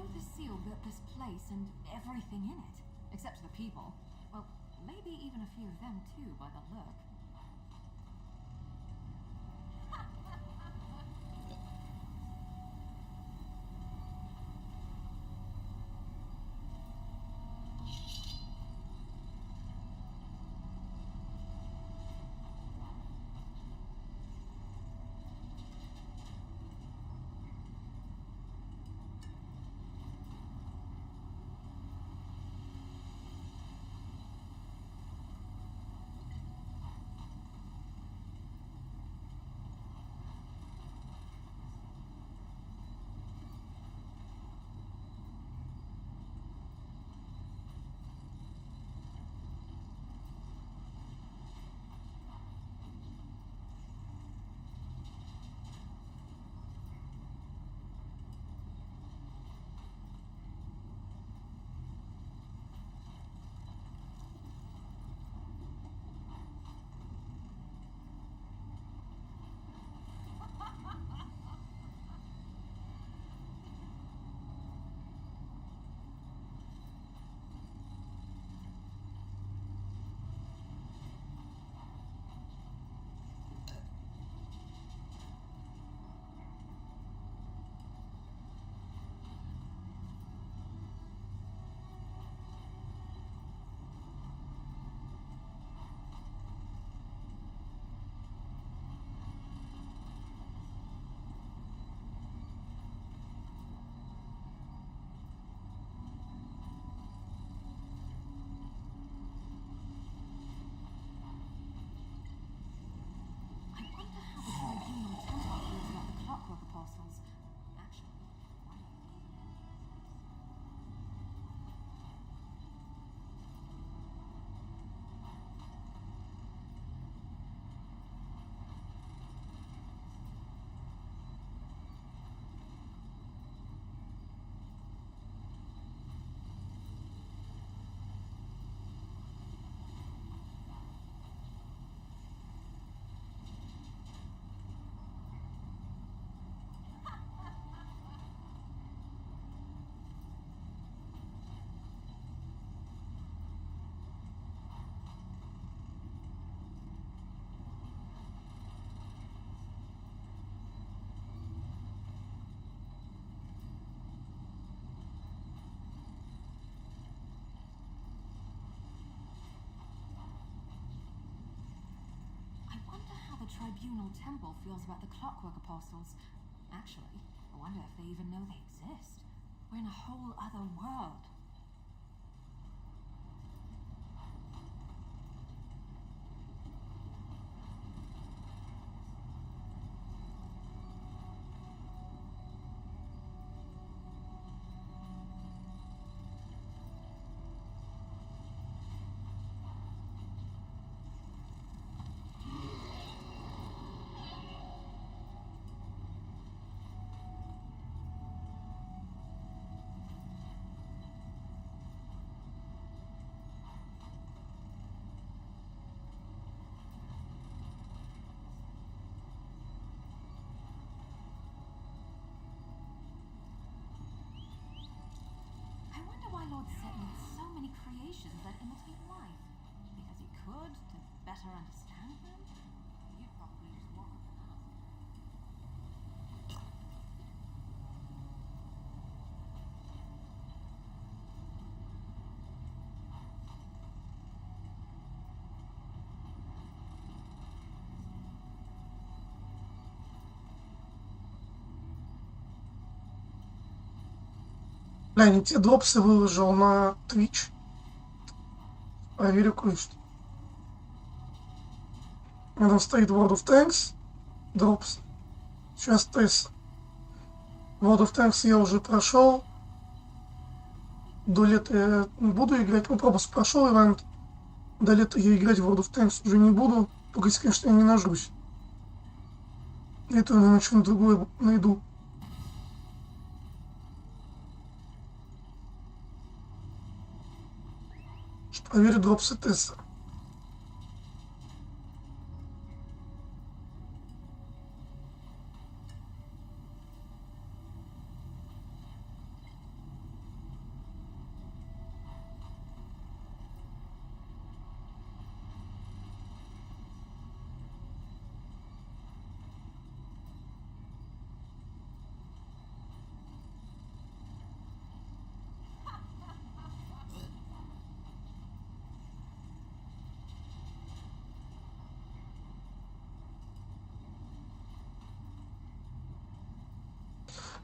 know the seal built this place and everything in it, except the people. Well, maybe even a few of them too, by the look. The Tribunal Temple feels about the Clockwork Apostles. Actually, I wonder if they even know they exist. We're in a whole other world. Lord Set made so many creations that imitate life. Because he could, to better understand them? You'd probably just walk up and ask. Бля, не те дропсы выложил на Twitch. Проверю кое-что. Рядом стоит World of Tanks. Дропс. Сейчас тест. World of Tanks я уже прошел. До лета я не буду играть. Ну, пропуск прошел ивент. До лета я играть в World of Tanks уже не буду. Только если, конечно, я не нажрусь. Это я что-нибудь другое найду. Проверю дропсы теста.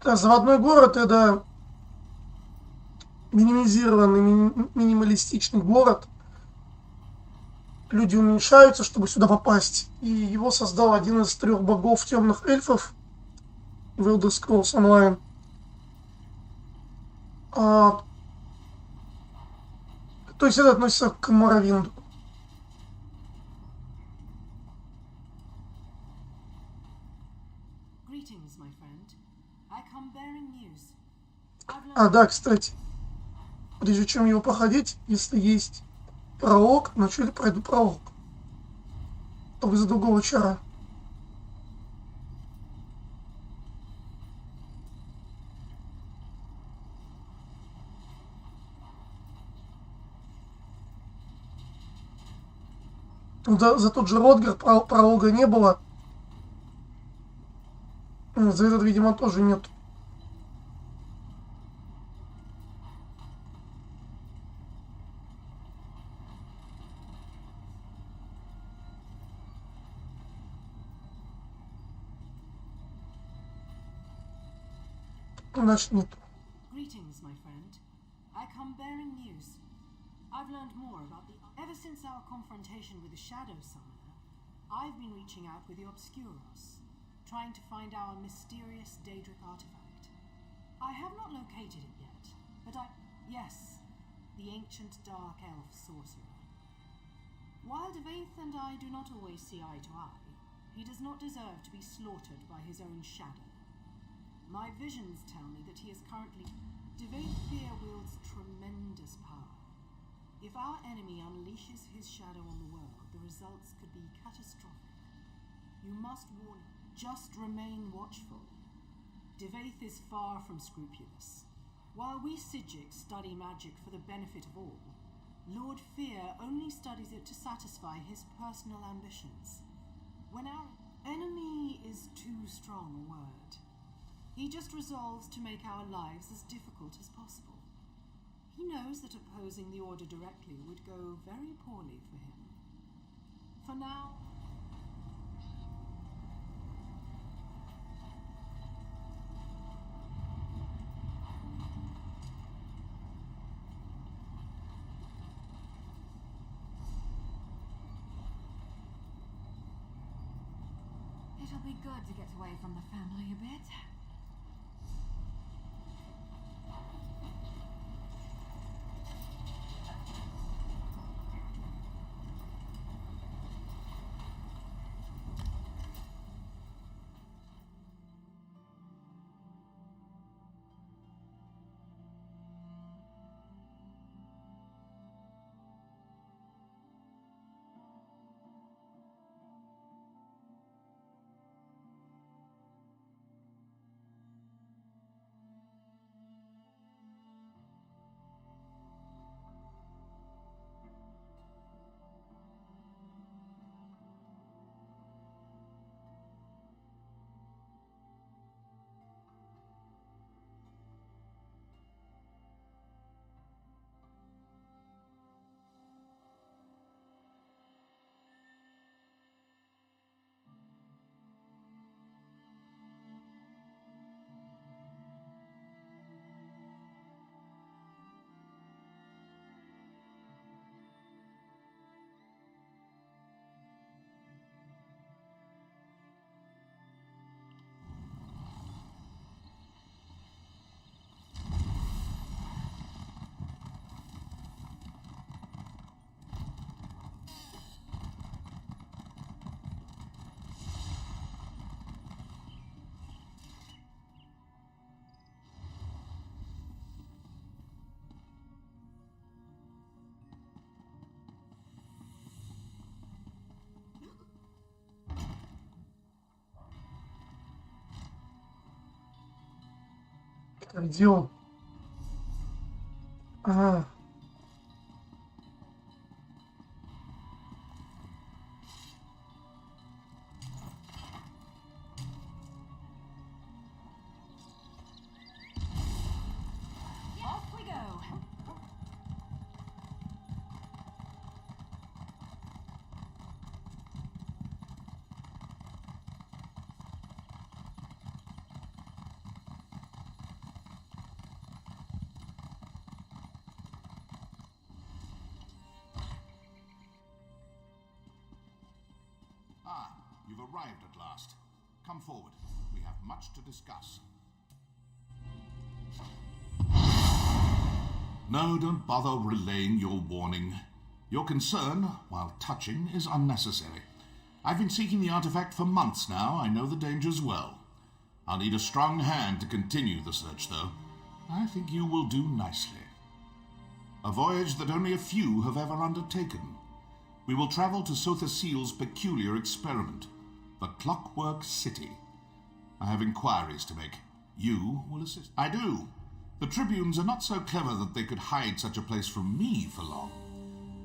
Да, заводной город — это минимизированный, минималистичный город. Люди уменьшаются, чтобы сюда попасть. И его создал один из 3 богов темных эльфов в Elder Scrolls ОНЛАЙН. То есть это относится к Моровинду. Да, кстати, прежде чем его проходить, если есть пролог, вначале пройду пролог. То вы за другого чара. Да, за тот же Ротгар пролога не было. За этот, видимо, тоже нет. Значит, нет. Greetings, my friend. I come bearing news. I've learned more about the... Ever since our confrontation with the Shadow Summoner, I've been reaching out with the Obscuros, trying to find our mysterious Daedric artifact. I have not located it yet, but Yes, the ancient dark elf sorcerer. While Devaith and I do not always see eye to eye, he does not deserve to be slaughtered by his own shadow. My visions tell me that he is currently... Devaith fear wields tremendous power. If our enemy unleashes his shadow on the world, the results could be catastrophic. You must warn... Just remain watchful. Devaith is far from scrupulous. While we Psijic study magic for the benefit of all, Lord Fear only studies it to satisfy his personal ambitions. When our enemy is too strong a word, he just resolves to make our lives as difficult as possible. He knows that opposing the Order directly would go very poorly for him. For now... It'll be good to get away from the family a bit. Где он? Ага. Off we go. arrived at last. Come forward. We have much to discuss. No, don't bother relaying your warning. Your concern, while touching, is unnecessary. I've been seeking the artifact for months now. I know the dangers well. I'll need a strong hand to continue the search, though. I think you will do nicely. A voyage that only a few have ever undertaken. We will travel to Sothasil's peculiar experiment, the Clockwork City. I have inquiries to make. You will assist. I do. The Tribunes are not so clever that they could hide such a place from me for long.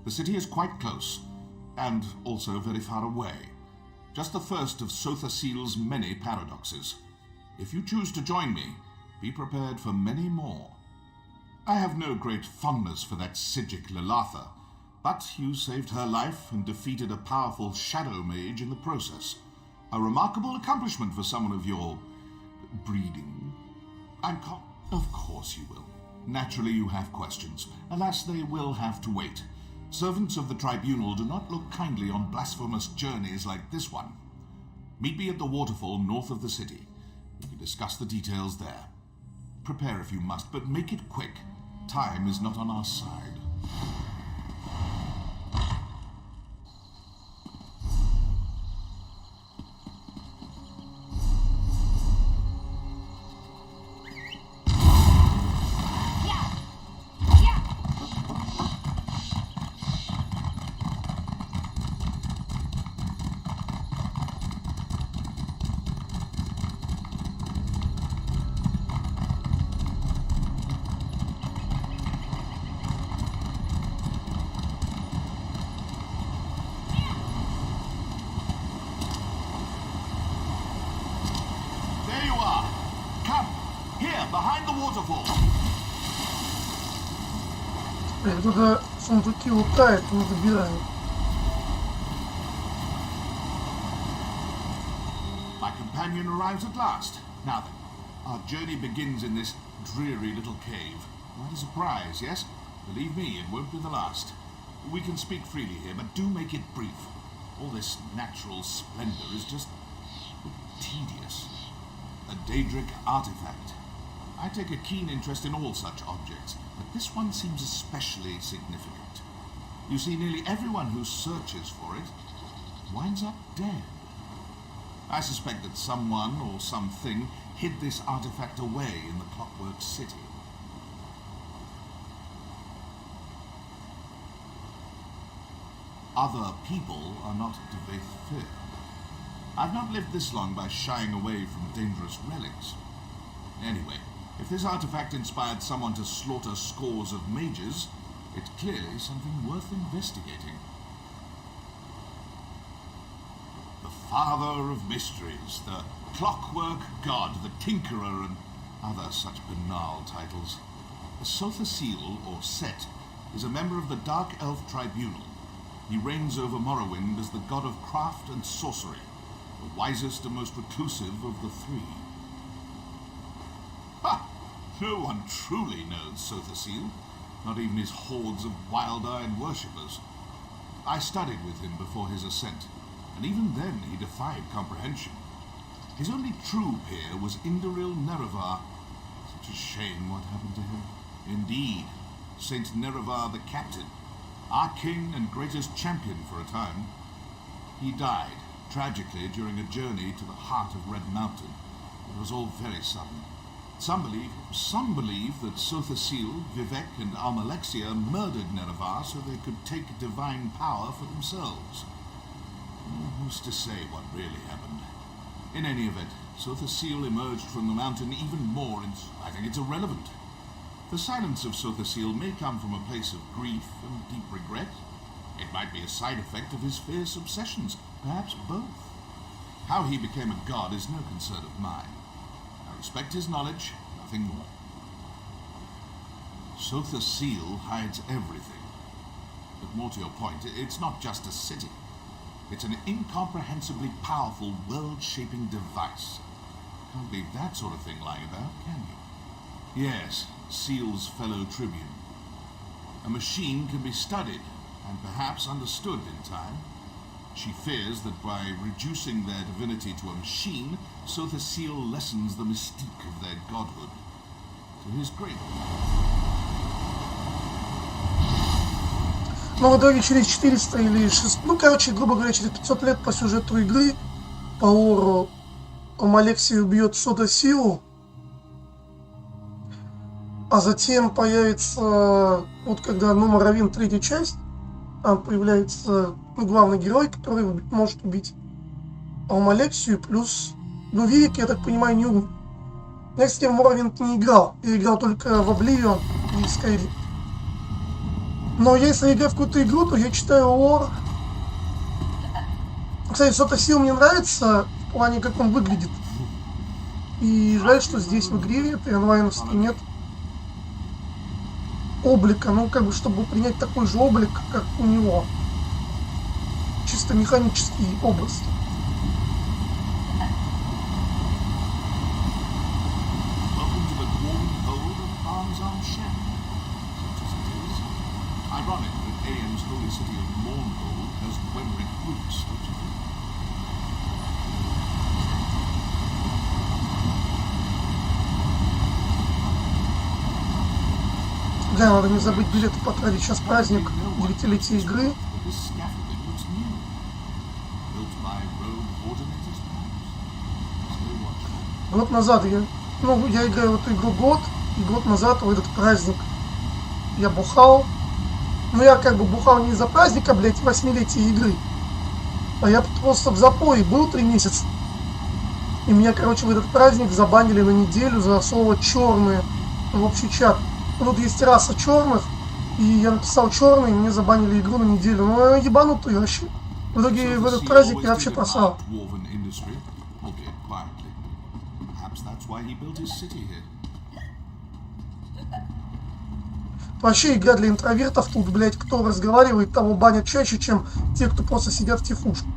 The city is quite close, and also very far away. Just the first of Sothasil's many paradoxes. If you choose to join me, be prepared for many more. I have no great fondness for that Sigic Lilatha, but you saved her life and defeated a powerful shadow mage in the process. A remarkable accomplishment for someone of your breeding. Of course you will. Naturally you have questions. Alas, they will have to wait. Servants of the tribunal do not look kindly on blasphemous journeys like this one. Meet me at the waterfall north of the city. We can discuss the details there. Prepare if you must, but make it quick. Time is not on our side. Кто-то сундуки лутает, не забирает. My companion arrives at last. Now then, our journey begins in this dreary little cave. What a surprise, yes? Believe me, it won't be the last. We can speak freely here, but do make it brief. All this natural splendor is just tedious. A Daedric artifact. I take a keen interest in all such objects, but this one seems especially significant. You see, nearly everyone who searches for it winds up dead. I suspect that someone or something hid this artifact away in the Clockwork City. Other people are not to be feared. I've not lived this long by shying away from dangerous relics. Anyway, if this artifact inspired someone to slaughter scores of mages, it's clearly something worth investigating. The Father of Mysteries, the Clockwork God, the Tinkerer, and other such banal titles. Sothasil, or Set, is a member of the Dark Elf Tribunal. He reigns over Morrowind as the god of craft and sorcery, the wisest and most reclusive of the three. Ha! No one truly knows Sothasil, not even his hordes of wild-eyed worshippers. I studied with him before his ascent, and even then he defied comprehension. His only true peer was Indoril Nerevar. Such a shame what happened to him. Indeed, Saint Nerevar the Captain, our king and greatest champion for a time. He died, tragically, during a journey to the heart of Red Mountain. It was all very sudden. Some believe that Sothasil, Vivek, and Almalexia murdered Nerevar so they could take divine power for themselves. Who's to say what really happened? In any event, Sothasil emerged from the mountain even more, and I think it's irrelevant. The silence of Sothasil may come from a place of grief and deep regret. It might be a side effect of his fierce obsessions, perhaps both. How he became a god is no concern of mine. I respect his knowledge, nothing more. Sothasil hides everything. But more to your point, it's not just a city. It's an incomprehensibly powerful, world-shaping device. Can't leave that sort of thing lying about, can you? Yes, Seal's fellow tribune. A machine can be studied, and perhaps understood in time. She fears that by reducing their divinity to a machine, so the seal lessens the mystique of their godhood. To his great... Но в итоге через 400 или 6... Ну, короче, грубо говоря, через 500 лет по сюжету игры, по лору, Алексей убьет Сода Силу. А затем появится, вот когда номер 1, третья часть, там появляется главный герой, который может убить Алексию, плюс, ну, Вивик, я так понимаю, не умер. Я, кстати, в Моровинт не играл. Я играл только в Обливион и СКАЙРИМ. Но если играю в какую-то игру, то я читаю лор. Кстати, Сота Сил мне нравится в плане, как он выглядит. И жаль, что здесь в игре этой онлайновской нет облика, ну, как бы, чтобы принять такой же облик, как у него. Чисто механический образ. Да, надо не забыть билеты потратить. Сейчас праздник 9-летия игры. Год назад я играю в эту игру год, и год назад в этот праздник я бухал. Ну, я как бы бухал не из-за праздника, блядь, 8-летия игры, а я просто в запое был 3 месяца. И меня, короче, в этот праздник забанили на неделю за слово «черные» в общий чат. Тут есть раса черных, и я написал черный, и мне забанили игру на неделю. Ну, я ебанутый вообще. В итоге в этот праздник я вообще просрал. Вообще игра для интровертов, тут, блядь, кто разговаривает, того банят чаще, чем те, кто просто сидят в тихушку.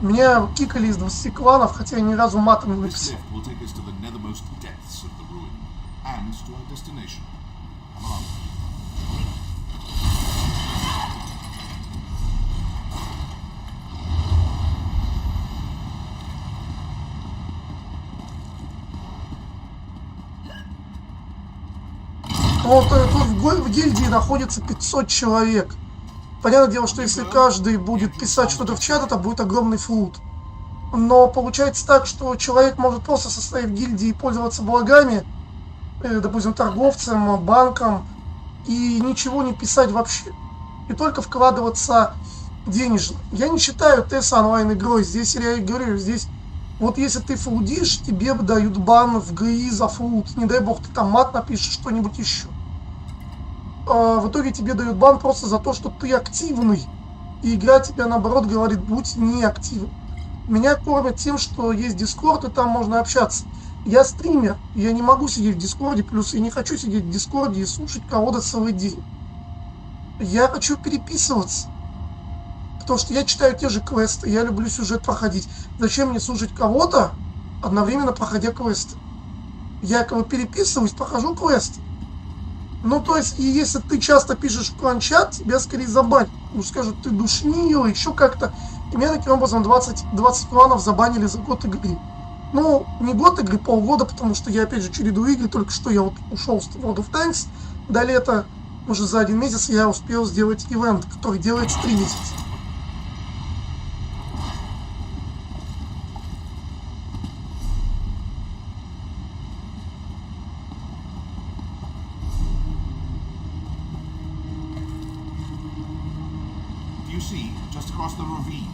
Меня кикали из 20 кланов, хотя я ни разу матом не написал. Вот тут в гильдии находится 500 человек. Понятное дело, что если каждый будет писать что-то в чат, это будет огромный флут. Но получается так, что человек может просто состоять в гильдии и пользоваться благами, допустим, торговцем, банком, и ничего не писать вообще. И только вкладываться денежно. Я не считаю ТС онлайн игрой. Здесь я говорю, здесь вот если ты флудишь, тебе дают бан в ГИ за флуд. Не дай бог ты там мат напишешь, что-нибудь еще. В итоге тебе дают бан просто за то, что ты активный. И игра тебе наоборот говорит, будь неактивным. Меня кормят тем, что есть Дискорд, и там можно общаться. Я стример, я не могу сидеть в Дискорде, плюс я не хочу сидеть в Дискорде и слушать кого-то целый день. Я хочу переписываться. Потому что я читаю те же квесты, я люблю сюжет проходить. Зачем мне слушать кого-то, одновременно проходя квесты? Я как бы переписываюсь, прохожу квесты. Ну, то есть, и если ты часто пишешь в клан-чат, тебя скорее забанят. Ну, скажут, ты душнил, еще как-то. И меня таким образом 20 кланов забанили за год игры. Ну, не год игры, полгода, потому что я, опять же, чередую игры. Только что я вот ушел с World of Tanks до лета. Уже за 1 месяц я успел сделать ивент, который делается 3 месяца. See, just across the ravine.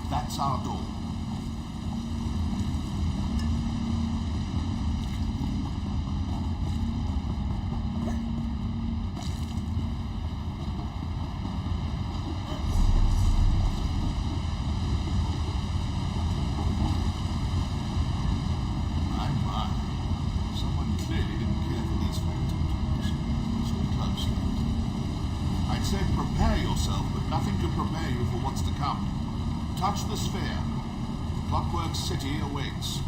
That's our door. My. Someone clearly didn't care for these phantoms. So close. I'd said prepare yourself, but nothing can prepare you for what's to come. Touch the sphere. Clockwork City awaits.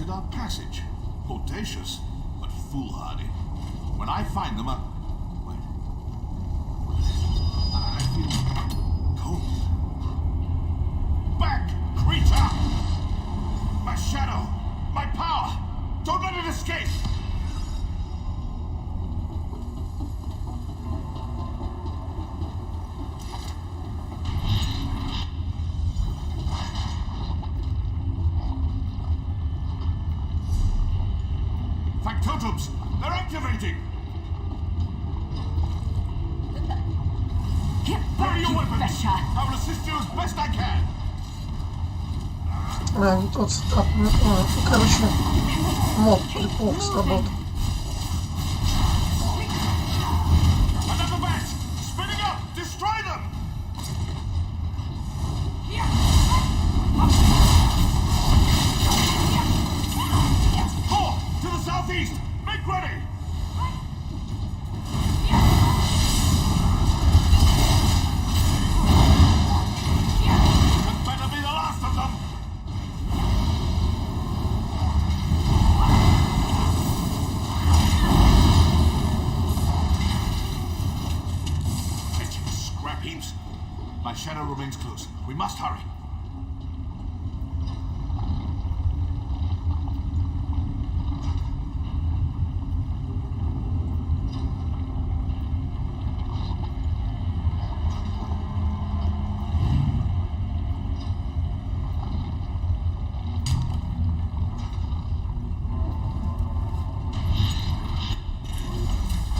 Our passage. Audacious, but foolhardy. When I find them, wait. I feel cold. Back, creature! My shadow! My power! Don't let it escape! Factotums! They're activating! Get back, you weapons! I will assist you as best I can! Не тот стат. Ну, короче, мод плохо сработал. Another batch! Spinning up! Destroy them! Four! To the southeast! Make ready! That better be the last of them! Fetching scrap heaps. My shadow remains close. We must hurry.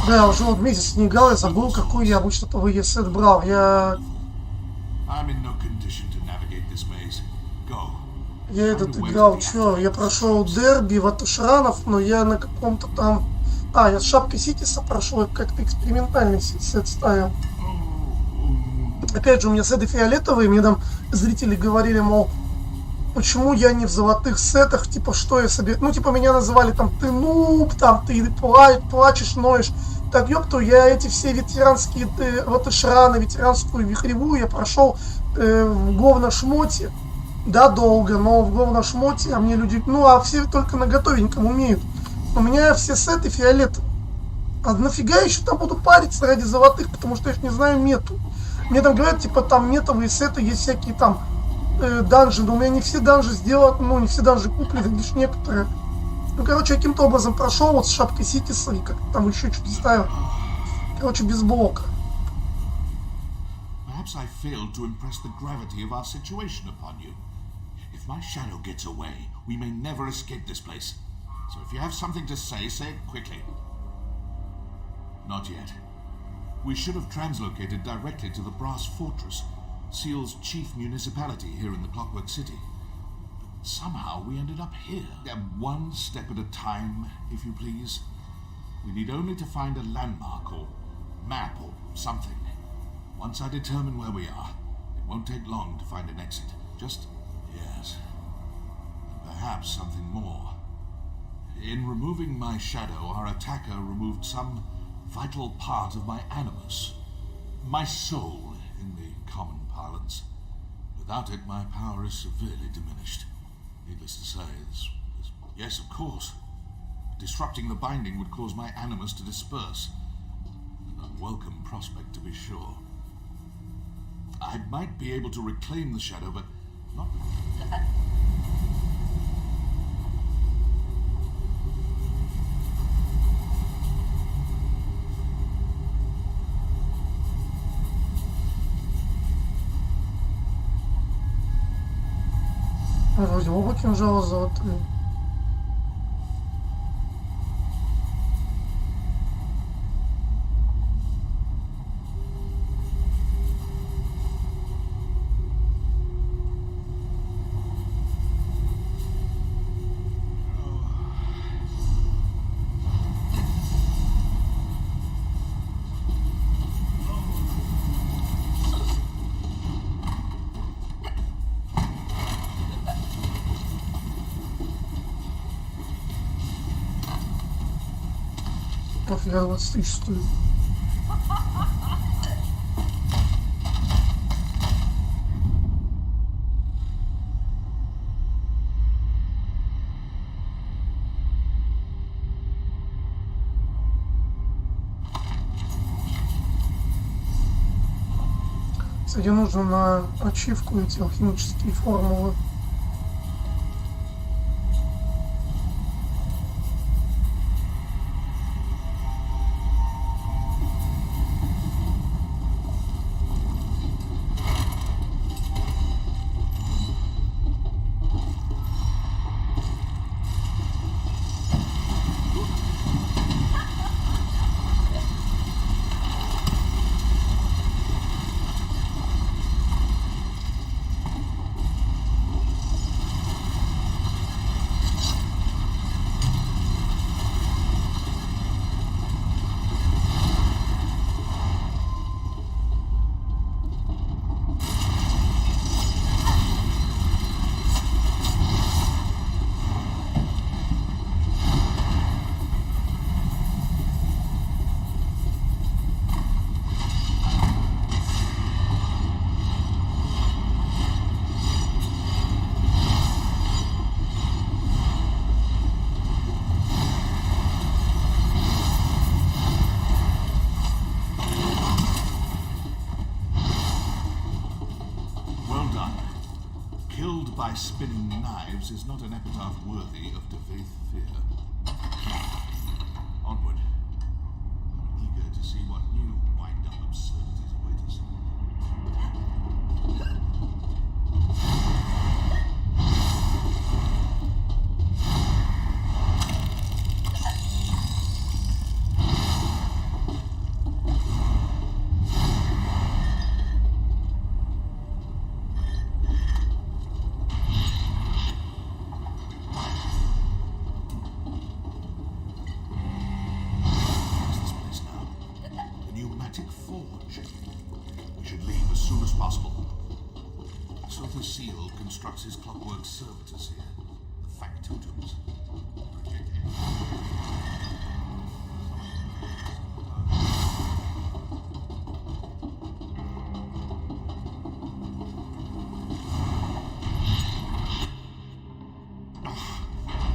Да, я уже вот месяц не играл, я забыл, какой я обычно по ВЕС брал. Я этот играл, чё, я прошел дерби в Шранов, но я на каком-то там... я с шапкой Ситиса прошел, как-то экспериментальный сет ставил. Опять же, у меня сеты фиолетовые, мне там зрители говорили, мол, почему я не в золотых сетах, типа, что я себе... Ну, типа, меня называли там, ты нуб, там, ты плачешь, ноешь. Так, ёпту, я эти все ветеранские, шраны, ветеранскую вихревую я прошел в говно-шмоте. Да, долго, но в говно-шмоте, а мне люди... Ну, а все только на готовеньком умеют. У меня все сеты фиолетовые. А нафига я еще там буду париться ради золотых, потому что я ж не знаю мету. Мне там говорят, типа, там метовые сеты, есть всякие там данжи, но у меня не все данжи сделаны, ну, не все данжи куплены, лишь некоторые. Ну, короче, каким-то образом прошел вот с шапкой Ситиса и как там еще что-то ставил. Короче, без блока. Perhaps I failed to impress the gravity of our situation upon you. If my shadow gets away, we may never escape this place. So if you have something to say it quickly. Not yet. We should have translocated directly to the Brass Fortress, Seal's chief municipality here in the Clockwork City. But somehow we ended up here. One step at a time, if you please. We need only to find a landmark or map or something. Once I determine where we are, it won't take long to find an exit. Just, yes, perhaps something more. In removing my shadow, our attacker removed some vital part of my animus. My soul, in the common parlance. Without it, my power is severely diminished. Needless to say, yes, of course. Disrupting the binding would cause my animus to disperse. An unwelcome prospect, to be sure. I might be able to reclaim the shadow, but not... Вроде оба кинжала золотые. Нафига 20 тысяч стоит? Кстати, нужно на ачивку эти алхимические формулы. By spinning knives is not an epitaph worthy of faith fear. Onward. I'm eager to see what new wind-up absurdities await us. Constructs his clockwork servitors here, the factotums.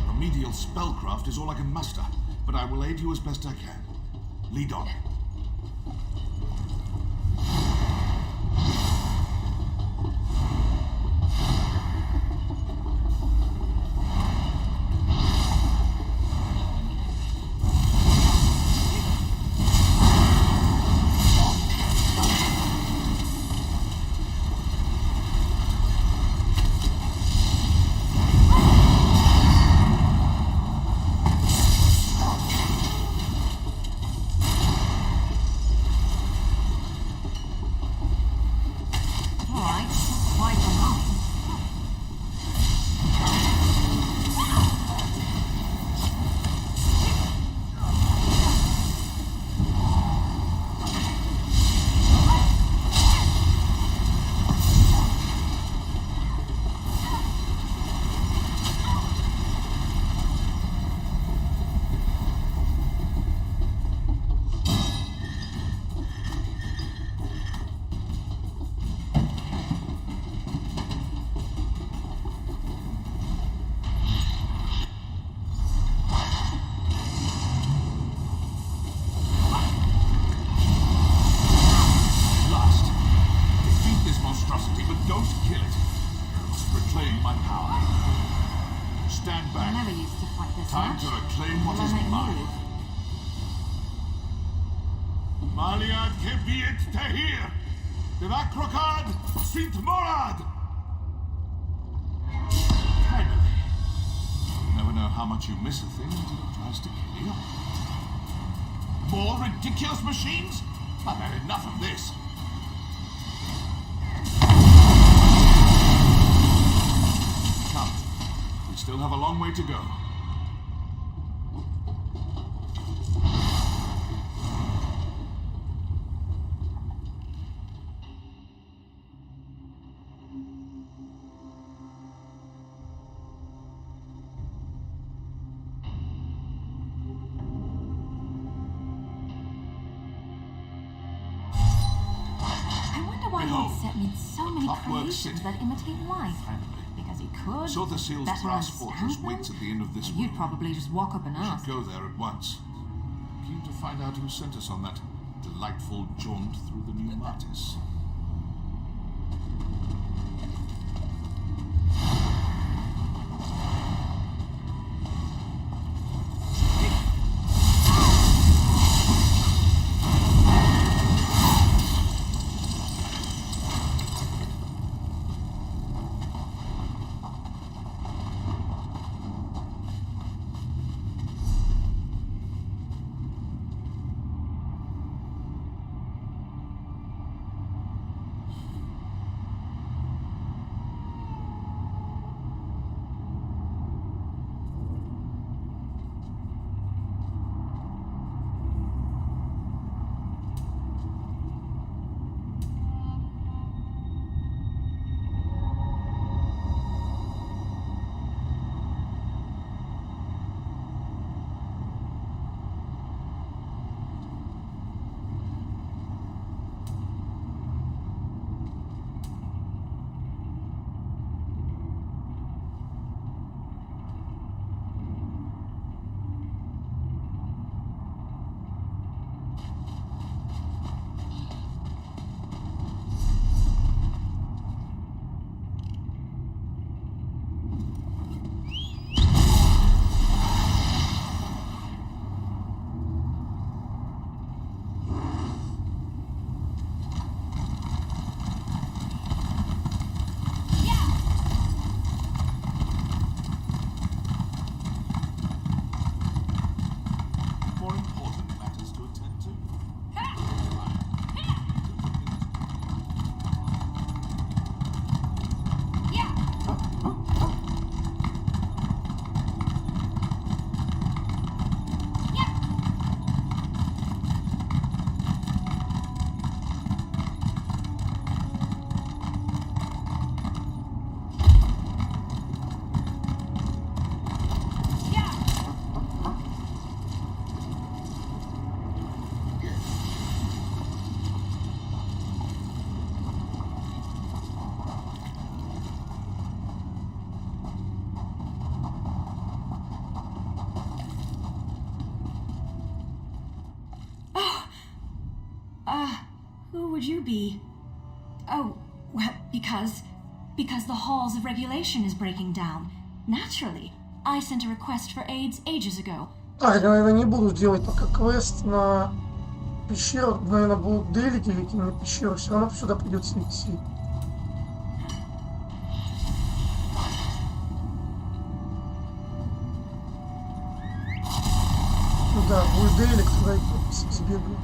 Remedial spellcraft is all I can muster, but I will aid you as best I can. Lead on. You miss a thing until it tries to kill you. More ridiculous machines? I've had enough of this. Come, we still have a long way to go. My home. Lord set needs so many Clockwork creations City. that imitate life. Friendly. Because he could So the seal's better brass understand fortress them. waits at the end of this You'd room. probably just walk up and We ask. should go there at once. Keen to find out who sent us on that delightful jaunt through the new Martis. More important matters to attend to. Who would you be? Oh, well, because the halls of regulation is breaking down. Naturally, I sent a request for aids ages ago. Так, я, наверное, не буду делать пока квест на пещеру. Наверное, будут делить или на пещеру. Все равно сюда придется идти. Ну да, будет делик, туда и сбегаю.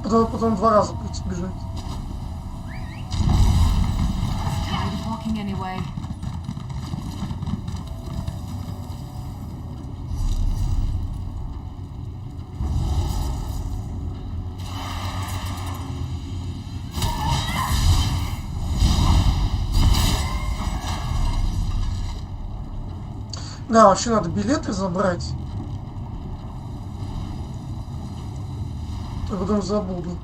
Потом 2 раза придется бежать. Walking anyway. Да, вообще надо билеты забрать. То потом забуду.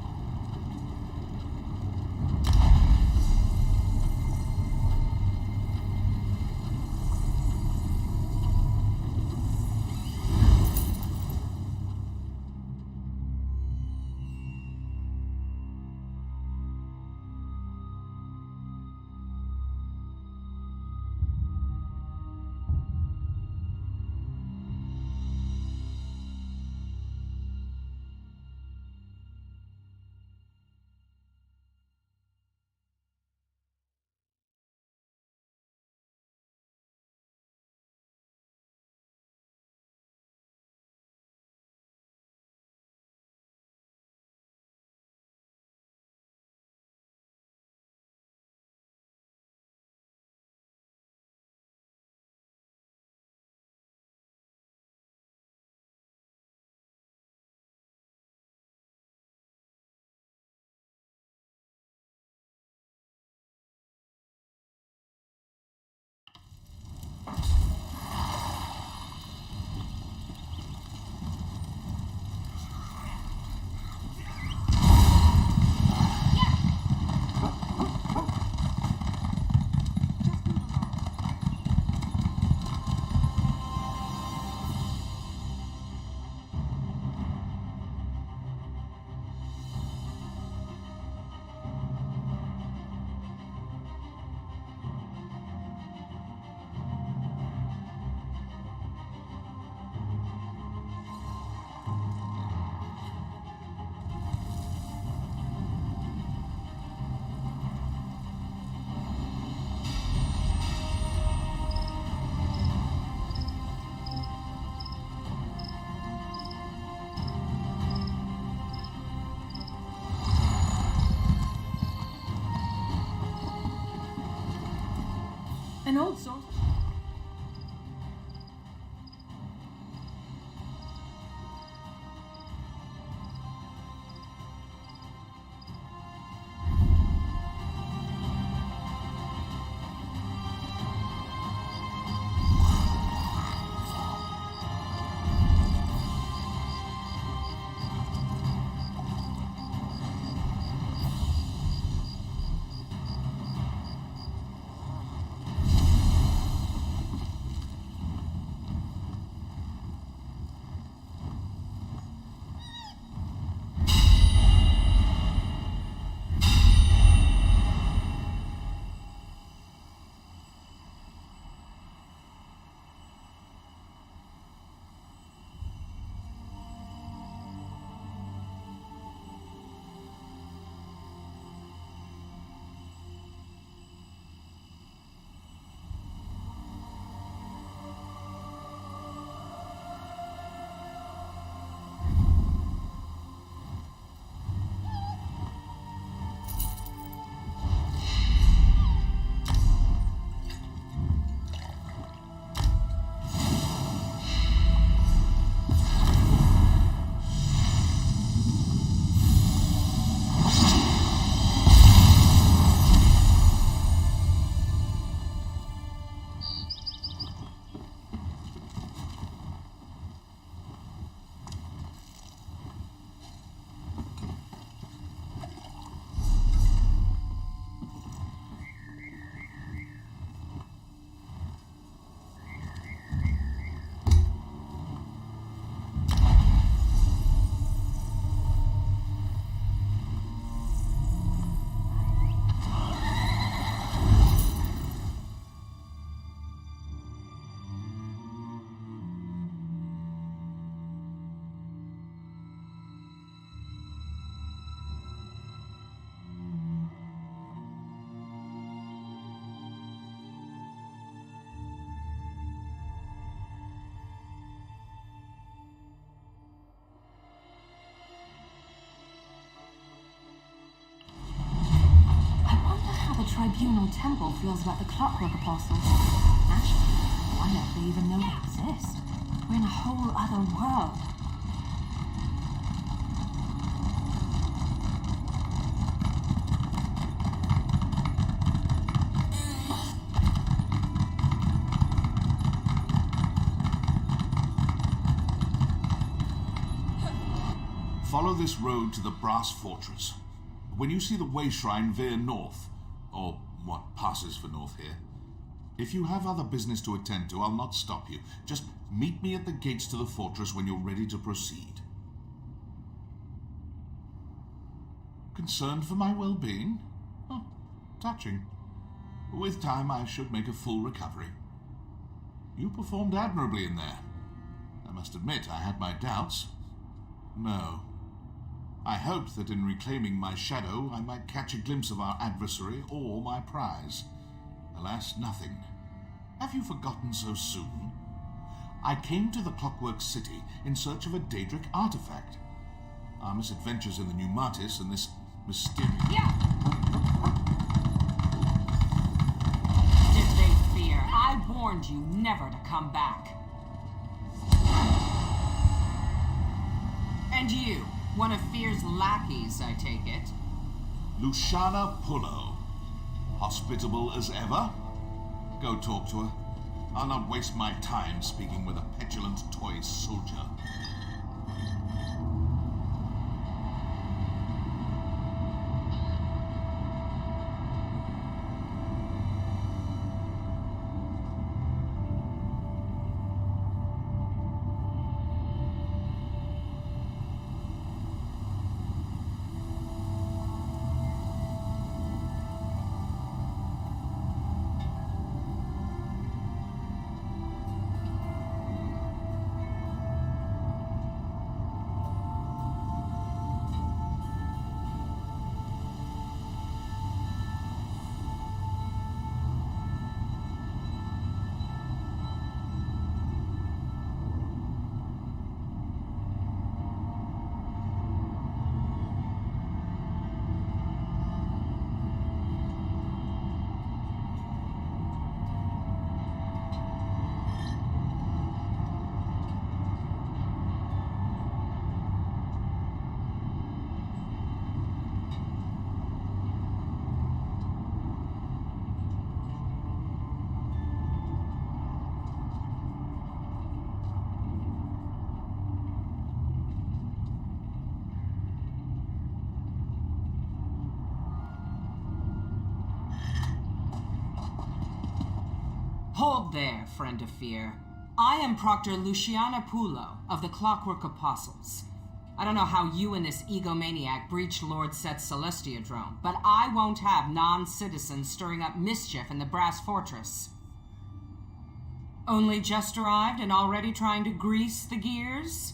tribunal temple feels about the Clockwork Apostles. Actually, I wonder if they even know they exist. We're in a whole other world. Follow this road to the Brass Fortress. When you see the Way Shrine, veer north, or what passes for north here. If you have other business to attend to, I'll not stop you. Just meet me at the gates to the fortress when you're ready to proceed. Concerned for my well-being? Oh, touching. With time, I should make a full recovery. You performed admirably in there. I must admit, I had my doubts. No. I hoped that in reclaiming my shadow, I might catch a glimpse of our adversary or my prize. Alas, nothing. Have you forgotten so soon? I came to the Clockwork City in search of a Daedric artifact. Our misadventures in the Pneumatis and this mysterious... Did they fear? I warned you never to come back. And you, one of Fear's lackeys, I take it. Luciana Pullo. Hospitable as ever? Go talk to her. I'll not waste my time speaking with a petulant toy soldier. Hold there, friend of Fear. I am Proctor Luciana Pullo of the Clockwork Apostles. I don't know how you and this egomaniac breached Lord Set's Celestiadrome, but I won't have non-citizens stirring up mischief in the Brass Fortress. Only just arrived and already trying to grease the gears?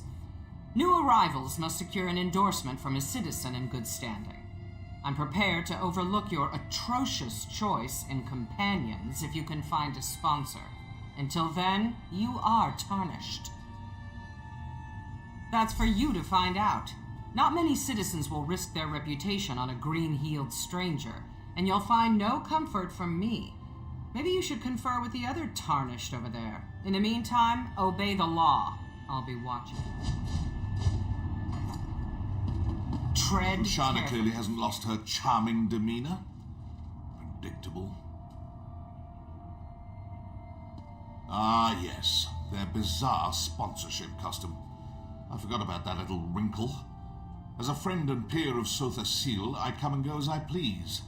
New arrivals must secure an endorsement from a citizen in good standing. I'm prepared to overlook your atrocious choice in companions if you can find a sponsor. Until then, you are tarnished. That's for you to find out. Not many citizens will risk their reputation on a green-heeled stranger, and you'll find no comfort from me. Maybe you should confer with the other tarnished over there. In the meantime, obey the law. I'll be watching. Tread Luciana carefully. clearly hasn't lost her charming demeanor. Predictable. Ah, yes. Their bizarre sponsorship custom. I forgot about that little wrinkle. As a friend and peer of Sotha Seal, I come and go as I please.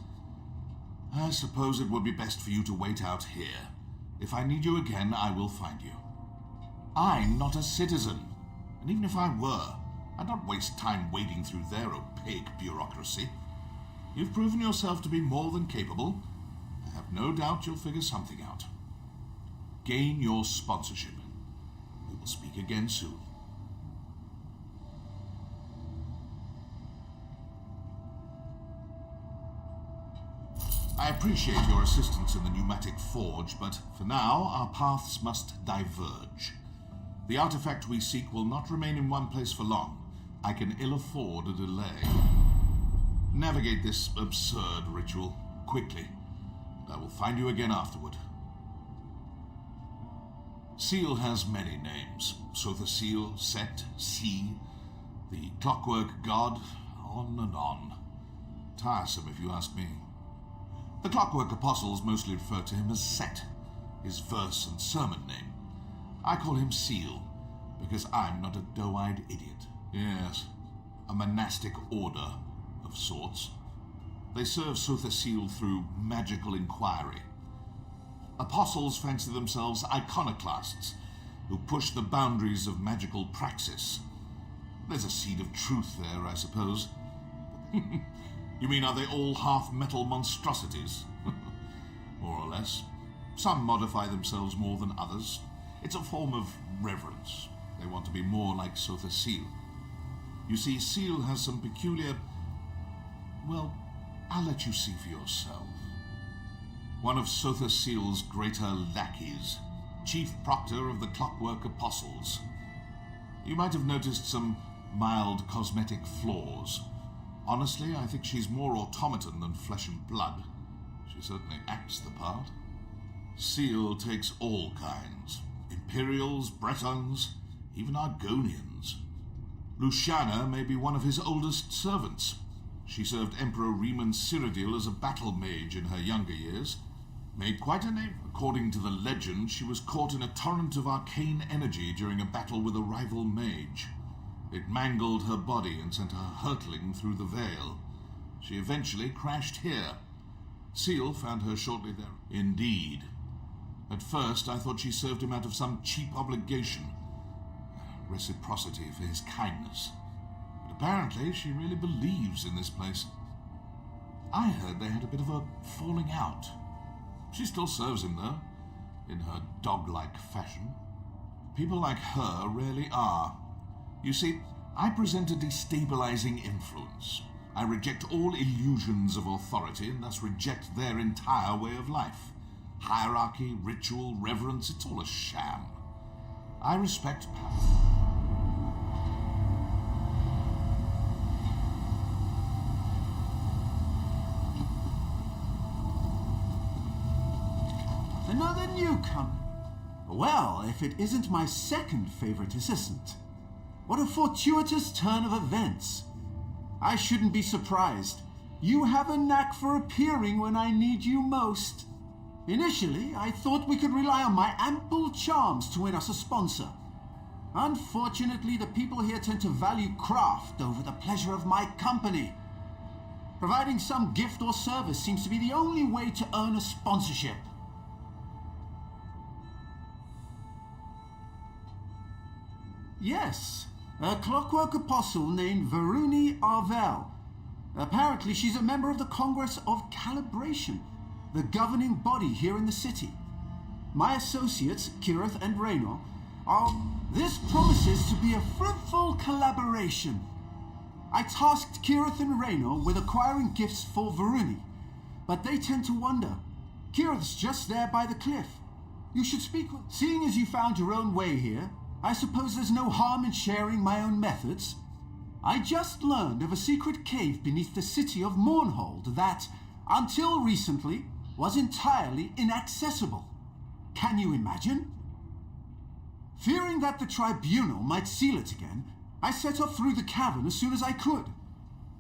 I suppose it would be best for you to wait out here. If I need you again, I will find you. I'm not a citizen, and even if I were, I'd not waste time wading through their opaque bureaucracy. You've proven yourself to be more than capable. I have no doubt you'll figure something out. Gain your sponsorship. We will speak again soon. I appreciate your assistance in the pneumatic forge, but for now, our paths must diverge. The artifact we seek will not remain in one place for long. I can ill afford a delay. Navigate this absurd ritual quickly. I will find you again afterward. Seal has many names. Sotha Seal, Set, Sea, the Clockwork God, on and on. Tiresome, if you ask me. The Clockwork Apostles mostly refer to him as Set, his verse and sermon name. I call him Seal, because I'm not a doe-eyed idiot. Yes, a monastic order of sorts. They serve Sotha Seal through magical inquiry. Apostles fancy themselves iconoclasts who push the boundaries of magical praxis. There's a seed of truth there, I suppose. You mean, are they all half-metal monstrosities? More or less. Some modify themselves more than others. It's a form of reverence. They want to be more like Sotha Seal. You see, Seal has some peculiar... Well, I'll let you see for yourself. One of Sotha Seal's greater lackeys, chief proctor of the Clockwork Apostles. You might have noticed some mild cosmetic flaws. Honestly, I think she's more automaton than flesh and blood. She certainly acts the part. Seal takes all kinds. Imperials, Bretons, even Argonians. Luciana may be one of his oldest servants. She served Emperor Riemann Cyrodiil as a battle mage in her younger years. Made quite a name. According to the legend, she was caught in a torrent of arcane energy during a battle with a rival mage. It mangled her body and sent her hurtling through the veil. She eventually crashed here. Seal found her shortly there. Indeed. At first, I thought she served him out of some cheap obligation. Reciprocity for his kindness. But apparently, she really believes in this place. I heard they had a bit of a falling out. She still serves him, though, in her dog-like fashion. People like her rarely are. You see, I present a destabilizing influence. I reject all illusions of authority and thus reject their entire way of life. Hierarchy, ritual, reverence, it's all a sham. I respect power. Another newcomer. Well, if it isn't my second favorite assistant. What a fortuitous turn of events. I shouldn't be surprised. You have a knack for appearing when I need you most. Initially, I thought we could rely on my ample charms to win us a sponsor. Unfortunately, the people here tend to value craft over the pleasure of my company. Providing some gift or service seems to be the only way to earn a sponsorship. Yes, a clockwork apostle named Varuni Arvel. Apparently she's a member of the Congress of Calibration, the governing body here in the city. My associates, Kirith and Raynor, are... This promises to be a fruitful collaboration. I tasked Kirith and Raynor with acquiring gifts for Varuni, but they tend to wander. Kirith's just there by the cliff. You should speak with... Seeing as you found your own way here, I suppose there's no harm in sharing my own methods. I just learned of a secret cave beneath the city of Mournhold that, until recently, was entirely inaccessible. Can you imagine? Fearing that the tribunal might seal it again, I set off through the cavern as soon as I could.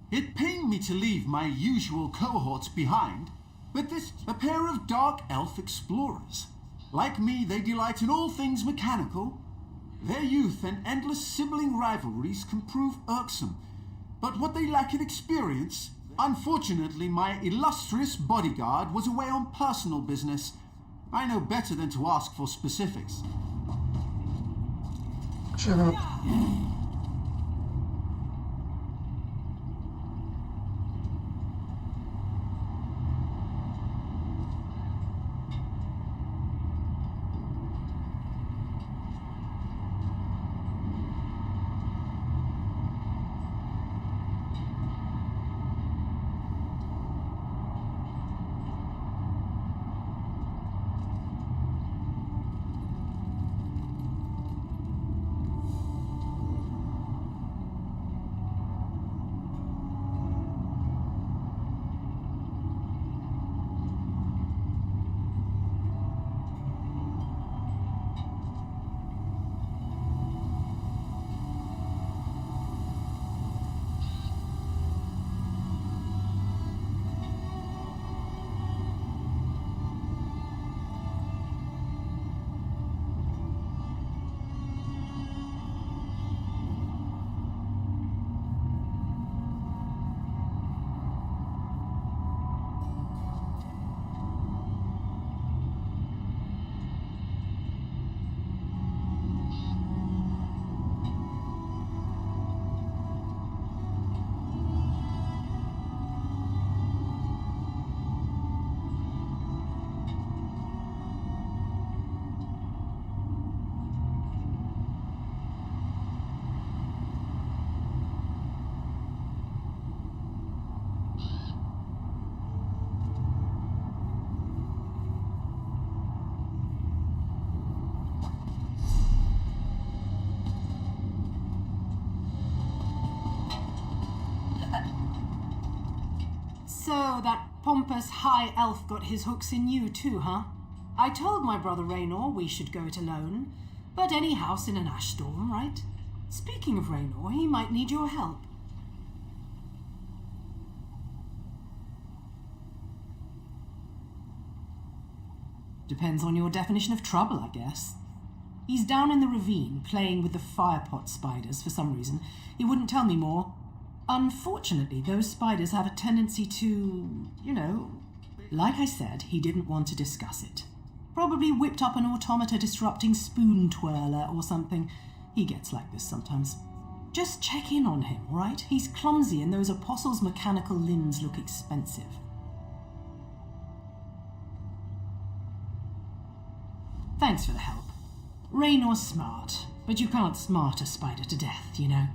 It pained me to leave my usual cohorts behind, but this, a pair of dark elf explorers. Like me, they delight in all things mechanical. Their youth and endless sibling rivalries can prove irksome, but what they lack in experience... Unfortunately, my illustrious bodyguard was away on personal business. I know better than to ask for specifics. Shut up. So that pompous high elf got his hooks in you too, huh? I told my brother Raynor we should go it alone, but any house in an ash storm, right? Speaking of Raynor, he might need your help. Depends on your definition of trouble, I guess. He's down in the ravine, playing with the firepot spiders for some reason. He wouldn't tell me more. Unfortunately, those spiders have a tendency to, you know... Like I said, he didn't want to discuss it. Probably whipped up an automata disrupting spoon twirler or something. He gets like this sometimes. Just check in on him, right? He's clumsy and those apostles' mechanical limbs look expensive. Thanks for the help. Raynor's smart, but you can't smart a spider to death, you know?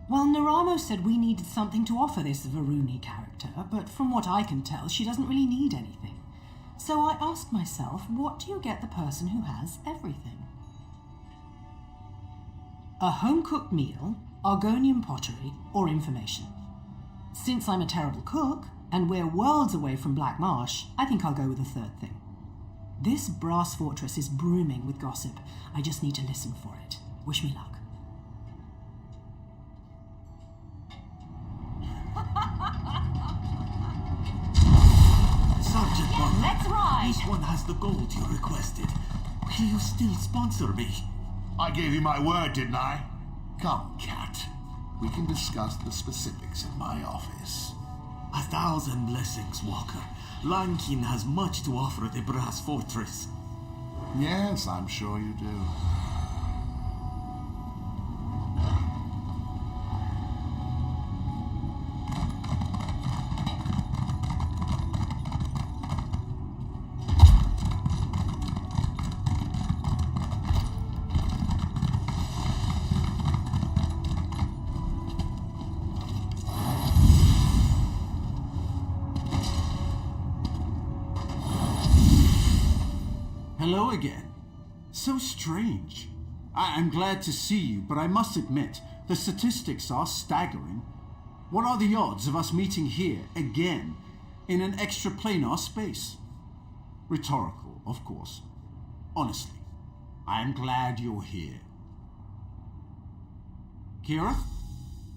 Well, Naramo said we needed something to offer this Varuni character, but from what I can tell, she doesn't really need anything. So I asked myself, what do you get the person who has everything? A home-cooked meal, Argonian pottery, or information. Since I'm a terrible cook, and we're worlds away from Black Marsh, I think I'll go with the third thing. This brass fortress is brimming with gossip. I just need to listen for it. Wish me luck. Sergeant Butler, Let's ride! this one has the gold you requested. Will you still sponsor me? I gave you my word, didn't I? Come, cat. We can discuss the specifics in my office. 1,000 blessings, Walker. Lankin has much to offer the Brass Fortress. Yes, I'm sure you do. Hello again. So strange. I'm glad to see you, but I must admit, the statistics are staggering. What are the odds of us meeting here again in an extraplanar space? Rhetorical, of course. Honestly, I'm glad you're here. Kira?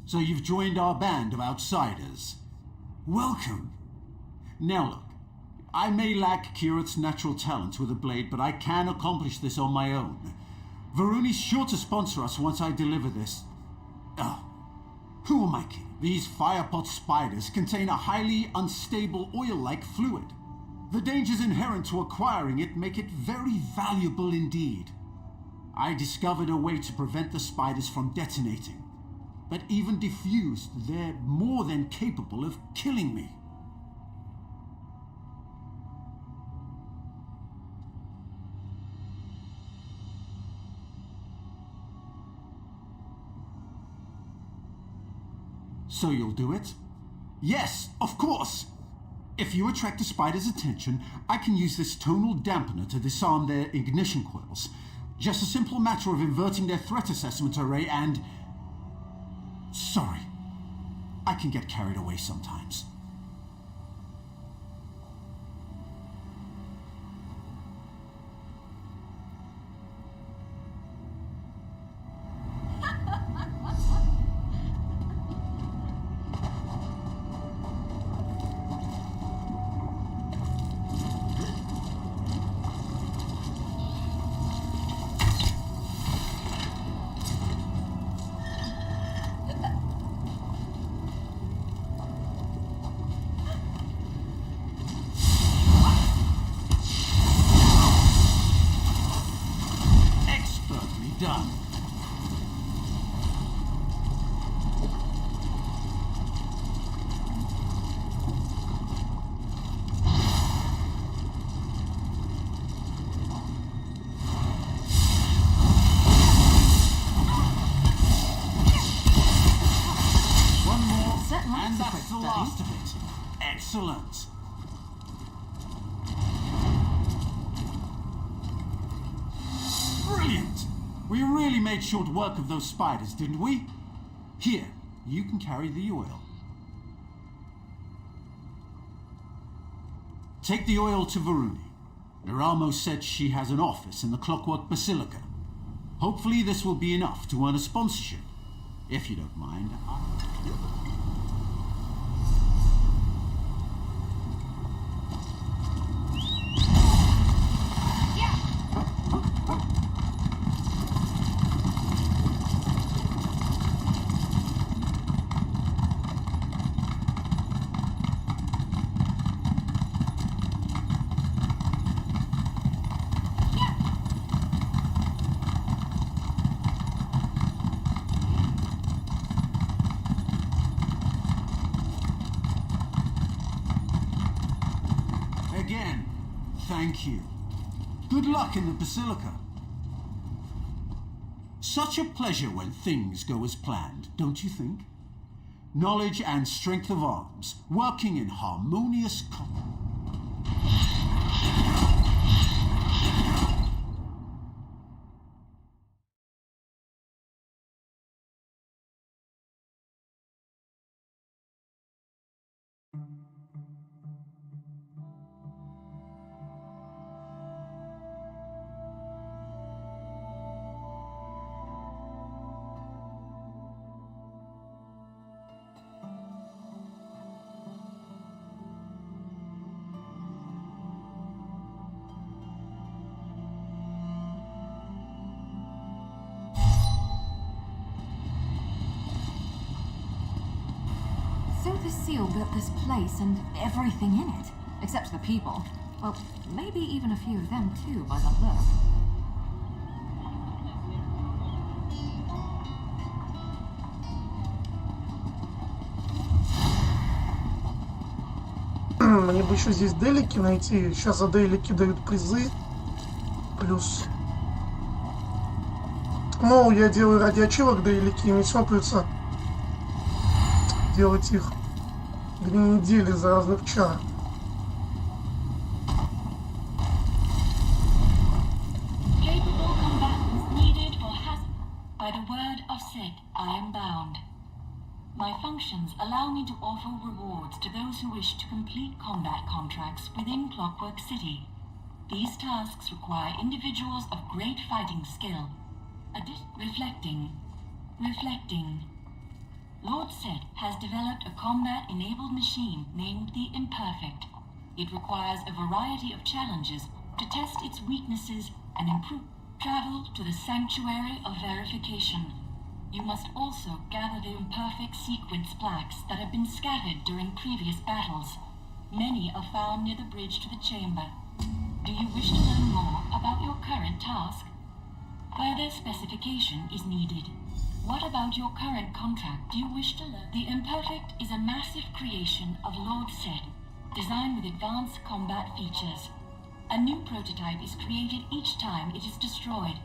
So you've joined our band of outsiders. Welcome. Now look, I may lack Kirit's natural talent with a blade, but I can accomplish this on my own. Varuni's sure to sponsor us once I deliver this. Oh, who am I kidding? These firepot spiders contain a highly unstable oil-like fluid. The dangers inherent to acquiring it make it very valuable indeed. I discovered a way to prevent the spiders from detonating, but even diffused, they're more than capable of killing me. So you'll do it? Yes, of course! If you attract the spider's attention, I can use this tonal dampener to disarm their ignition coils. Just a simple matter of inverting their threat assessment array and... Sorry, I can get carried away sometimes. Done. One more, and that's the last of it. Excellent. Brilliant. We really made short work of those spiders, didn't we? Here, you can carry the oil. Take the oil to Varuni. Naramo said she has an office in the Clockwork Basilica. Hopefully this will be enough to earn a sponsorship. If you don't mind. Again, thank you. Good luck in the Basilica. Such a pleasure when things go as planned, don't you think? Knowledge and strength of arms, working in harmonious So the seal built this place and everything in it, except the people. Well, maybe even a few of them too, by the look. Мне бы еще здесь делики найти. Сейчас за делики дают призы. Плюс. Ну, я делаю ради ачивок делики, и не сопаются делать их 2 недели за разных чар. Capable combatants needed for hazard. By the word of said, I am bound. My functions allow me to offer rewards to those who wish to complete combat contracts within Clockwork City. These tasks require individuals of great fighting skill. Reflecting. Lord Set has developed a combat-enabled machine named the Imperfect. It requires a variety of challenges to test its weaknesses and improve. Travel to the Sanctuary of Verification. You must also gather the imperfect sequence plaques that have been scattered during previous battles. Many are found near the bridge to the chamber. Do you wish to learn more about your current task? Further specification is needed. What about your current contract do you wish to learn? The Imperfect is a massive creation of Lord Set, designed with advanced combat features. A new prototype is created each time it is destroyed.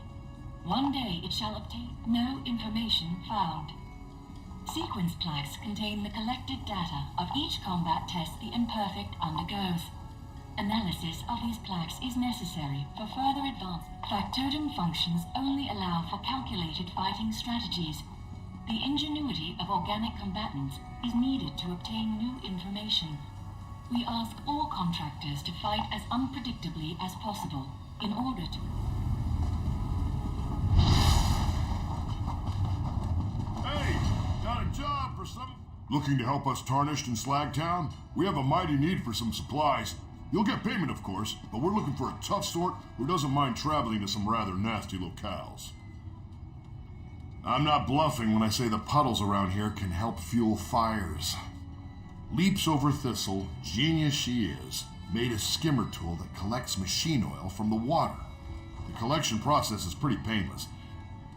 One day it shall obtain no information found. Sequence plaques contain the collected data of each combat test the Imperfect undergoes. Analysis of these plaques is necessary for further advance. Factotum functions only allow for calculated fighting strategies. The ingenuity of organic combatants is needed to obtain new information. We ask all contractors to fight as unpredictably as possible in order to... Hey, got a job for some... Looking to help us Tarnished in Slagtown? We have a mighty need for some supplies. You'll get payment, of course, but we're looking for a tough sort who doesn't mind traveling to some rather nasty locales. I'm not bluffing when I say the puddles around here can help fuel fires. Leaps over Thistle, genius she is, made a skimmer tool that collects machine oil from the water. The collection process is pretty painless.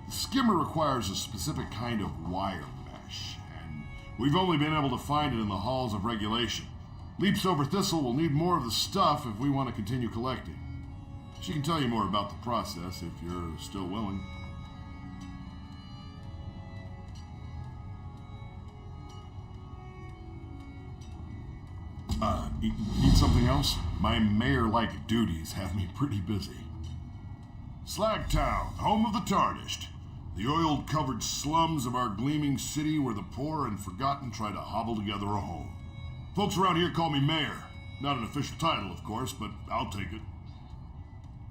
The skimmer requires a specific kind of wire mesh, and we've only been able to find it in the halls of regulation. Leaps over Thistle will need more of the stuff if we want to continue collecting. She can tell you more about the process if you're still willing. Need something else? My mayor-like duties have me pretty busy. Slagtown, home of the tarnished. The oil-covered slums of our gleaming city where the poor and forgotten try to hobble together a home. Folks around here call me mayor. Not an official title, of course, but I'll take it.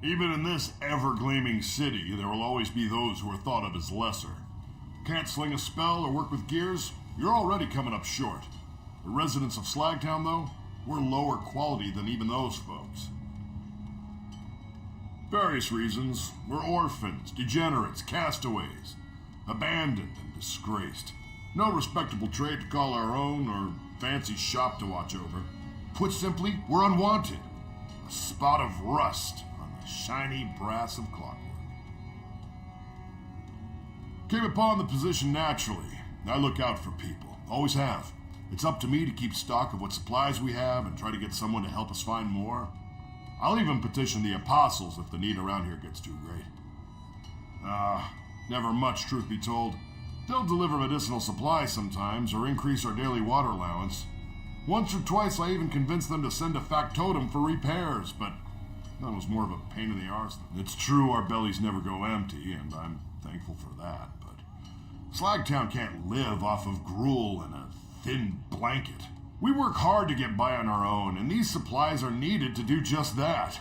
Even in this ever-gleaming city, there will always be those who are thought of as lesser. Can't sling a spell or work with gears? You're already coming up short. The residents of Slagtown, though, we're lower quality than even those folks. Various reasons. We're orphans, degenerates, castaways, abandoned and disgraced. No respectable trade to call our own or fancy shop to watch over. Put simply, we're unwanted. A spot of rust on the shiny brass of clockwork. Came upon the position naturally. I look out for people. Always have. It's up to me to keep stock of what supplies we have and try to get someone to help us find more. I'll even petition the apostles if the need around here gets too great. Never much, truth be told. They'll deliver medicinal supplies sometimes or increase our daily water allowance. Once or twice I even convinced them to send a factotum for repairs, but that was more of a pain in the arse. It's true our bellies never go empty, and I'm thankful for that, but Slagtown can't live off of gruel and a thin blanket. We work hard to get by on our own, and these supplies are needed to do just that.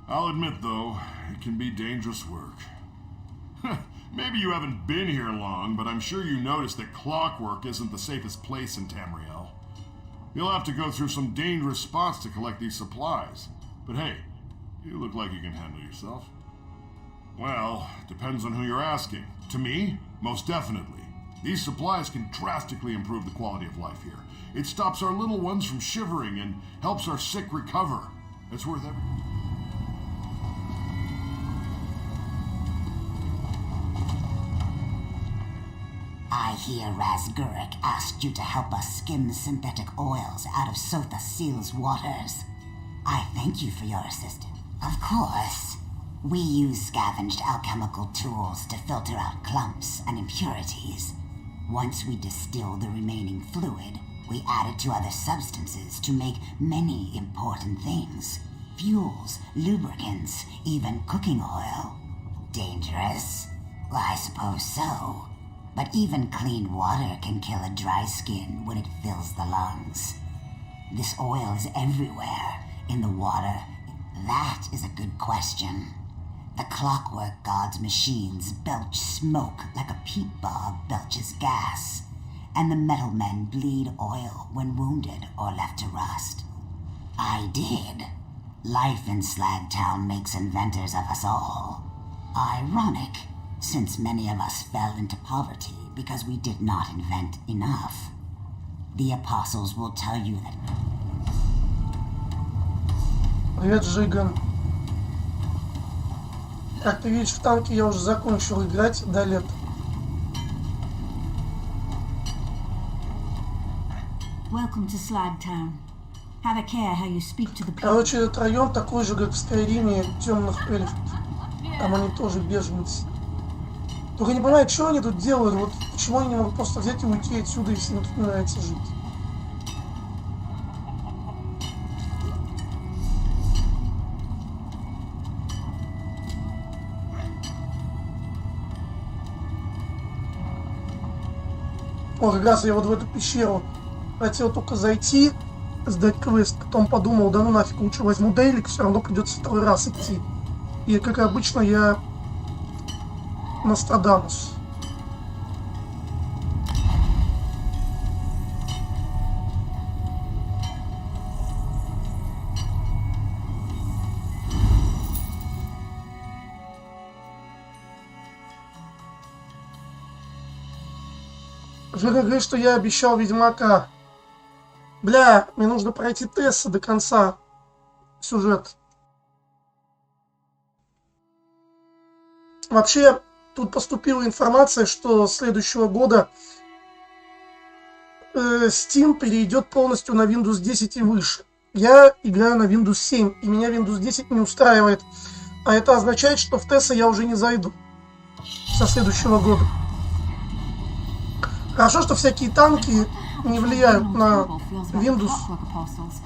I'll admit, though, it can be dangerous work. Maybe you haven't been here long, but I'm sure you noticed that clockwork isn't the safest place in Tamriel. You'll have to go through some dangerous spots to collect these supplies. But hey, you look like you can handle yourself. Well, depends on who you're asking. To me, most definitely. These supplies can drastically improve the quality of life here. It stops our little ones from shivering and helps our sick recover. It's worth everything. I hear Razgurik asked you to help us skim synthetic oils out of Sotha Seal's waters. I thank you for your assistance. Of course. We use scavenged alchemical tools to filter out clumps and impurities. Once we distill the remaining fluid, we add it to other substances to make many important things. Fuels, lubricants, even cooking oil. Dangerous? Well, I suppose so. But even clean water can kill a dry skin when it fills the lungs. This oil is everywhere, in the water. That is a good question. The clockwork god's machines belch smoke like a peat bog belches gas, and the metal men bleed oil when wounded or left to rust. I did. Life in Slagtown makes inventors of us all. Ironic, since many of us fell into poverty because we did not invent enough. The apostles will tell you that... Привет, Жиган. Как ты видишь, в танке я уже закончил играть до лета. Welcome to Slagtown. Have a care how you speak to the people. Короче, этот район такой же, как в СКАЙРИМе темных эльфов. Там они тоже беженцы. Только не понимаю, что они тут делают. Вот почему они не могут просто взять и уйти отсюда, если им тут не нравится жить. О, как раз я вот в эту пещеру хотел только зайти, сдать квест, потом подумал, да ну нафиг, лучше возьму дейлик, все равно придется второй раз идти. И как обычно я Нострадамус. Жека говорит, что я обещал Ведьмака. Бля, мне нужно пройти Тесса до конца. Сюжет. Вообще, тут поступила информация, что с следующего года Steam перейдет полностью на Windows 10 и выше. Я играю на Windows 7, и меня Windows 10 не устраивает. А это означает, что в Тесса я уже не зайду со следующего года. Хорошо, что всякие танки не влияют на Windows.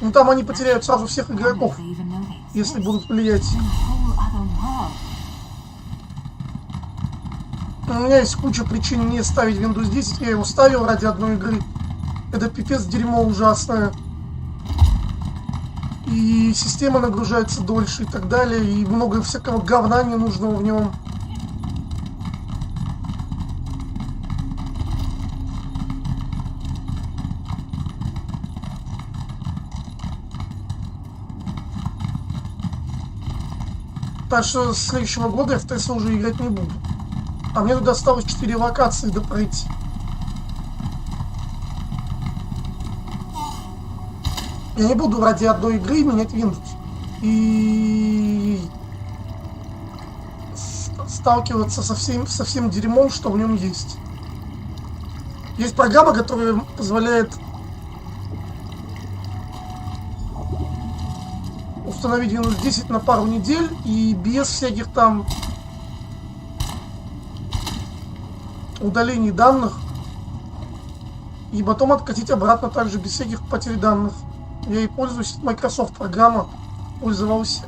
Но там они потеряют сразу всех игроков, если будут влиять. У меня есть куча причин не ставить Windows 10, я его ставил ради одной игры. Это пипец дерьмо ужасное. И система нагружается дольше и так далее, и много всякого говна ненужного в нем. Так что с следующего года я в Теслу уже играть не буду. А мне туда осталось 4 локации до пройти. Я не буду ради одной игры менять Windows. И сталкиваться со всем дерьмом, что в нем есть. Есть программа, которая позволяет установить Windows 10 на пару недель и без всяких там удалений данных, и потом откатить обратно также без всяких потерь данных. Я и пользуюсь, Microsoft программа, пользовался.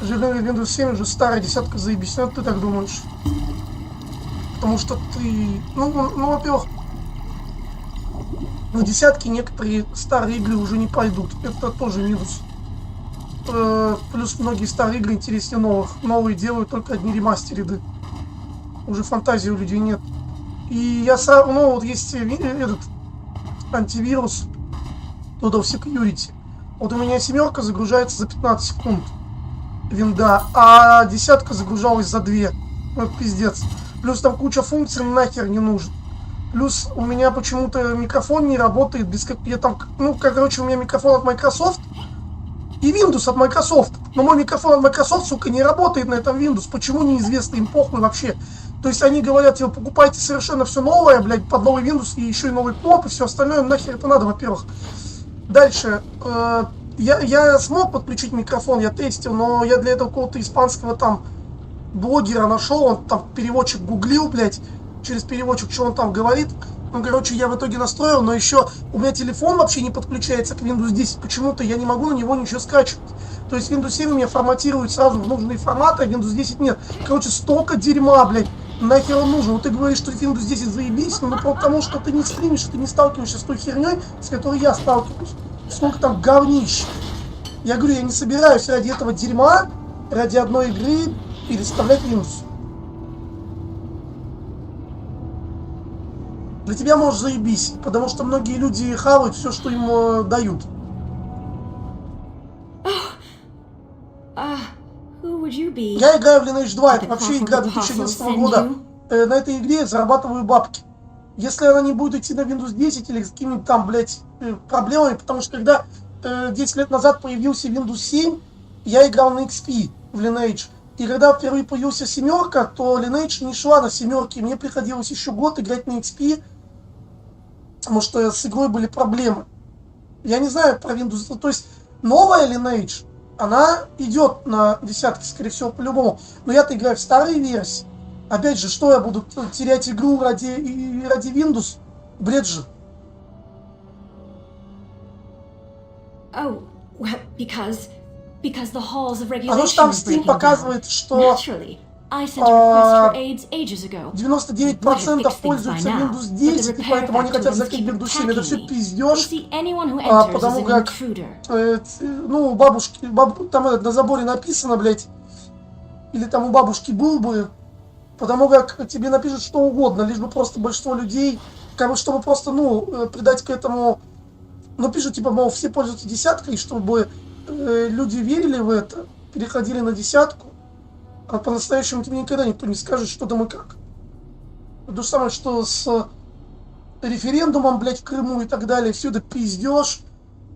Жирный Windows 7 уже старая десятка заебись, ты так думаешь? Потому что ты, ну во-первых, на десятки некоторые старые игры уже не пойдут. Это тоже минус. Плюс многие старые игры интереснее новых. Новые делают только одни ремастериды. Уже фантазии у людей нет. И я сам, ну вот есть этот антивирус Total Security. Вот у меня семерка загружается за 15 секунд. Винда, а десятка загружалась за 2. Ну, пиздец. Плюс там куча функций нахер не нужен. Плюс у меня почему-то микрофон не работает без как я там, ну, короче, у меня микрофон от Microsoft и Windows от Microsoft. Но мой микрофон от Microsoft, сука, не работает на этом Windows. Почему, неизвестно, им похуй вообще. То есть они говорят, типа, покупайте совершенно все новое, блядь, под новый Windows и еще и новый комп и все остальное. Нахер это надо, во-первых. Дальше. Я смог подключить микрофон, я тестил, но я для этого какого-то испанского там блогера нашел, он там переводчик гуглил, блядь, через переводчик, что он там говорит. Ну, короче, я в итоге настроил, но еще у меня телефон вообще не подключается к Windows 10, почему-то я не могу на него ничего скачивать. То есть Windows 7 у меня форматирует сразу в нужные форматы, а Windows 10 нет. Короче, столько дерьма, блядь, нахер он нужен. Вот ты говоришь, что Windows 10 заебись, но потому что ты не стримишь, ты не сталкиваешься с той херней, с которой я сталкиваюсь. Сколько там говнищ. Я говорю, я не собираюсь ради этого дерьма, ради одной игры переставлять Windows. Для тебя может заебись, потому что многие люди хавают все, что им дают. Я играю в Lineage 2, это вообще игра 2011 года. На этой игре я зарабатываю бабки. Если она не будет идти на Windows 10 или с какими-то там, блядь, проблемами, потому что когда 10 лет назад появился Windows 7, я играл на XP в Lineage. И когда впервые появился семерка, то Lineage не шла на семерке. Мне приходилось еще год играть на XP, потому что с игрой были проблемы. Я не знаю про Windows, то есть новая Lineage, она идет на десятки, скорее всего, по-любому. Но я-то играю в старые версии. Опять же, что я буду терять игру ради Windows? Бред же. Oh, well, because the halls of regulation Оно же там Steam показывает, что 99% пользуются Windows 10, и поэтому они хотят закрыть Windows 7. Это все пиздеж, потому как, ну, бабушки, там на заборе написано, блядь, или там у бабушки был бы, потому как тебе напишут что угодно, лишь бы просто большинство людей, как бы, чтобы просто, ну, придать к этому, ну, пишут, типа, мол, все пользуются десяткой, чтобы люди верили в это, переходили на десятку, а по-настоящему тебе никогда никто не скажет, что там и как. То же самое, что с референдумом, блядь, в Крыму и так далее, все это пиздеж,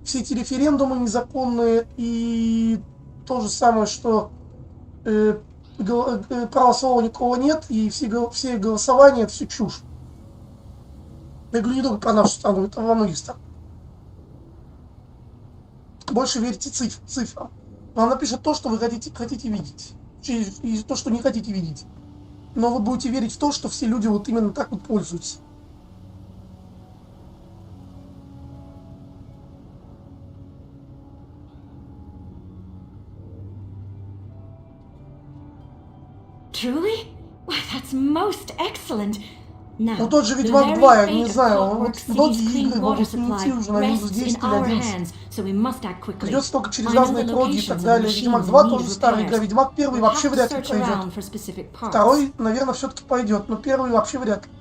все эти референдумы незаконные, и то же самое, что права слова никого нет, и все голосования, это все чушь. Я говорю не только про нашу страну, это во многих странах. Больше верьте цифрам. Она пишет то, что вы хотите видеть. И то, что не хотите видеть. но вы будете верить в то, что все люди вот именно так вот пользуются. Truly? Why, that's most excellent. Ну тот же Ведьмак 2, я не знаю, вот многие игры могут не идти уже на Windows 10 или 11. Придется только через разные проги и так далее. Ведьмак 2 тоже старая игра, Ведьмак 1 вообще вряд ли пойдет. Второй, наверное, все-таки пойдет, но первый вообще вряд ли.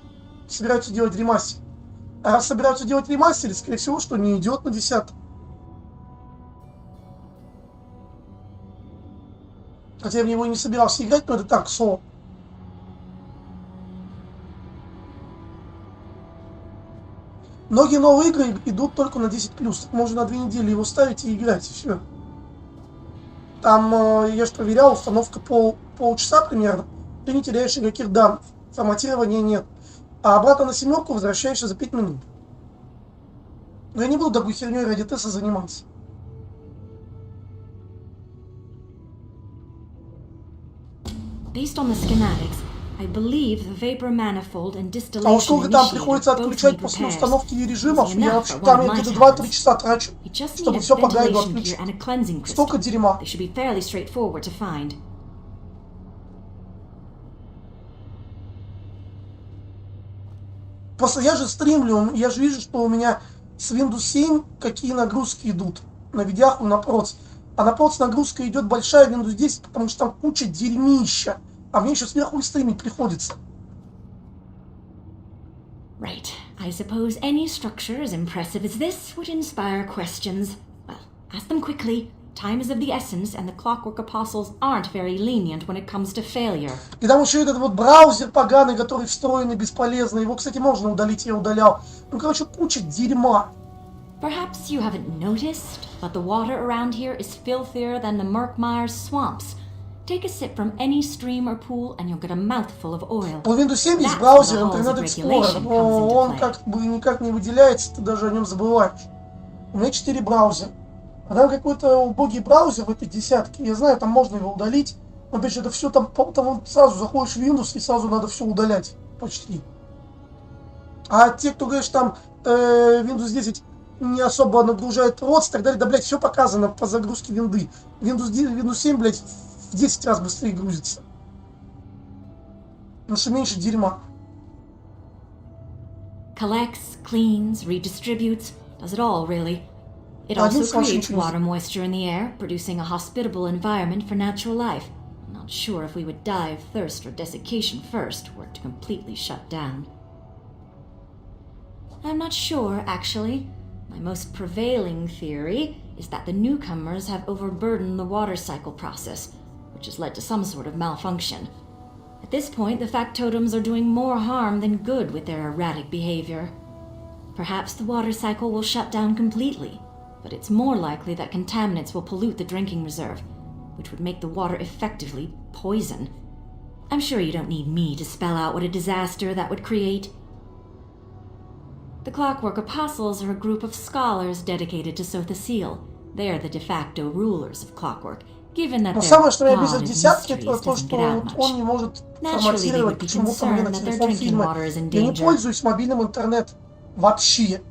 Собираются делать ремастер. А раз собираются делать ремастер, скорее всего, что не идет на 10. Хотя я в него и не собирался играть, но это так, соло. Многие новые игры идут только на 10+. Можно на 2 недели его ставить и играть, и все. Там, я же проверял, установка полчаса примерно. Ты не теряешь никаких данных. Форматирования нет. А обратно на 7 возвращаешься за 5 минут. Но я не буду такой херней ради теста заниматься. Based on the schematics, I believe the vapor manifold and distillation А вот сколько там приходится отключать после установки режимов, я вообще там где-то 2-3 часа трачу, чтобы все по гайду отключить. Столько дерьма. Просто я же стримлю, я же вижу, что у меня с Windows 7 какие нагрузки идут на видяху, на проц. А на проц нагрузка идет большая в Windows 10, потому что там куча дерьмища. А мне еще сверху и стримить приходится. Right. I suppose any structure as impressive as this would inspire questions. Well, ask them quickly. Time is of the essence, and the Clockwork Apostles aren't very lenient when it comes to failure. И там еще этот вот браузер поганый, который встроенный, бесполезный. Его, кстати, можно удалить, я удалял. Ну, короче, куча дерьма. Perhaps you haven't noticed, but the water around here is filthier than the Murkmire's swamps. Take a sip from any stream or pool and you'll get a mouthful of oil. У Windows 7 есть браузер Internet Explorer, но он как бы никак не выделяется, ты даже о нем забываешь. У меня 4 браузера. А там какой-то убогий браузер в этой десятке. Я знаю, там можно его удалить. Но опять же, это все там сразу заходишь в Windows и сразу надо все удалять. Почти. А те, кто говоришь, там Windows 10 не особо нагружает проц и так далее, да, блядь, все показано по загрузке винды. Windows 7, блядь, в 10 раз быстрее грузится. Потому что меньше дерьма. Collects, cleans, redistributes, does it all really. It also creates water moisture in the air, producing a hospitable environment for natural life. I'm not sure if we would die of thirst or desiccation first, were it to completely shut down. I'm not sure, actually. My most prevailing theory is that the newcomers have overburdened the water cycle process, which has led to some sort of malfunction. At this point, the factotums are doing more harm than good with their erratic behavior. Perhaps the water cycle will shut down completely, but it's more likely that contaminants will pollute the drinking reserve, which would make the water effectively poison. I'm sure you don't need me to spell out what a disaster that would create. The Clockwork Apostles are a group of scholars dedicated to Sotha Seal. They are the de facto rulers of Clockwork, given that Но their самое, что меня god бесит в of десятке, mysteries это то, doesn't get out что он не much. может Naturally, they would форматировать be почему-то мне на concerned that their телефон drinking фильмы. water is in Я не danger. пользуюсь мобильным интернетом вообще.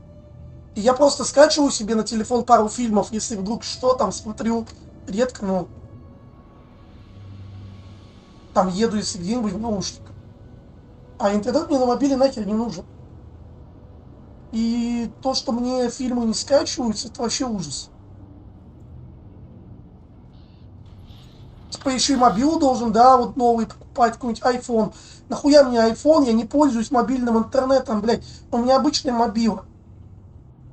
И я просто скачиваю себе на телефон пару фильмов, если вдруг что там смотрю, редко, но там еду, если где-нибудь в наушниках. А интернет мне на мобиле нахер не нужен. И то, что мне фильмы не скачиваются, это вообще ужас. Типа еще и мобилу должен, да, вот новый покупать, какой-нибудь iPhone. Нахуя мне iPhone, я не пользуюсь мобильным интернетом, блядь. У меня обычная мобила.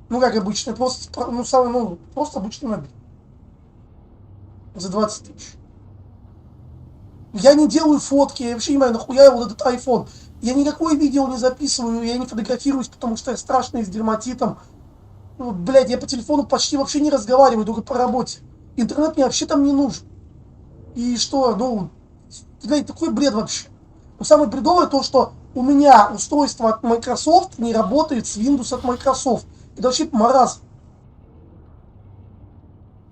Ну как обычная, просто, просто обычный мобиль. За 20 тысяч. Я не делаю фотки, я вообще не знаю, нахуя вот этот iPhone. Я никакое видео не записываю, я не фотографируюсь, потому что я страшный с дерматитом. Ну, блядь, я по телефону почти вообще не разговариваю, только по работе. Интернет мне вообще там не нужен. И что, ну, блядь, такой бред вообще. Но самое бредовое то, что у меня устройство от Microsoft не работает с Windows от Microsoft. Это вообще маразм.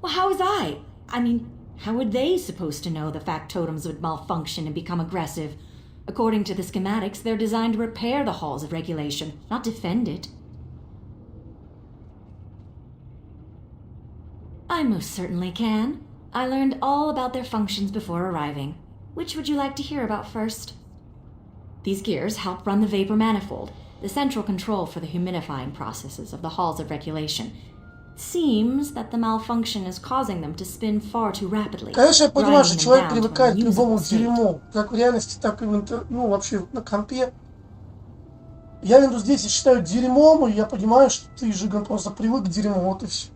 Well, how was I mean, how were they supposed to know the factotums would malfunction and become aggressive? According to the schematics, they're designed to repair the halls of regulation, not defend it. I most certainly can. I learned all about their functions before arriving. Which would you like to hear about first? These gears help run the vapor manifold, the central control for the humidifying processes of the halls of regulation. It seems that the malfunction is causing them to spin far too rapidly. Конечно, я понимаю, что человек привыкает к любому дерьму, как в реальности, так и в ну, вообще на компе. Я имею в виду, здесь я считаю дерьмом, и я понимаю, что ты, Жиган, просто привык к дерьму, вот и все.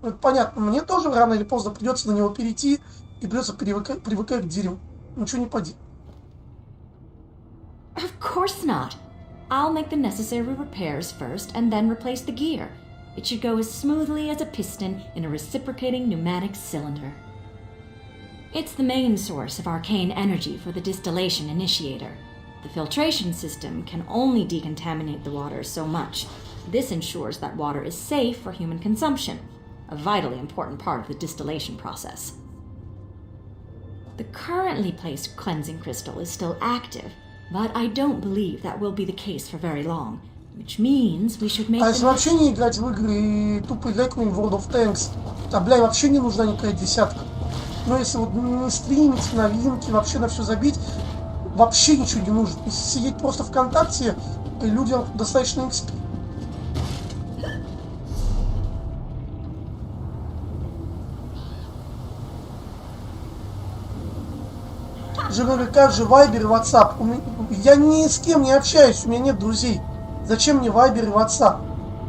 Это понятно, мне тоже рано или поздно придется на него перейти, и придется привыкать к дерьму. Ничего не поделать. Of course not. I'll make the necessary repairs first and then replace the gear. It should go as smoothly as a piston in a reciprocating pneumatic cylinder. It's the main source of arcane energy for the distillation initiator. The filtration system can only decontaminate the water so much. This ensures that water is safe for human consumption, a vitally important part of the distillation process. The currently placed cleansing crystal is still active, but I don't believe that will be the case for very long, which means we should make... А если вообще не играть в игры и тупо играть в World of Tanks, то, бля, вообще не нужна никакая десятка. Но если вот не стримить, новинки, вообще на все забить, вообще ничего не нужно. Если сидеть просто ВКонтакте, людям достаточно XP. Же говорю, как же Вайбер и WhatsApp? Я ни с кем не общаюсь, у меня нет друзей. Зачем мне Вайбер и WhatsApp?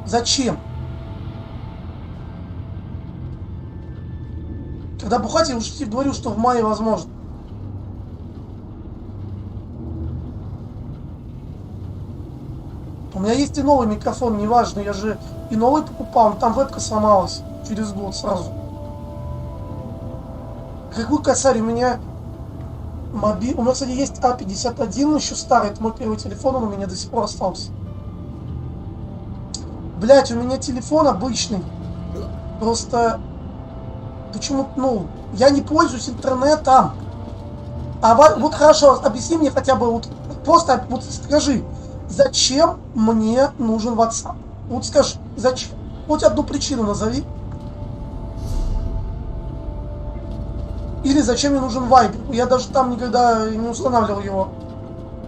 Зачем? Когда бухать, я уже говорю, что в мае возможно. У меня есть и новый микрофон, неважно, я же и новый покупал, там вебка сломалась через год сразу. Какой косарь, у меня у меня, кстати, есть А51, еще старый, это мой первый телефон, он у меня до сих пор остался. Блять, у меня телефон обычный, просто почему-то, ну, я не пользуюсь интернетом. А вот хорошо, объясни мне хотя бы, вот просто вот скажи, зачем мне нужен WhatsApp? Вот скажи, зачем? Хоть одну причину назови. Или зачем мне нужен Viber? Я даже там никогда не устанавливал его.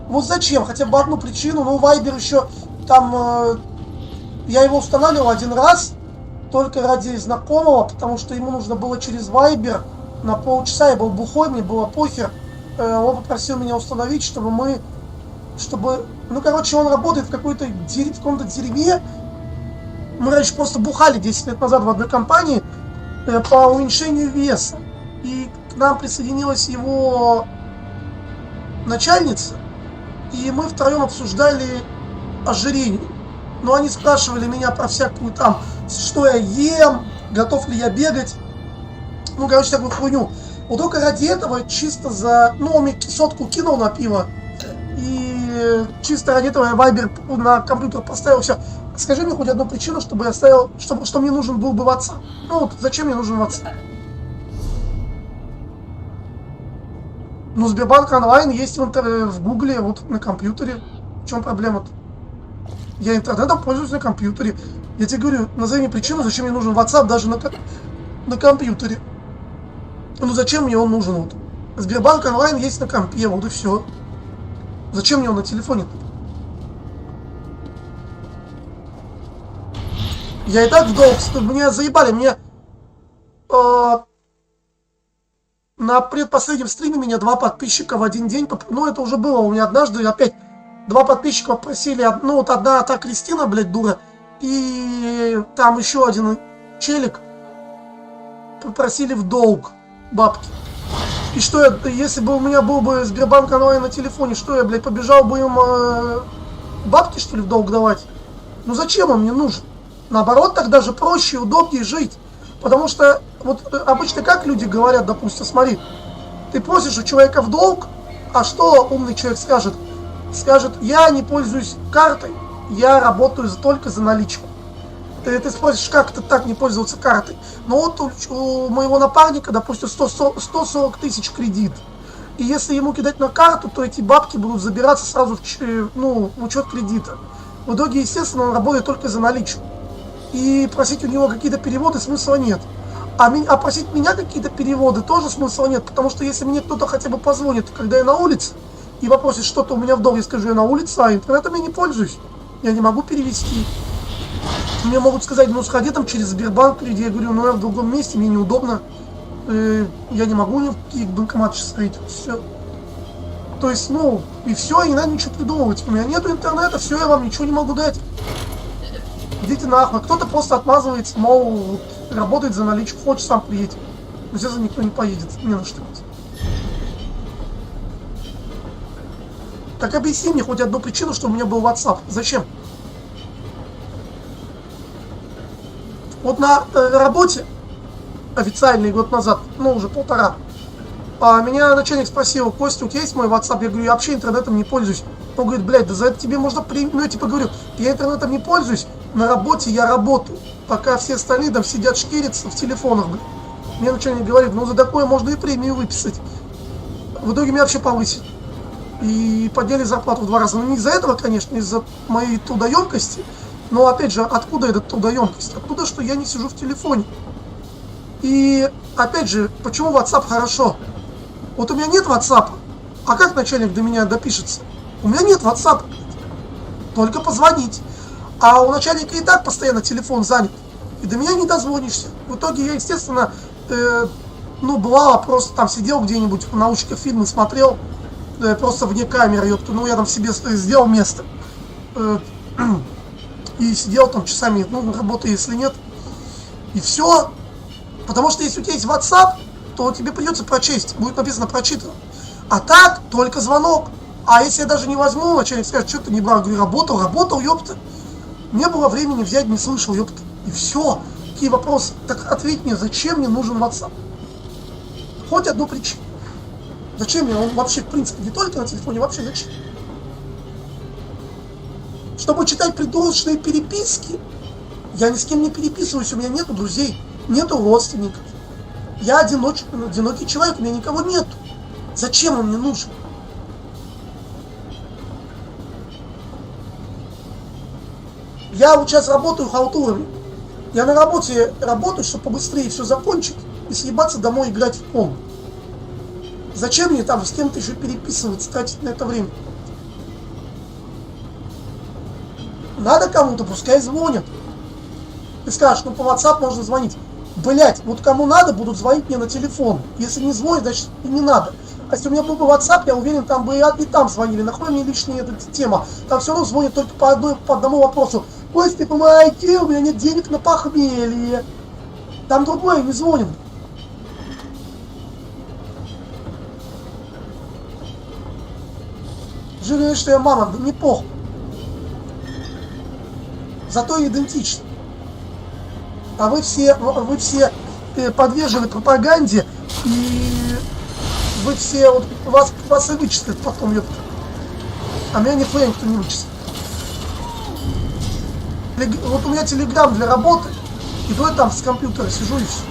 Вот зачем? Хотя бы одну причину. Ну, Viber еще там... я его устанавливал один раз, только ради знакомого, потому что ему нужно было через Viber на полчаса. Я был бухой, мне было похер. Он попросил меня установить, чтобы мы... Ну, короче, он работает в каком-то дерьме. Мы раньше просто бухали 10 лет назад в одной компании по уменьшению веса. И к нам присоединилась его начальница, и мы втроем обсуждали ожирение. Но они спрашивали меня про всякую там, что я ем, готов ли я бегать. Ну, короче, такую хуйню. Вот только ради этого, чисто за... Ну, он мне 100 кинул на пиво. И чисто ради этого я Вайбер на компьютер поставил. Все. Скажи мне хоть одну причину, чтобы я ставил, что мне нужен был бы WhatsApp. Ну, вот зачем мне нужен WhatsApp? Ну, Сбербанк онлайн есть в Гугле, вот на компьютере. В чем проблема-то? Я интернетом пользуюсь на компьютере. Я тебе говорю, назови мне причину, зачем мне нужен WhatsApp даже на компьютере. Ну, зачем мне он нужен? Вот. Сбербанк онлайн есть на компе, вот и все. Зачем мне он на телефоне? Я и так в долг, меня заебали, мне... На предпоследнем стриме меня 2 подписчика в один день, ну это уже было у меня однажды, опять 2 подписчика просили, ну вот одна та Кристина, блядь, дура, и там еще один челик попросили в долг бабки. И что я, если бы у меня был бы Сбербанк онлайн на телефоне, что я, блядь, побежал бы им бабки, что ли, в долг давать? Ну зачем он мне нужен? Наоборот, так даже проще и удобнее жить. Потому что, вот обычно как люди говорят, допустим, смотри, ты просишь у человека в долг, а что умный человек скажет? Скажет, я не пользуюсь картой, я работаю только за наличку. Ты спросишь, как это так не пользоваться картой? Ну вот у моего напарника, допустим, 140 тысяч кредит. И если ему кидать на карту, то эти бабки будут забираться сразу в учет кредита. В итоге, естественно, он работает только за наличку. И просить у него какие-то переводы смысла нет. А просить меня какие-то переводы тоже смысла нет, потому что если мне кто-то хотя бы позвонит, когда я на улице, и попросит что-то у меня в доме, я скажу, я на улице, а интернетом я не пользуюсь. Я не могу перевести. Мне могут сказать, ну сходи там через Сбербанк, я говорю, ну я в другом месте, мне неудобно. Я не могу ни в какие банкоматы сейчас сходить. Все. То есть, ну, и все, и не надо ничего придумывать. У меня нету интернета, все, я вам ничего не могу дать. Идите нахуй. Кто-то просто отмазывается, мол, работает за наличку, хочет сам приедет. Но здесь никто не поедет, не на что. Так объясни мне хоть одну причину, что у меня был WhatsApp. Зачем? Вот на работе, официальный год назад, ну уже 1,5, меня начальник спросил, Костя, у тебя есть мой WhatsApp? Я говорю, я вообще интернетом не пользуюсь. Он говорит, блядь, да за это тебе можно ну я типа говорю, я интернетом не пользуюсь, на работе я работаю, пока все остальные там сидят шкерятся в телефонах, блядь. Мне начальник говорит, ну за такое можно и премию выписать. В итоге меня вообще повысили. И подняли зарплату в 2 раза. Ну не из-за этого, конечно, из-за моей трудоемкости. Но опять же, откуда эта трудоемкость? Откуда, что я не сижу в телефоне? И опять же, почему WhatsApp хорошо? Вот у меня нет WhatsApp. А как начальник до меня допишется? У меня нет WhatsApp. Только позвонить. А у начальника и так постоянно телефон занят. И до меня не дозвонишься. В итоге я, естественно, бывало, просто там сидел где-нибудь в наушниках, фильмы смотрел, просто вне камеры, ёпта, ну я там себе сделал место. И сидел там часами, ну, работы если нет. И все. Потому что если у тебя есть WhatsApp, то тебе придется прочесть. Будет написано прочитано. А так, только звонок. А если я даже не возьму, начальник скажет, что ты не брал? Я говорю, работал, ёпта. Не было времени взять, не слышал, ёпта. И все. Какие вопросы? Так ответь мне, зачем мне нужен WhatsApp? Хоть одну причину. Зачем мне он вообще, в принципе, не только на телефоне, вообще зачем? Чтобы читать придурочные переписки? Я ни с кем не переписываюсь, у меня нету друзей, нету родственников. Я одинокий человек, у меня никого нету. Зачем он мне нужен? Я вот сейчас работаю халтурами. Я на работе работаю, чтобы побыстрее все закончить и съебаться домой играть в ком. Зачем мне там с кем-то еще переписываться, тратить на это время? Надо кому-то, пускай звонят. Ты скажешь, ну по WhatsApp можно звонить. Блять, вот кому надо, будут звонить мне на телефон. Если не звонят, значит и не надо. А если у меня был бы WhatsApp, я уверен, там бы и там звонили. Нахуй мне лишняя эта тема. Там все равно звонят только по одному вопросу. Костя, помогите, у меня нет денег на похмелье. Там другое не звонит. Жалею, что я мама, да не похуй. Зато идентичны. А вы все подвержены пропаганде, и вы все, вот, вас и вычислят потом, ёпта. А меня никто не вычислит. Вот у меня телеграм для работы, иду я там с компьютера, сижу и все.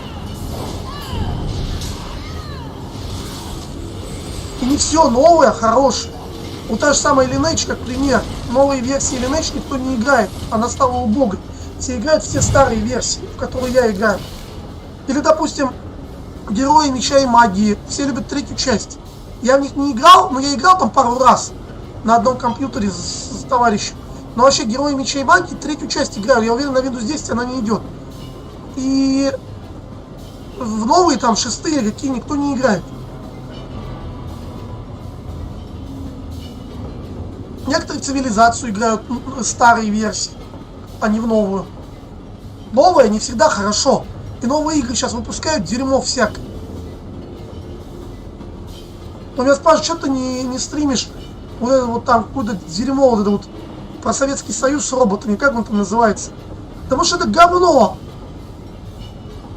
И не все новое, хорошее. Вот та же самая Lineage, как пример. Новые версии Lineage никто не играет, она стала убогой. Все играют все старые версии, в которые я играю. Или, допустим, Герои Меча и Магии. Все любят 3-ю часть. Я в них не играл, но я играл там пару раз на одном компьютере с товарищем. Но вообще Герои Меча и Магии 3-ю часть играю. Я уверен, на Windows 10 она не идет. И в новые там 6-е какие никто не играет. Некоторые цивилизацию играют старые версии, а не в новую. Новое не всегда хорошо. И новые игры сейчас выпускают дерьмо всякое. Но меня спрашивают, что ты не стримишь вот это вот там какое-то дерьмо, вот это вот про Советский Союз с роботами, как он там называется? Потому что это говно.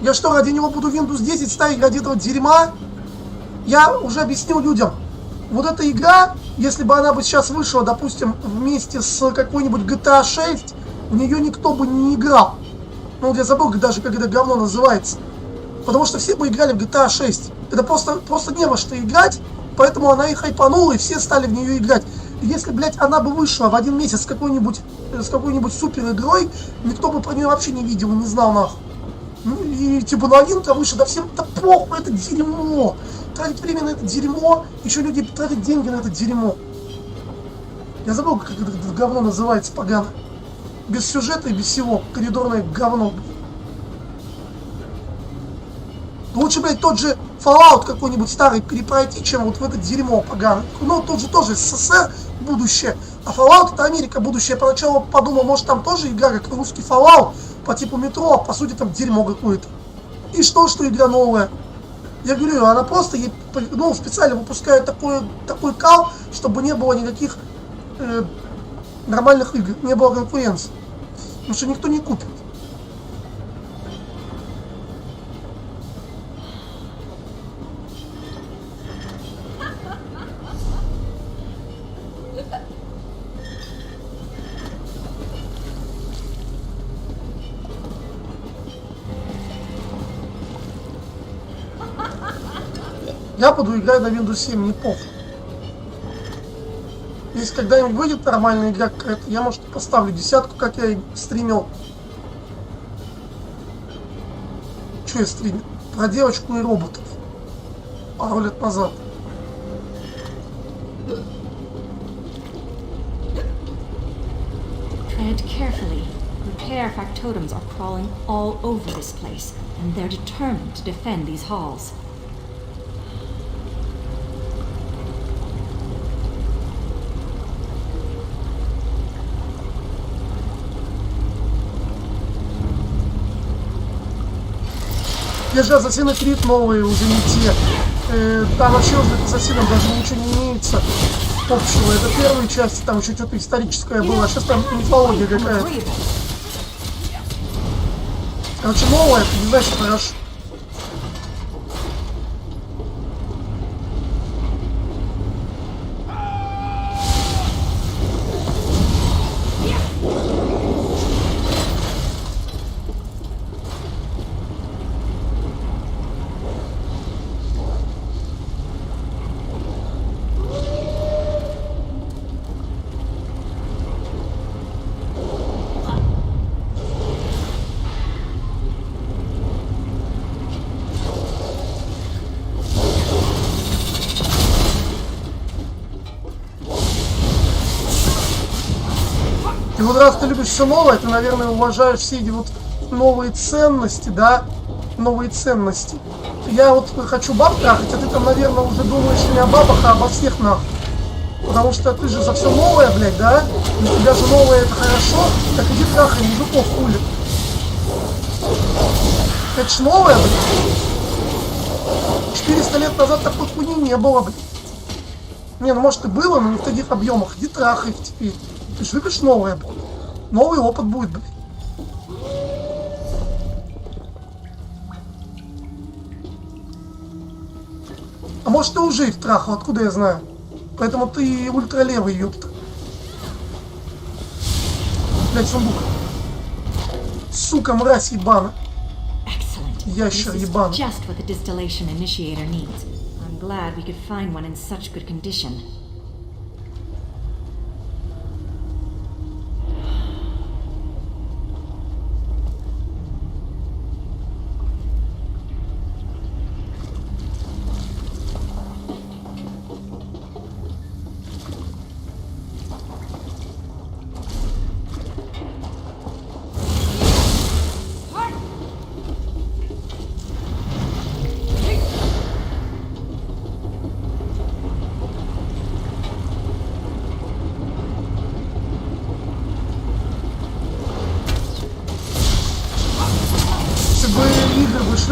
Я что, ради него буду Windows 10 ставить, ради этого дерьма? Я уже объяснил людям. Вот эта игра, если бы она бы сейчас вышла, допустим, вместе с какой-нибудь GTA 6, в нее никто бы не играл. Ну, я забыл даже, как это говно называется. Потому что все бы играли в GTA 6. Это просто не во что играть. Поэтому она и хайпанула, и все стали в нее играть. Если, блядь, она бы вышла в один месяц с какой-нибудь супер игрой, никто бы про нее вообще не видел и не знал нахуй. Ну и типа новинка вышла, да всем да похуй, это дерьмо. Тратить время на это дерьмо, еще люди тратят деньги на это дерьмо. Я забыл, как это говно называется погано. Без сюжета и без всего. Коридорное говно. Лучше, блядь, тот же Fallout какой-нибудь старый перепройти, чем вот в это дерьмо поганое. Ну, тот же тоже СССР будущее. А Fallout это Америка будущее. Я поначалу подумал, может там тоже игра, как русский Fallout, по типу метро, а по сути там дерьмо какое-то. И что игра новая? Я говорю, она просто специально выпускает такой кал, чтобы не было никаких нормальных игр, не было конкуренции. Потому что никто не купит. Я буду играть на Windows 7, не похуй. Если когда-нибудь выйдет нормальная игра какая-то, я, может, поставлю 10, как я и стримил. Что я стримил? Про девочку и роботов. Пару лет назад. Tread carefully. Repair factotums are crawling all over this place, and they're determined to defend these halls. Те же Ассасины Крид новые, уже не те. Там вообще уже с Ассасином даже ничего не имеется общего. Это первые части, там еще что-то историческое было, а сейчас там мифология какая-то. Короче, новое, это не значит хорошо. И вот раз ты любишь все новое, ты, наверное, уважаешь все эти вот новые ценности, да? Новые ценности. Я вот хочу баб трахать, а ты там, наверное, уже думаешь не о бабах, а обо всех нахуй. Потому что ты же за все новое, блядь, да? Для тебя же новое это хорошо, так иди трахай мужиков, хули. Это ж новое, блядь. 400 лет назад такой хуйни не было, блядь. Не, ну может и было, но не в таких объемах. Иди трахай их теперь. Ты же любишь новое, блядь. Новый опыт будет, блядь. А может ты уже их трахал, откуда я знаю? Поэтому ты ультралевый, ёпта. Блядь, сундук. Сука, мразь ебана. Ящер ебаный. Just what the distillation initiator needs. I'm glad we could find one in such good condition.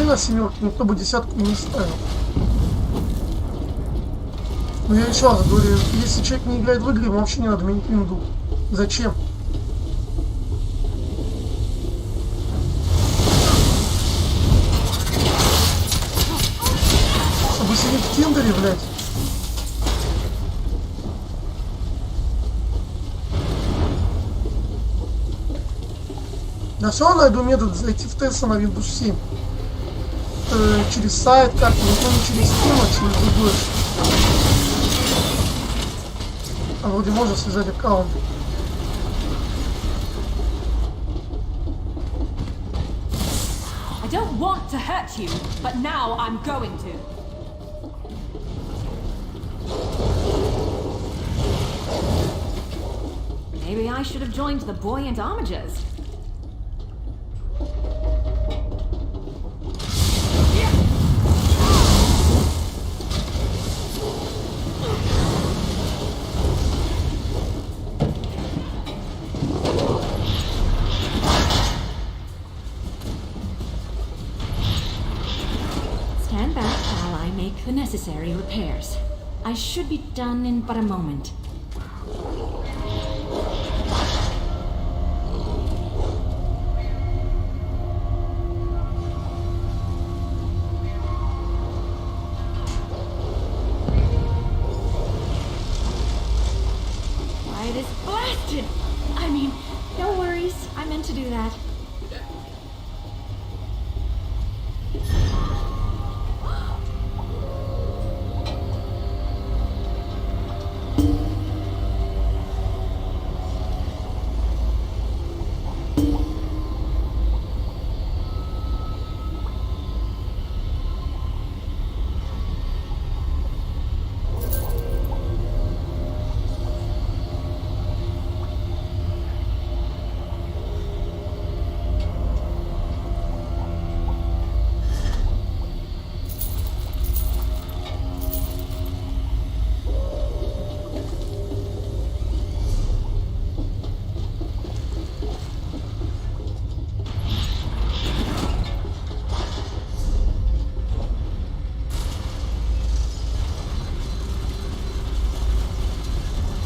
На семерку, никто бы десятку не ставил. Но я еще раз говорю, если человек не играет в игры, ему вообще не надо менять винду. Зачем? Чтобы сидеть в Тиндере, блядь. Я все равно найду метод зайти в тест на Windows 7. Через сайт как-то, ну не через Steam, а через другое. Там вроде можно связать аккаунт. I don't want to hurt you, but now I'm going to. Maybe I should have joined the buoyant armigers. Stand back while I make the necessary repairs. I should be done in but a moment. Why, it is blasted! I mean, No worries, I meant to do that.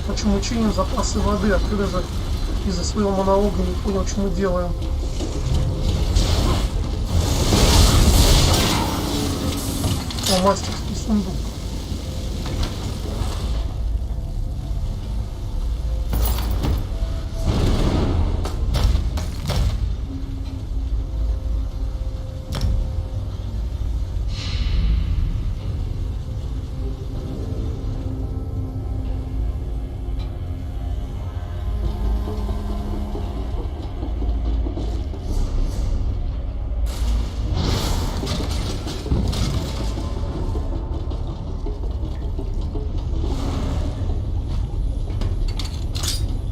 Почему чиним запасы воды? Откуда же из-за своего монолога не понял, что мы делаем? О, мастерский сундук.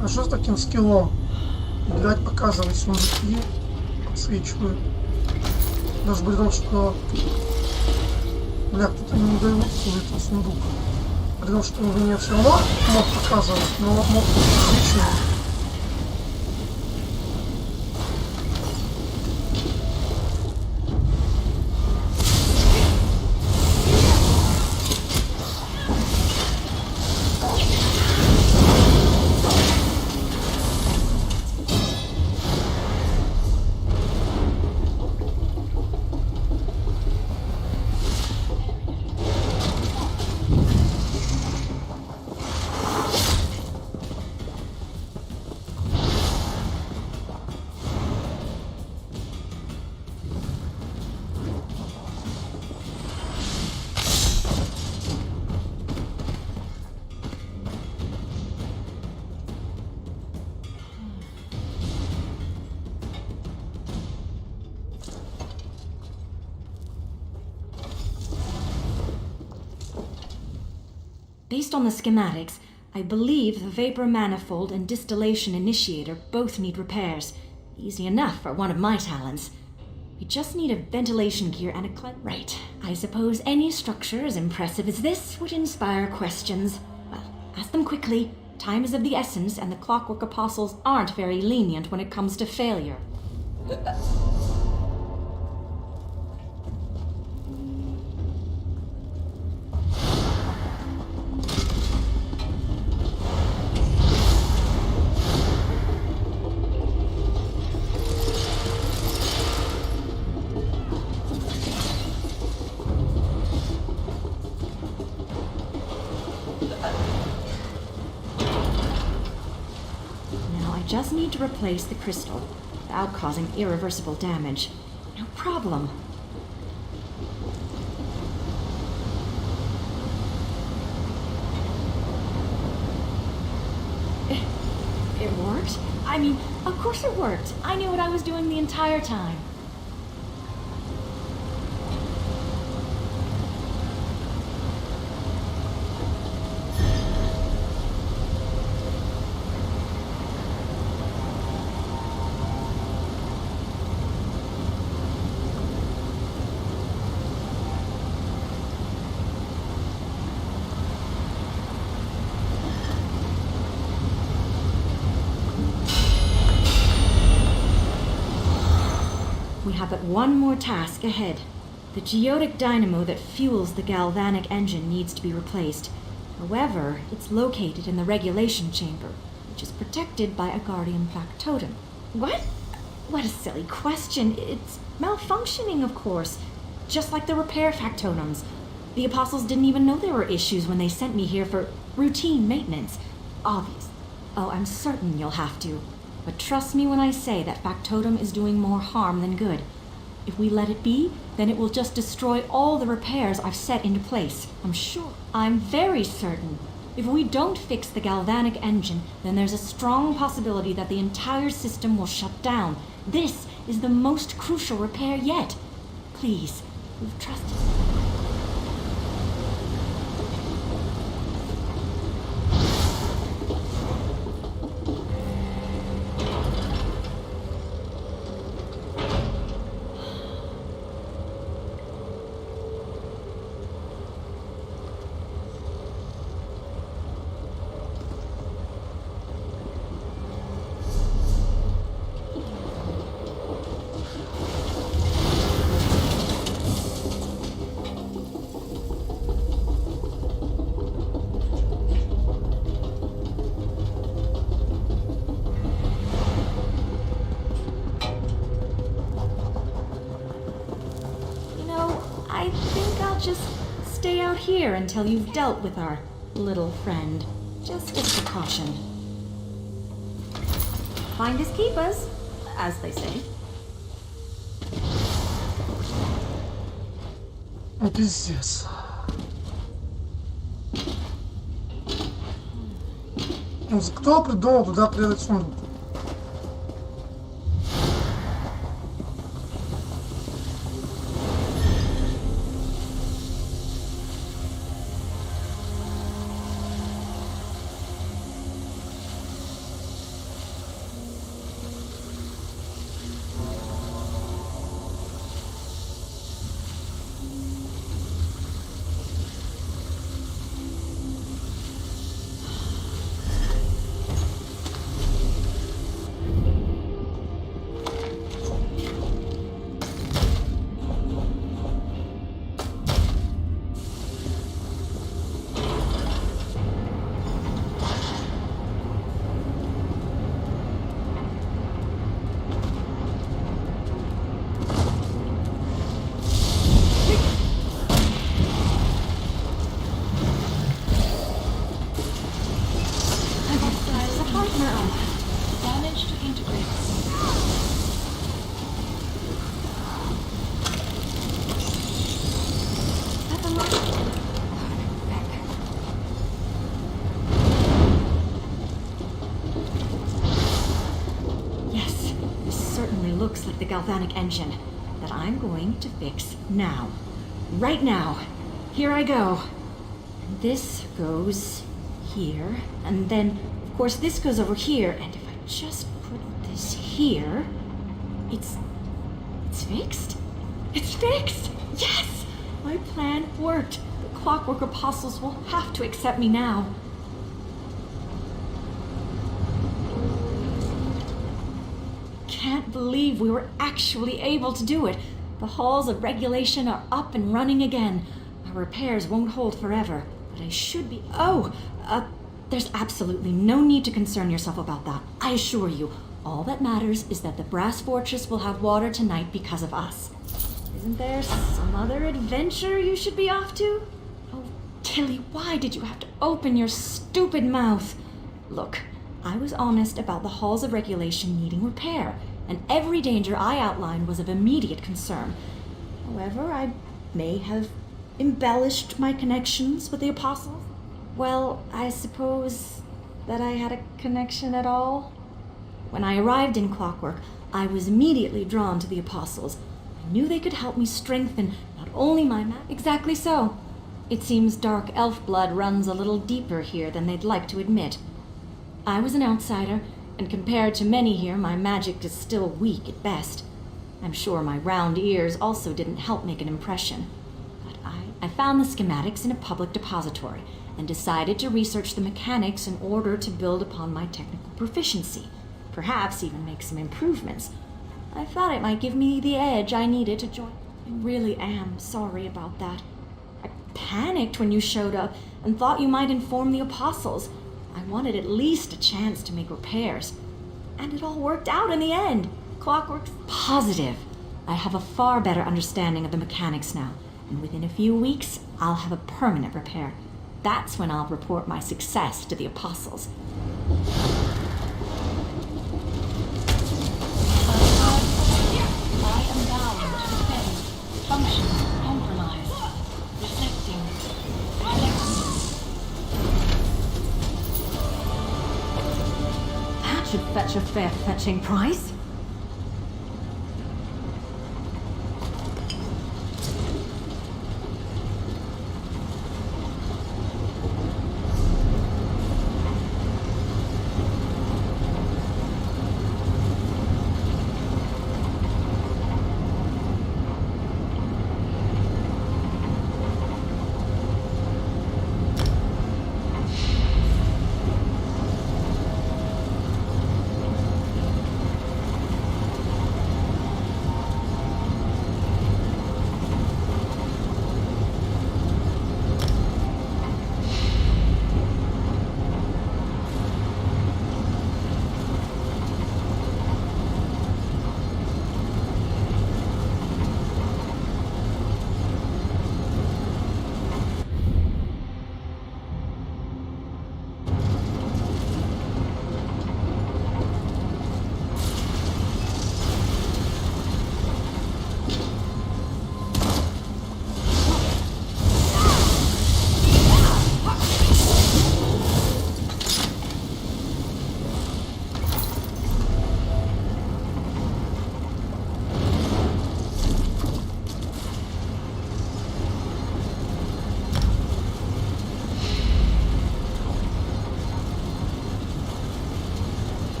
А что с таким скиллом? Играть, показывать сундуки, подсвечивают. Даже при том, что... Бля, кто-то не дает какой-то сундук. При том, что он мне все равно мог показывать, но мог подсвечивать. Based on the schematics, I believe the vapor manifold and distillation initiator both need repairs. Easy enough for one of my talents. We just need a ventilation gear and a Right. I suppose any structure as impressive as this would inspire questions. Well, ask them quickly. Time is of the essence, and the Clockwork Apostles aren't very lenient when it comes to failure. Just need to replace the crystal without causing irreversible damage. No problem. I mean, of course it worked. I knew what I was doing the entire time. We have but one more task ahead. The geotic dynamo that fuels the galvanic engine needs to be replaced. However, it's located in the regulation chamber, which is protected by a guardian factotum. What? What a silly question. It's malfunctioning, of course. Just like the repair factotums. The apostles didn't even know there were issues when they sent me here for routine maintenance. Obvious. Oh, I'm certain you'll have to. But trust me when I say that factotum is doing more harm than good. If we let it be, then it will just destroy all the repairs I've set into place. I'm sure. I'm very certain. If we don't fix the galvanic engine, then there's a strong possibility that the entire system will shut down. This is the most crucial repair yet. Please, you've trusted me. I think I'll just stay out here until you've dealt with our little friend. Just as precaution. Finders keepers, as they say. Пиздец. Кто придумал туда прятать сундук? Looks like the galvanic engine that I'm going to fix now. Right now. Here I go. And this goes here. And then, of course, this goes over here. And if I just put this here, it's fixed. It's fixed! Yes! My plan worked. The Clockwork Apostles will have to accept me now. Can't believe we were actually able to do it. The halls of regulation are up and running again. Our repairs won't hold forever, but I should be... there's absolutely no need to concern yourself about that. I assure you, all that matters is that the Brass Fortress will have water tonight because of us. Isn't there some other adventure you should be off to? Oh, Tilly, why did you have to open your stupid mouth? Look, I was honest about the halls of regulation needing repair, and every danger I outlined was of immediate concern. However, I may have embellished my connections with the apostles. Well, I suppose that I had a connection at all. When I arrived in Clockwork, I was immediately drawn to the Apostles. I knew they could help me strengthen not only my Exactly so. It seems dark elf blood runs a little deeper here than they'd like to admit. I was an outsider, and compared to many here, my magic is still weak at best. I'm sure my round ears also didn't help make an impression. But I found the schematics in a public depository and decided to research the mechanics in order to build upon my technical proficiency, perhaps even make some improvements. I thought it might give me the edge I needed to join. I really am sorry about that. I panicked when you showed up and thought you might inform the Apostles. I wanted at least a chance to make repairs. And it all worked out in the end. Clockwork's positive. I have a far better understanding of the mechanics now, and within a few weeks, I'll have a permanent repair. That's when I'll report my success to the Apostles. I am bound to defend. Function compromised. Reflecting. That should fetch a fair fetching price.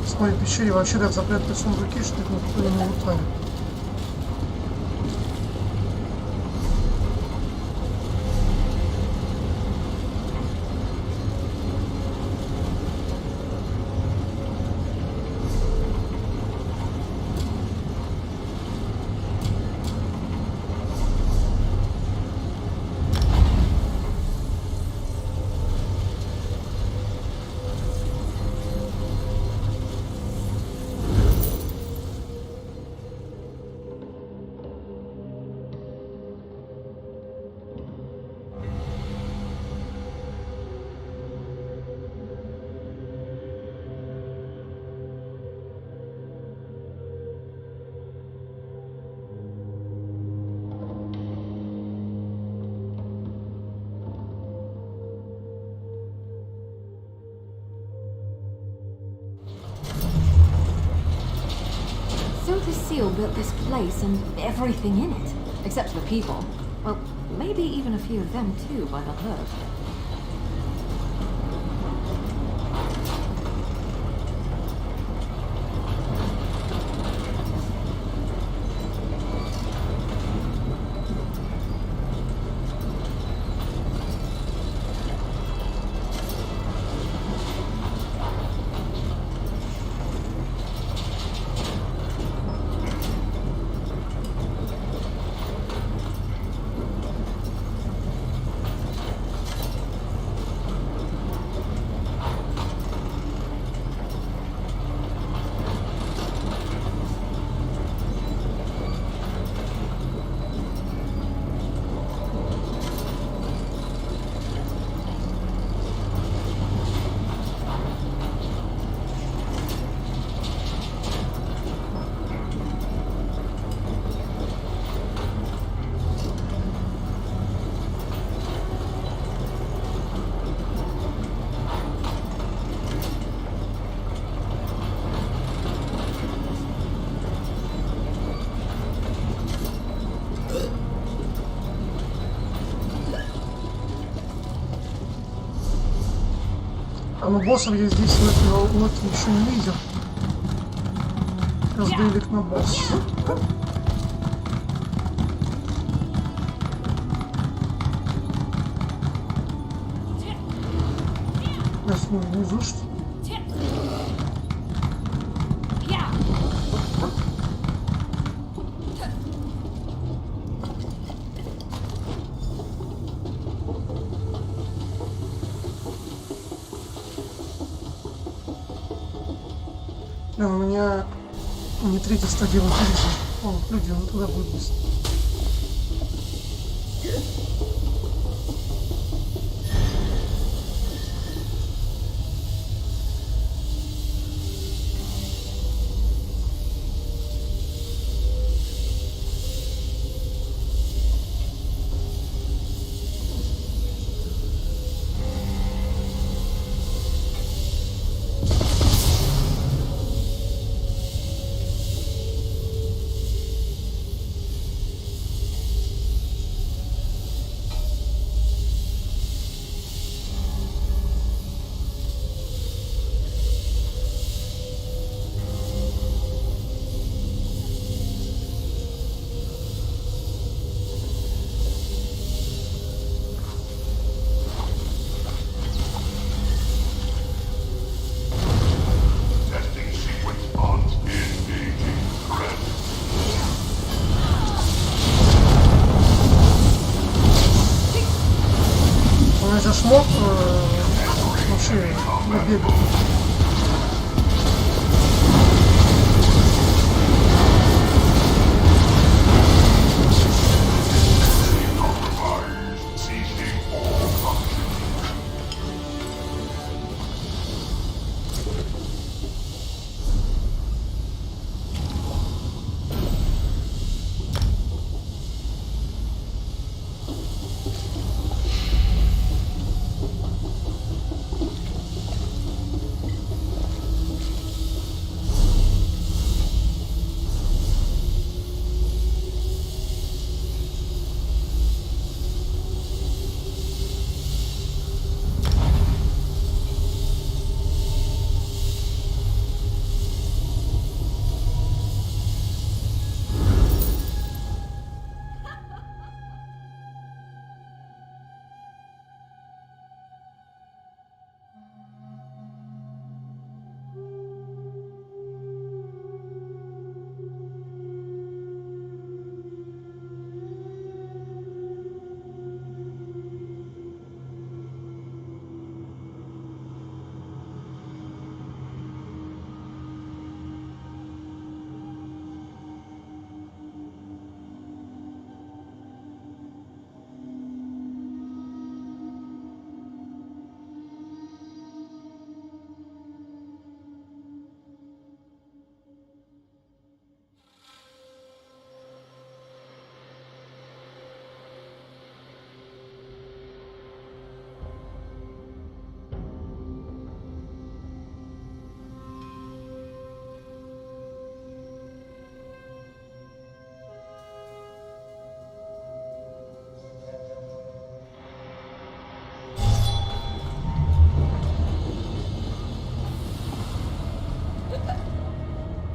В моей пещере вообще так запрятаны сундуки, что их никто не лутает. Sophie Seal built this place and everything in it, except for the people. Well, maybe even a few of them too, by the look. но боссов я здесь в этой локе еще не видел. Разделик на босс. Сейчас мы внизу что? У меня не третья стадия интереса. О, люди, он туда будет быстро. Смог вообще набегать.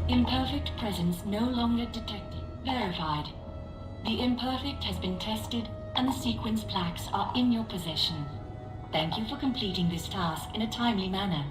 Imperfect presence no longer detected. Verified. The imperfect has been tested and the sequence plaques are in your possession. Thank you for completing this task in a timely manner.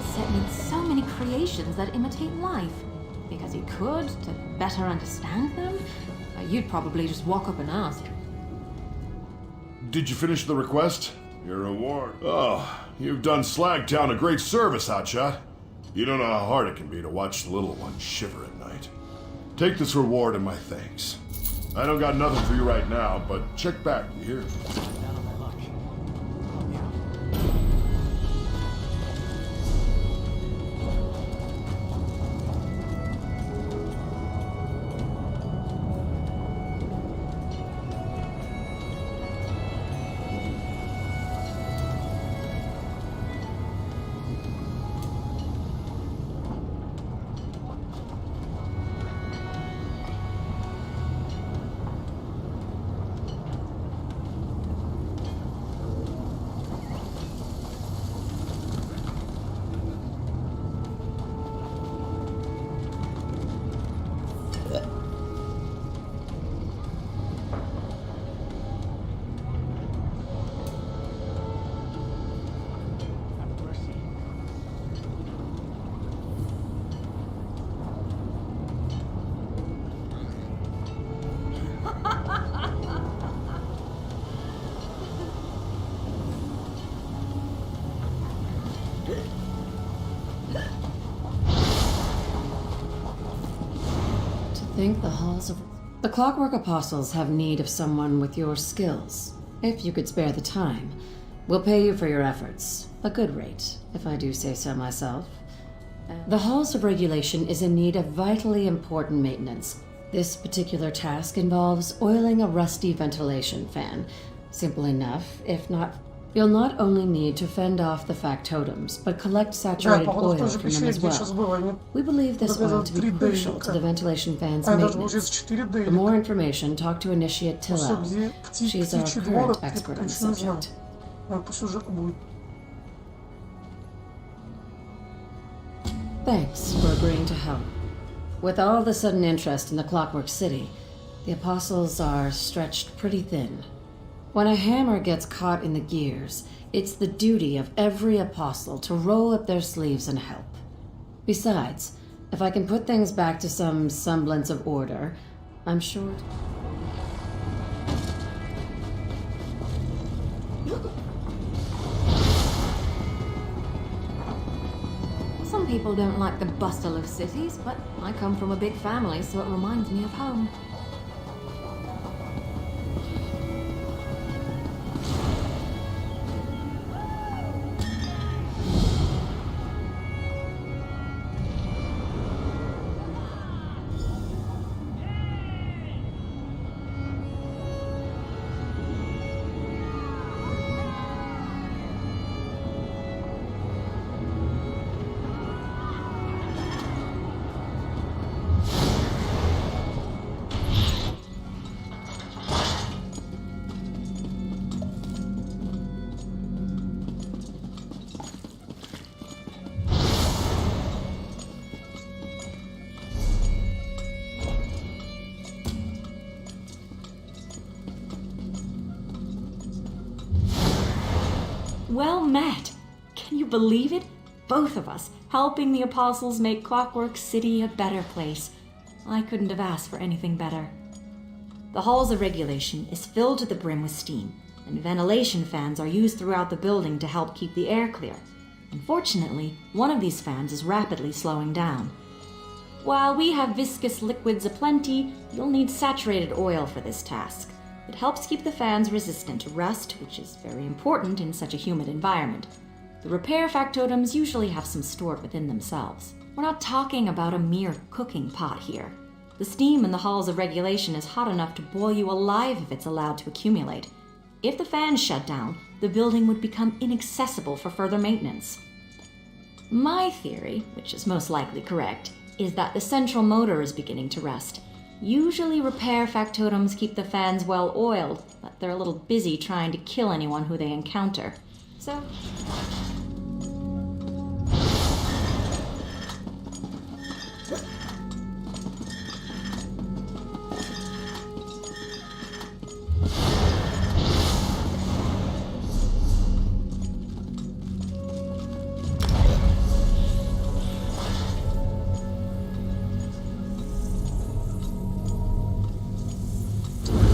set needs so many creations that imitate life. Because he could, to better understand them? You'd probably just walk up and ask. Did you finish the request? Your reward. Oh, you've done Slagtown a great service, Hotshot. You don't know how hard it can be to watch the little one shiver at night. Take this reward and my thanks. I don't got nothing for you right now, but check back, you hear? Think the halls of... The Clockwork Apostles have need of someone with your skills. If you could spare the time, we'll pay you for your efforts. A good rate, if I do say so myself. The Halls of Regulation is in need of vitally important maintenance. This particular task involves oiling a rusty ventilation fan. Simple enough, if not... You'll not only need to fend off the factotums, but collect saturated oil from them as well. We believe this oil to be crucial to the ventilation fan's maintenance. For more information, talk to Initiate Tillel. She's our current expert on the subject. Thanks for agreeing to help. With all the sudden interest in the Clockwork City, the Apostles are stretched pretty thin. When a hammer gets caught in the gears, it's the duty of every apostle to roll up their sleeves and help. Besides, if I can put things back to some semblance of order, I'm sure... Some people don't like the bustle of cities, but I come from a big family, so it reminds me of home. Well met! Can you believe it? Both of us, helping the Apostles make Clockwork City a better place. I couldn't have asked for anything better. The Halls of Regulation is filled to the brim with steam, and ventilation fans are used throughout the building to help keep the air clear. Unfortunately, one of these fans is rapidly slowing down. While we have viscous liquids aplenty, you'll need saturated oil for this task. It helps keep the fans resistant to rust, which is very important in such a humid environment. The repair factotums usually have some stored within themselves. We're not talking about a mere cooking pot here. The steam in the Halls of Regulation is hot enough to boil you alive if it's allowed to accumulate. If the fans shut down, the building would become inaccessible for further maintenance. My theory, which is most likely correct, is that the central motor is beginning to rust. Usually repair factotums keep the fans well oiled, but they're a little busy trying to kill anyone who they encounter. So...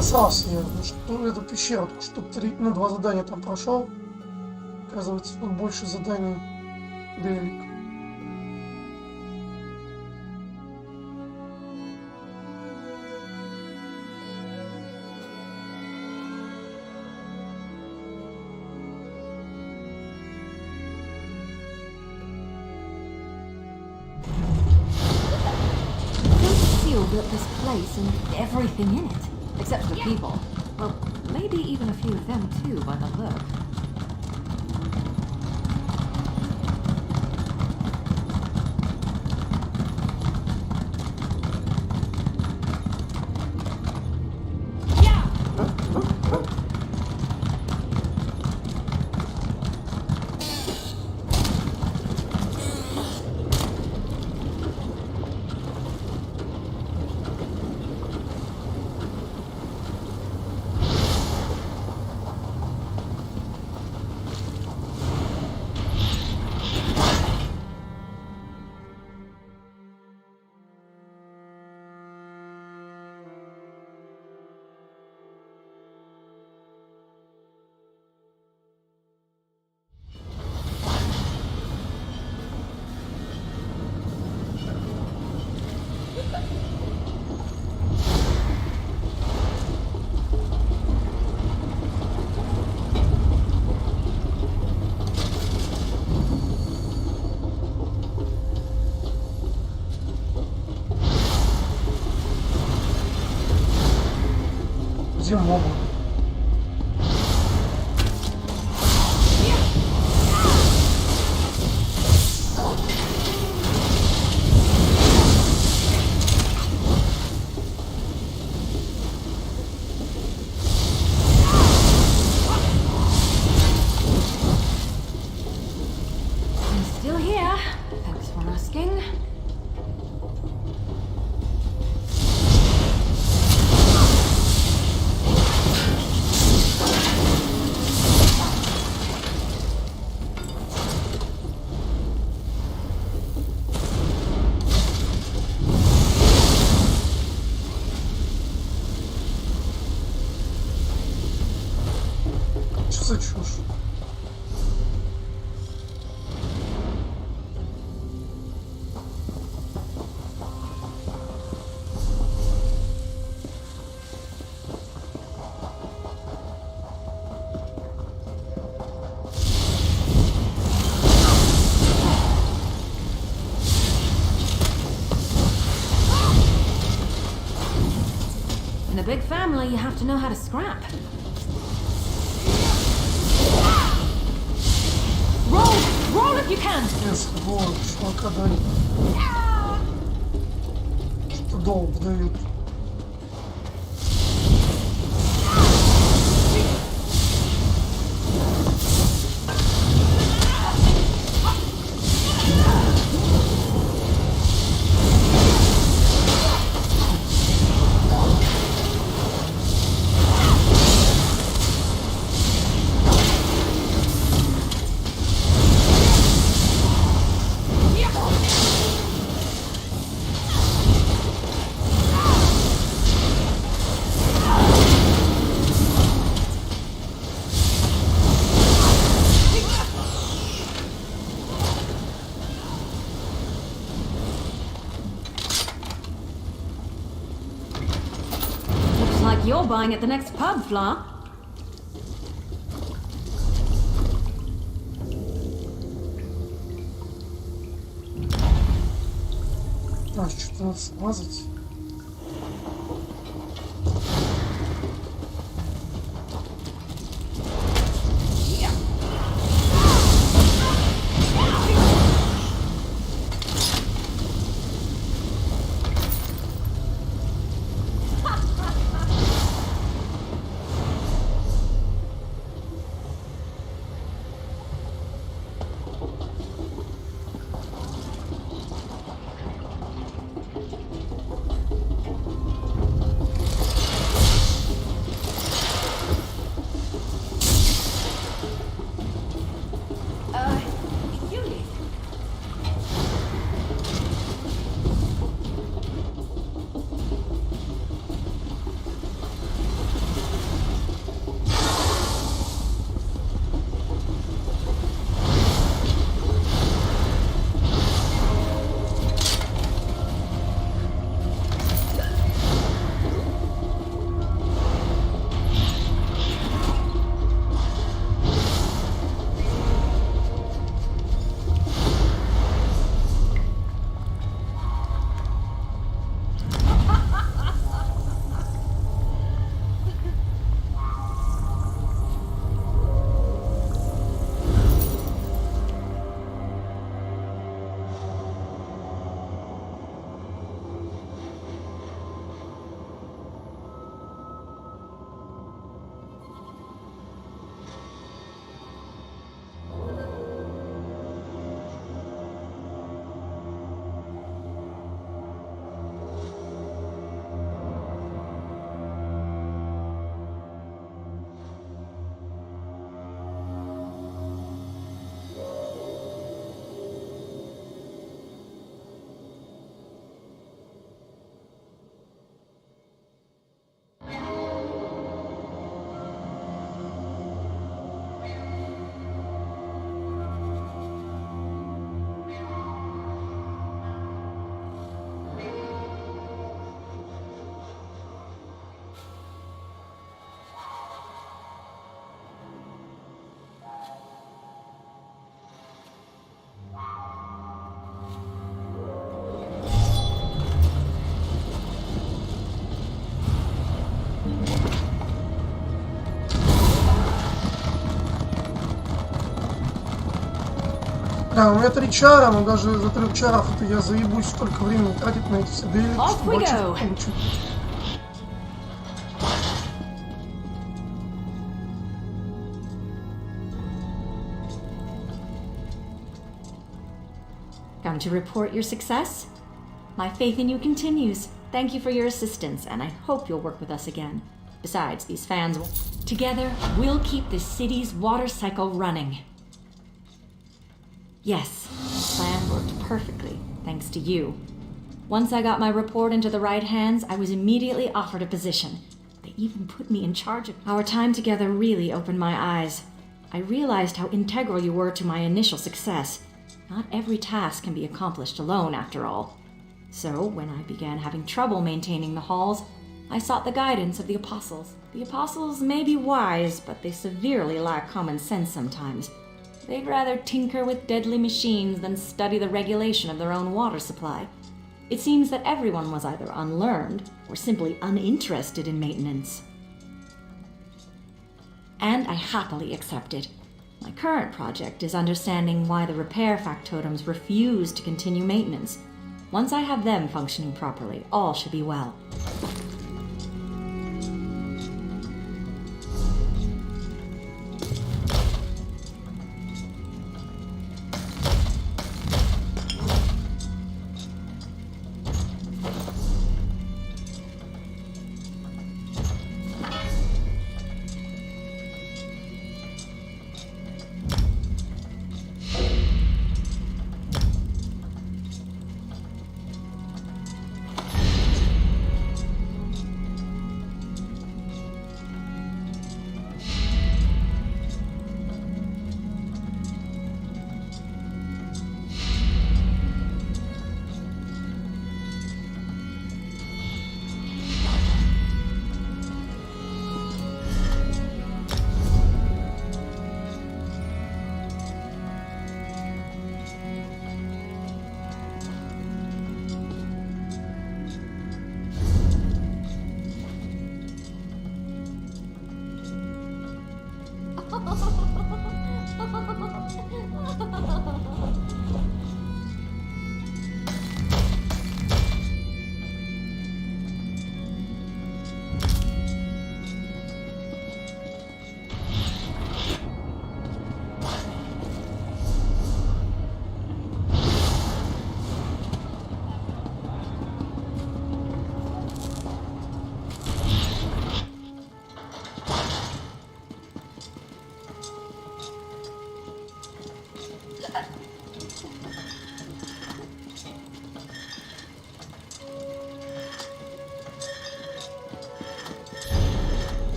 Засрался я, что эту пещеру, штук 2 задания там прошел. Оказывается, тут больше заданий велик. Built this place and everything in it, except for the people. Well, maybe even a few of them too, by the look. Где могут? I'm still here. Thanks for asking. Что за чушь? In a big family, you have to know how to scrap. Roll if you can. Yes, вот, чувака дают. Что долг дают. Looks like you're buying at the next pub, Fla. А, что-то надо смазать. Да, у меня 3 чара, но даже за 3 чаров это я заебусь столько времени тратить на эти себе, чтобы вообще получить. Come to report your success? My faith in you continues. Thank you for your assistance, and I hope you'll work with us again. Besides, these fans will... Together, we'll keep the city's water cycle running. Yes, the plan worked perfectly, thanks to you. Once I got my report into the right hands, I was immediately offered a position. They even put me in charge of... Our time together really opened my eyes. I realized how integral you were to my initial success. Not every task can be accomplished alone, after all. So, when I began having trouble maintaining the halls, I sought the guidance of the Apostles. The Apostles may be wise, but they severely lack common sense sometimes. They'd rather tinker with deadly machines than study the regulation of their own water supply. It seems that everyone was either unlearned or simply uninterested in maintenance. And I happily accepted. My current project is understanding why the repair factotums refuse to continue maintenance. Once I have them functioning properly, all should be well.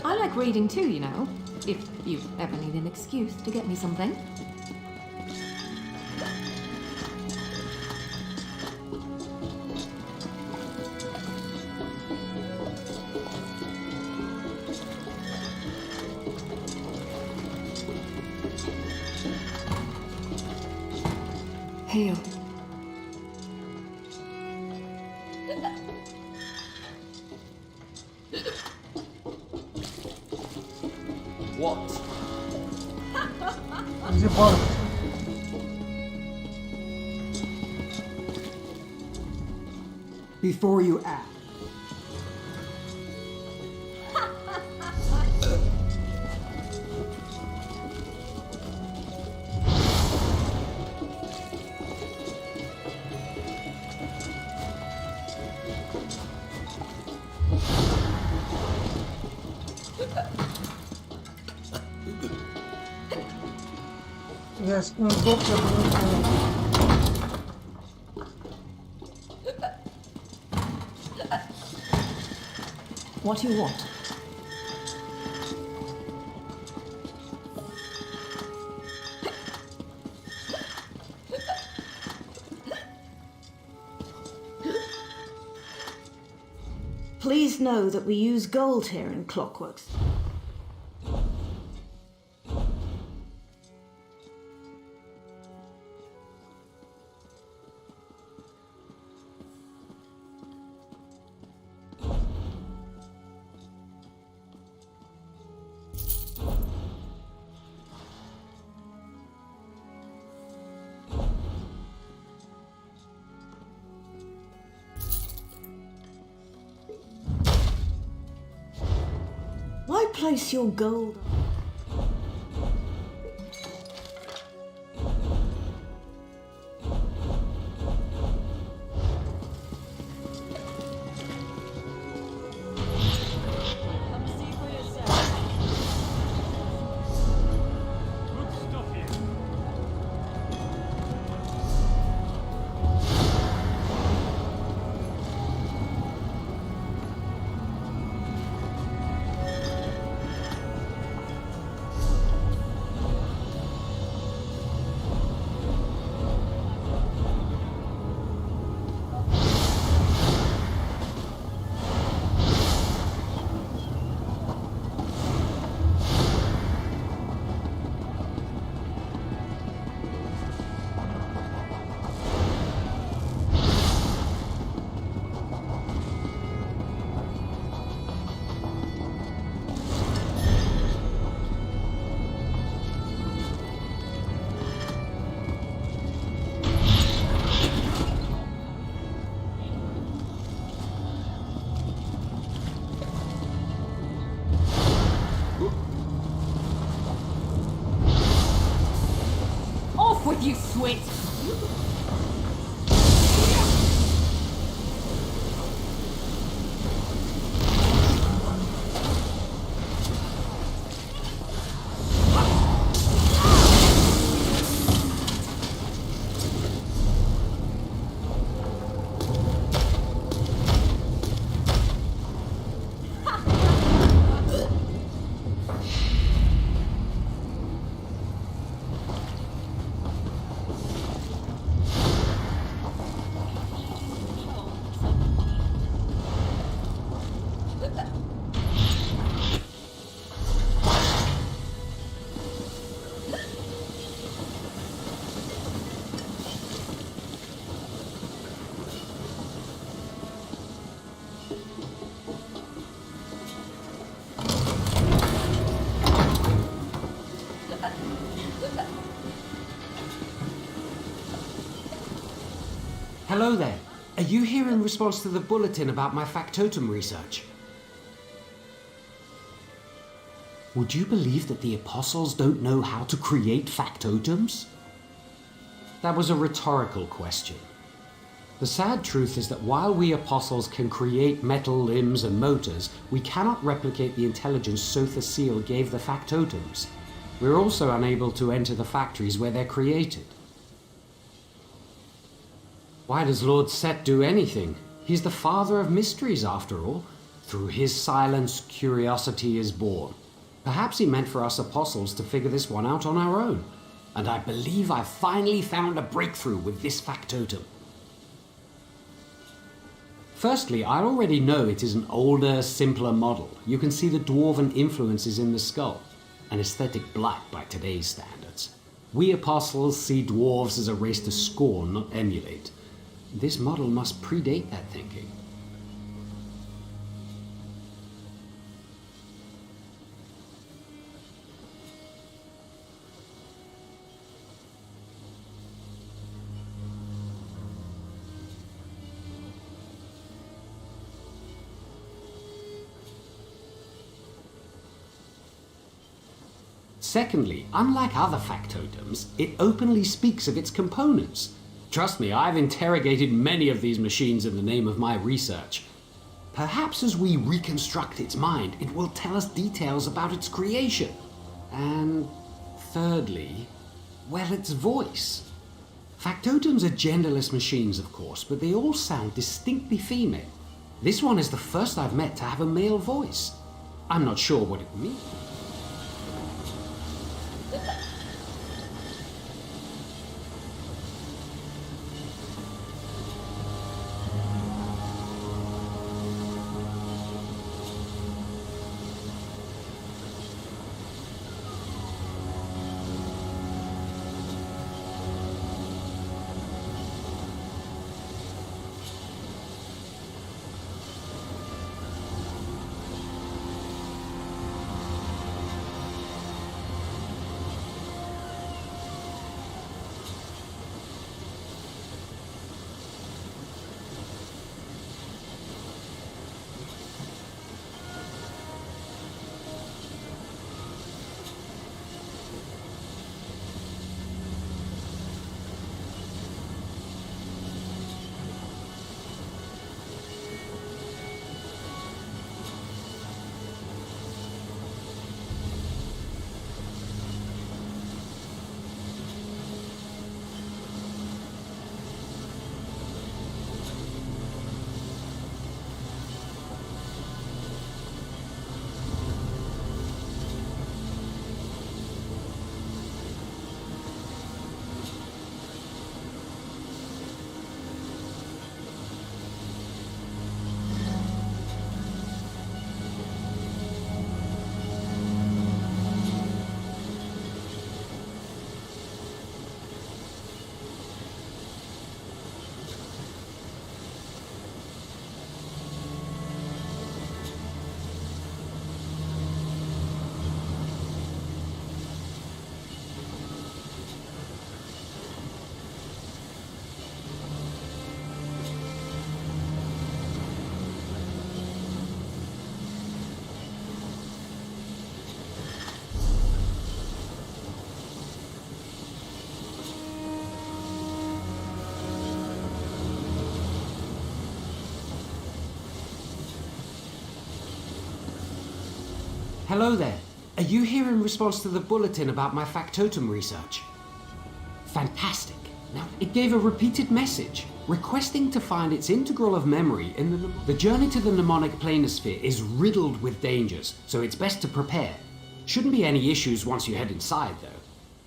I like reading too, you know, if you ever need an excuse to get me something. Hail. What? Где банк? Before you act. Я с ним доктор. What do you want? Please know that we use gold here in Clockworks. place your gold? With you, Swit! Hello there. Are you here in response to the bulletin about my factotum research? Would you believe that the apostles don't know how to create factotums? That was a rhetorical question. The sad truth is that while we apostles can create metal limbs and motors, we cannot replicate the intelligence Sotha Seal gave the factotums. We're also unable to enter the factories where they're created. Why does Lord Set do anything? He's the father of mysteries, after all. Through his silence, curiosity is born. Perhaps he meant for us apostles to figure this one out on our own. And I believe I've finally found a breakthrough with this factotum. Firstly, I already know it is an older, simpler model. You can see the dwarven influences in the skull, an aesthetic blight by today's standards. We apostles see dwarves as a race to scorn, not emulate. This model must predate that thinking. Secondly, unlike other factotums, it openly speaks of its components. Trust me, I've interrogated many of these machines in the name of my research. Perhaps as we reconstruct its mind, it will tell us details about its creation. And thirdly, well, its voice. Factotums are genderless machines, of course, but they all sound distinctly female. This one is the first I've met to have a male voice. I'm not sure what it means. Hello there. Are you here in response to the bulletin about my factotum research? Fantastic. Now, it gave a repeated message, requesting to find its integral of memory in the journey to the mnemonic planisphere is riddled with dangers, so it's best to prepare. Shouldn't be any issues once you head inside, though.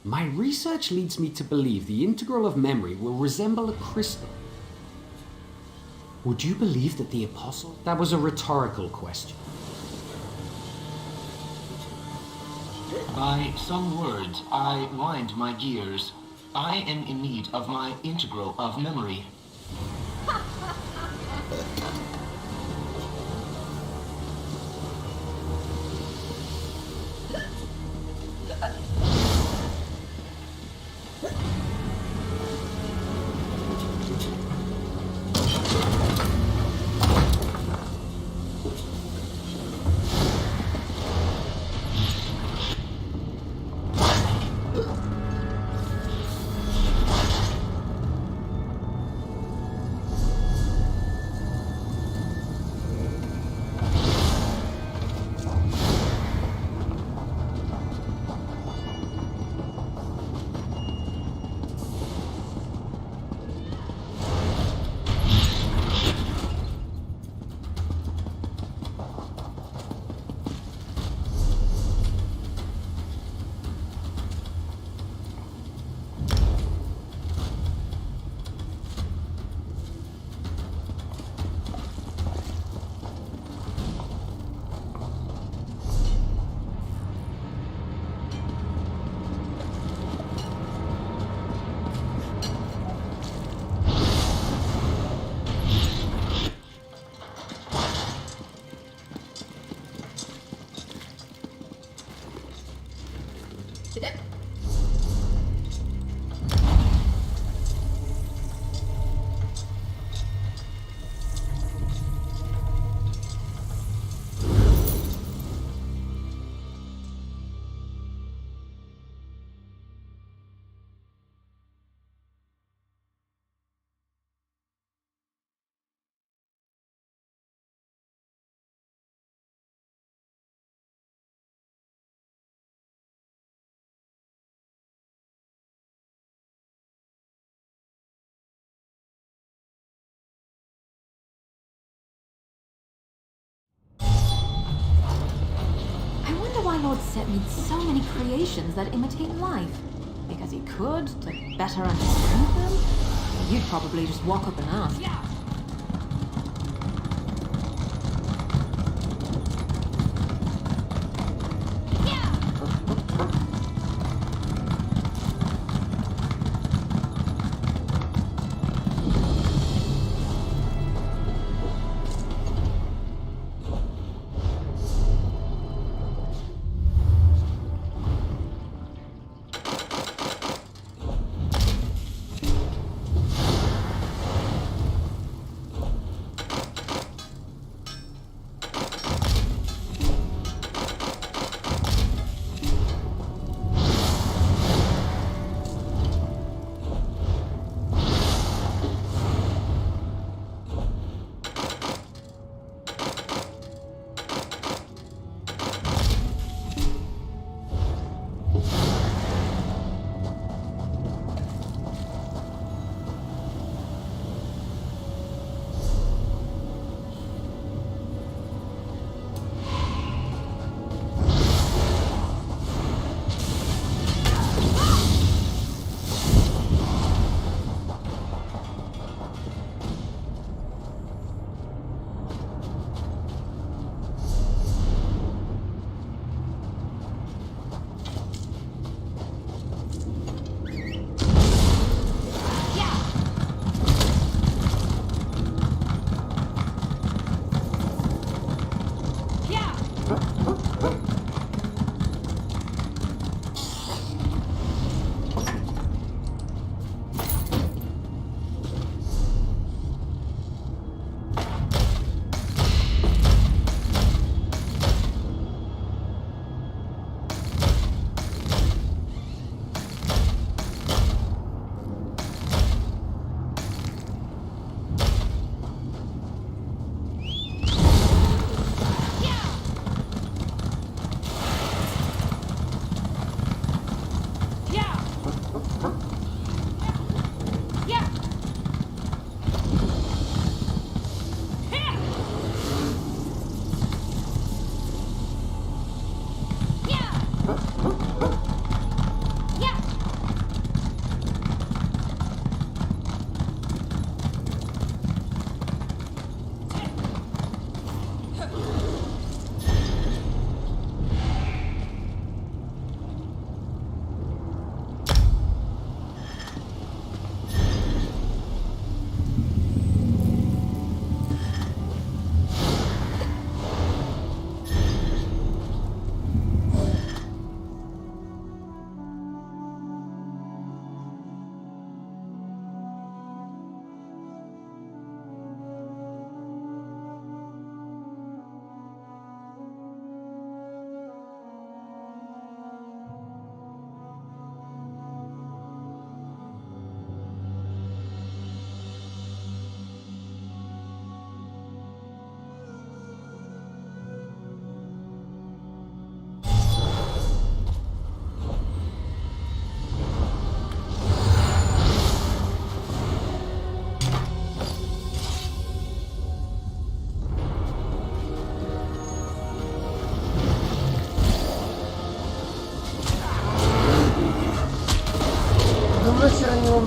My research leads me to believe the integral of memory will resemble a crystal. Would you believe that the apostle? That was a rhetorical question. By some words, I wind my gears. I am in need of my integral of memory. Why Lord Set made so many creations that imitate life? Because he could, to better understand them? You'd probably just walk up and ask.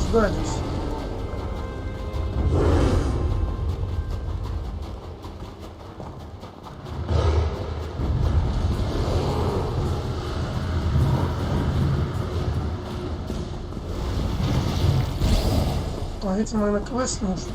сдались. А этим, наверное, квест нужен.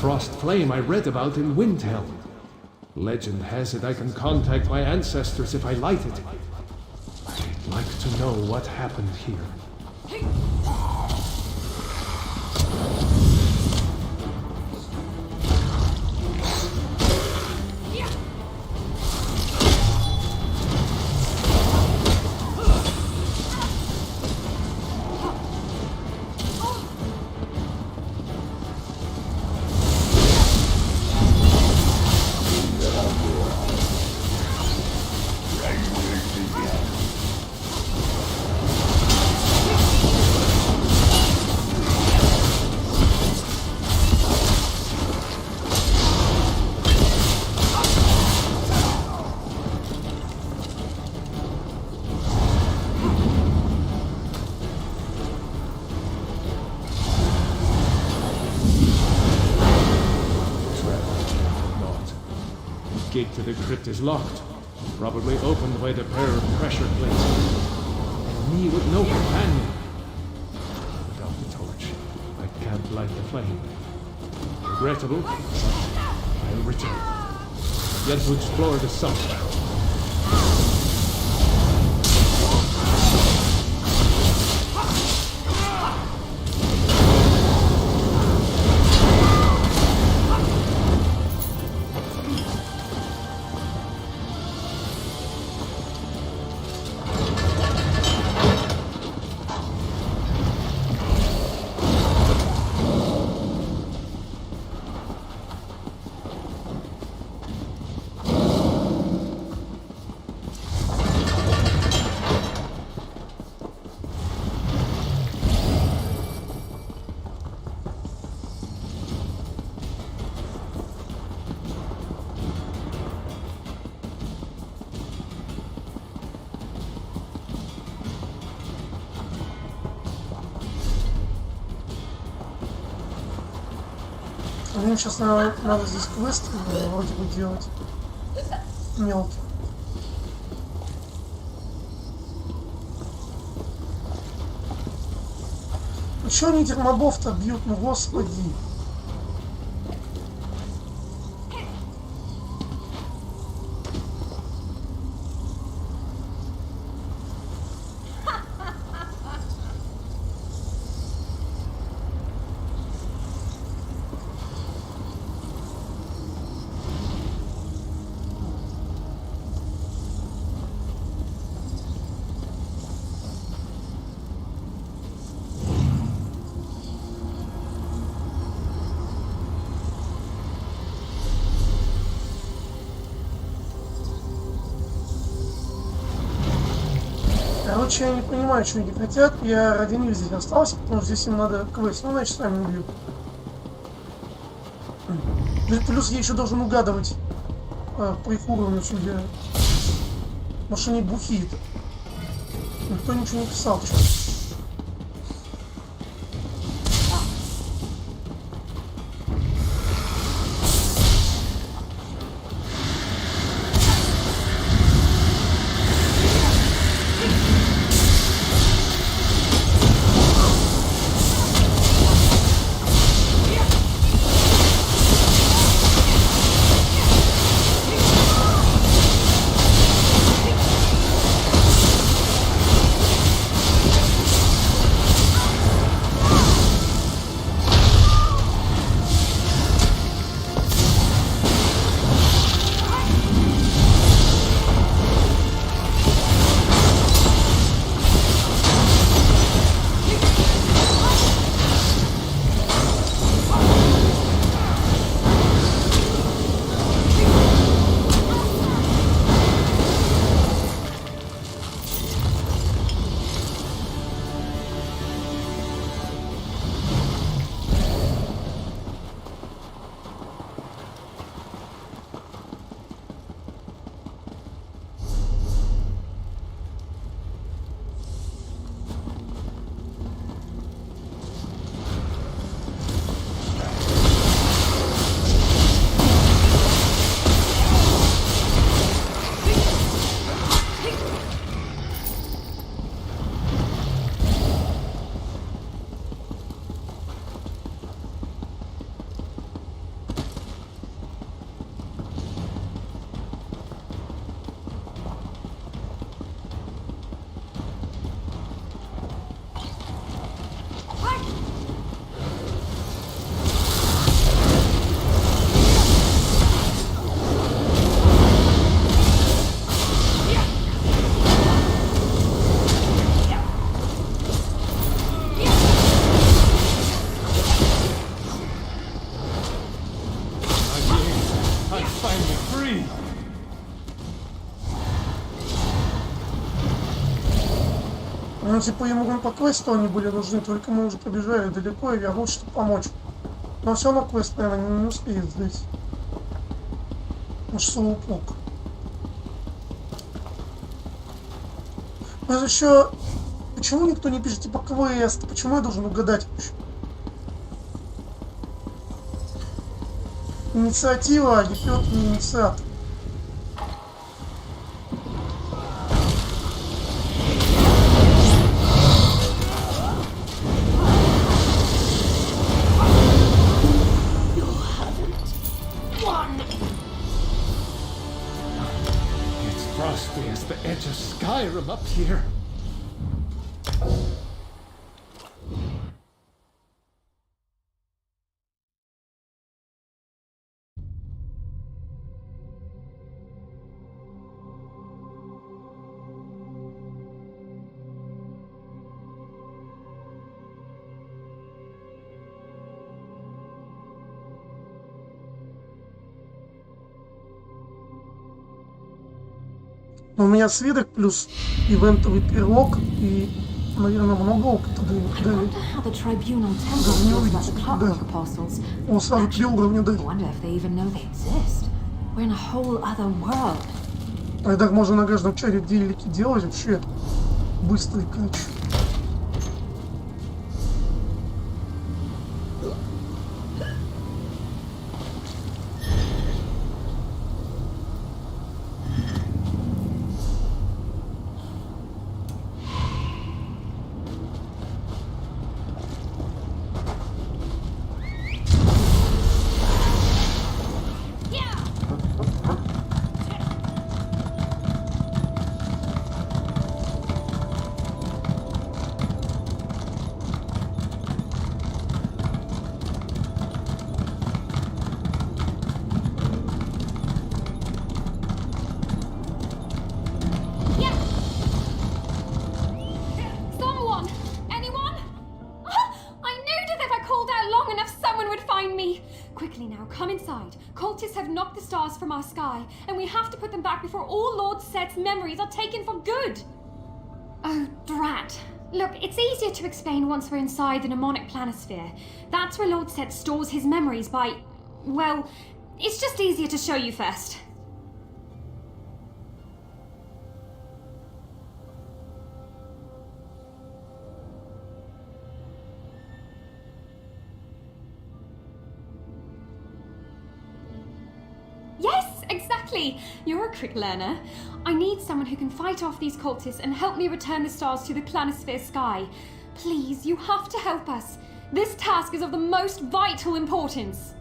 Frost flame I read about in Windhelm. Legend has it I can contact my ancestors if I light it. I'd like to know what happened here. Gate to the crypt is locked, probably opened by the pair of pressure plates. And me with no companion. Without the torch, I can't light the flame. Regrettable, but I'll return. Yet to explore the summer. Мне сейчас надо здесь квесты вроде бы делать. Мелкие. Чё они этих мобов-то бьют, ну господи. Короче, я не понимаю, что они хотят. Я ради них здесь остался, потому что здесь им надо квест. Ну, значит, сами убьют. Плюс я еще должен угадывать по их уровню, судя. Может, они бухие-то. Никто ничего не писал. Что? Ну, типа, ему по квесту они были нужны, только мы уже побежали далеко, и я лучше, чтобы помочь. Но все равно квест, наверное, не успеет здесь. Может, слоупок. Но еще... Почему никто не пишет, типа, квест? Почему я должен угадать вообще? Инициатива, идет не инициатор. As the edge of Skyrim up here. У меня свиток плюс ивентовый пирог и, наверное, много опыта дали. Да, не увидишь, да. Он сразу 3 уровня дали. А так можно на каждом чаре делики делать вообще быстро и короче. From our sky, and we have to put them back before all Lord Set's memories are taken for good. Oh, drat. Look, it's easier to explain once we're inside the mnemonic planisphere. That's where Lord Set stores his memories by... well, it's just easier to show you first. Yes, exactly! You're a quick learner. I need someone who can fight off these cultists and help me return the stars to the planisphere sky. Please, you have to help us. This task is of the most vital importance.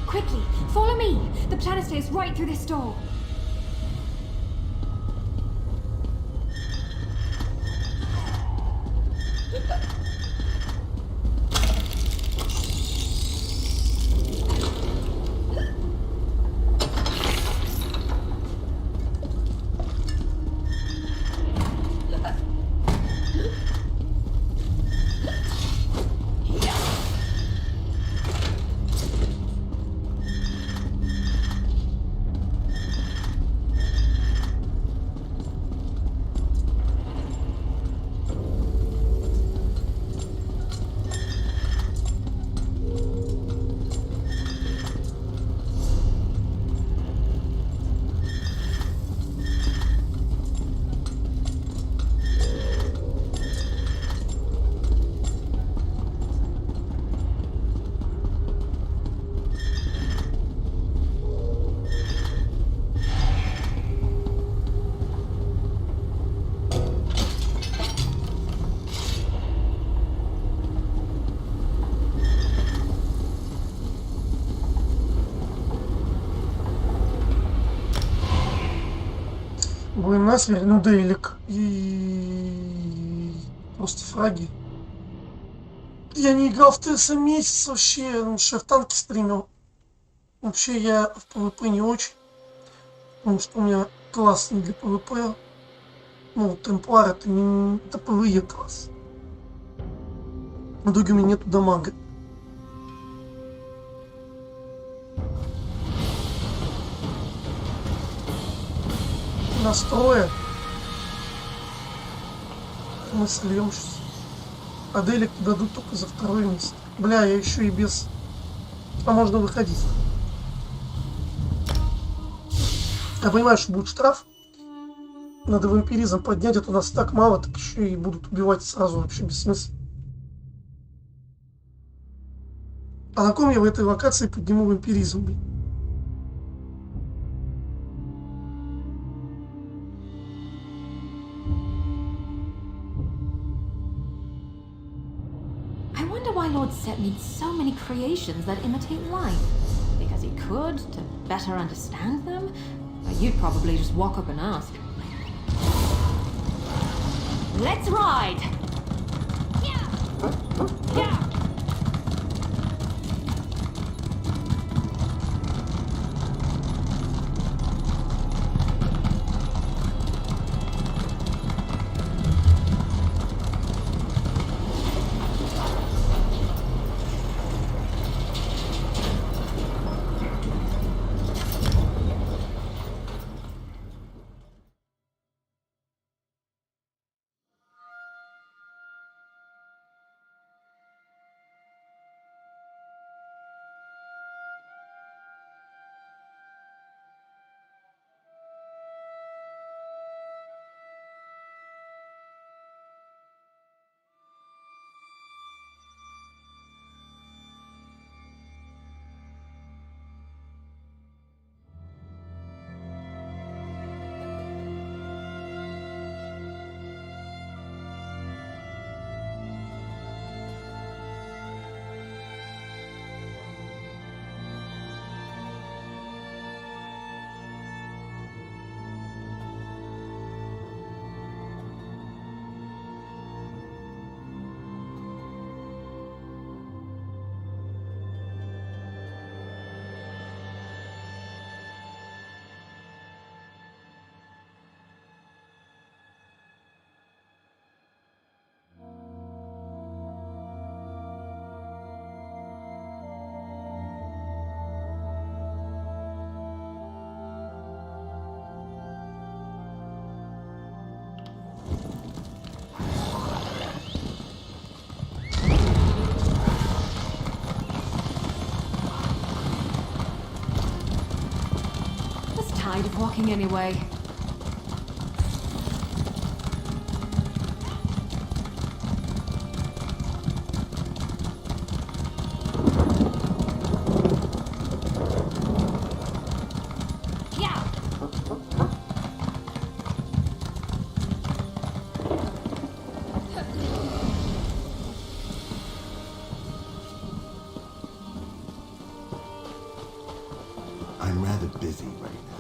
Quickly, follow me! The planisphere is right through this door. Насмерть, ну Дейлик и просто фраги. Я не играл в ТС месяц вообще, в танки стримил. Вообще я в ПВП не очень, потому что у меня класс не для ПВП. Ну, темплар это не это ПВЕ класс. В итоге у меня нету дамага. Настроя. Мы сольем сейчас. А Делик дадут только за второе место. Бля, я еще и без. А можно выходить. Я понимаю, что будет штраф. Надо вампиризм поднять, это у нас так мало, так еще и будут убивать сразу, вообще без смысла. А на ком я в этой локации подниму вампиризм, блин? Lord Set needs so many creations that imitate life. Because he could, to better understand them? But you'd probably just walk up and ask. Let's ride! Yeah! Yeah! tide of walking anyway. I'm rather busy right now.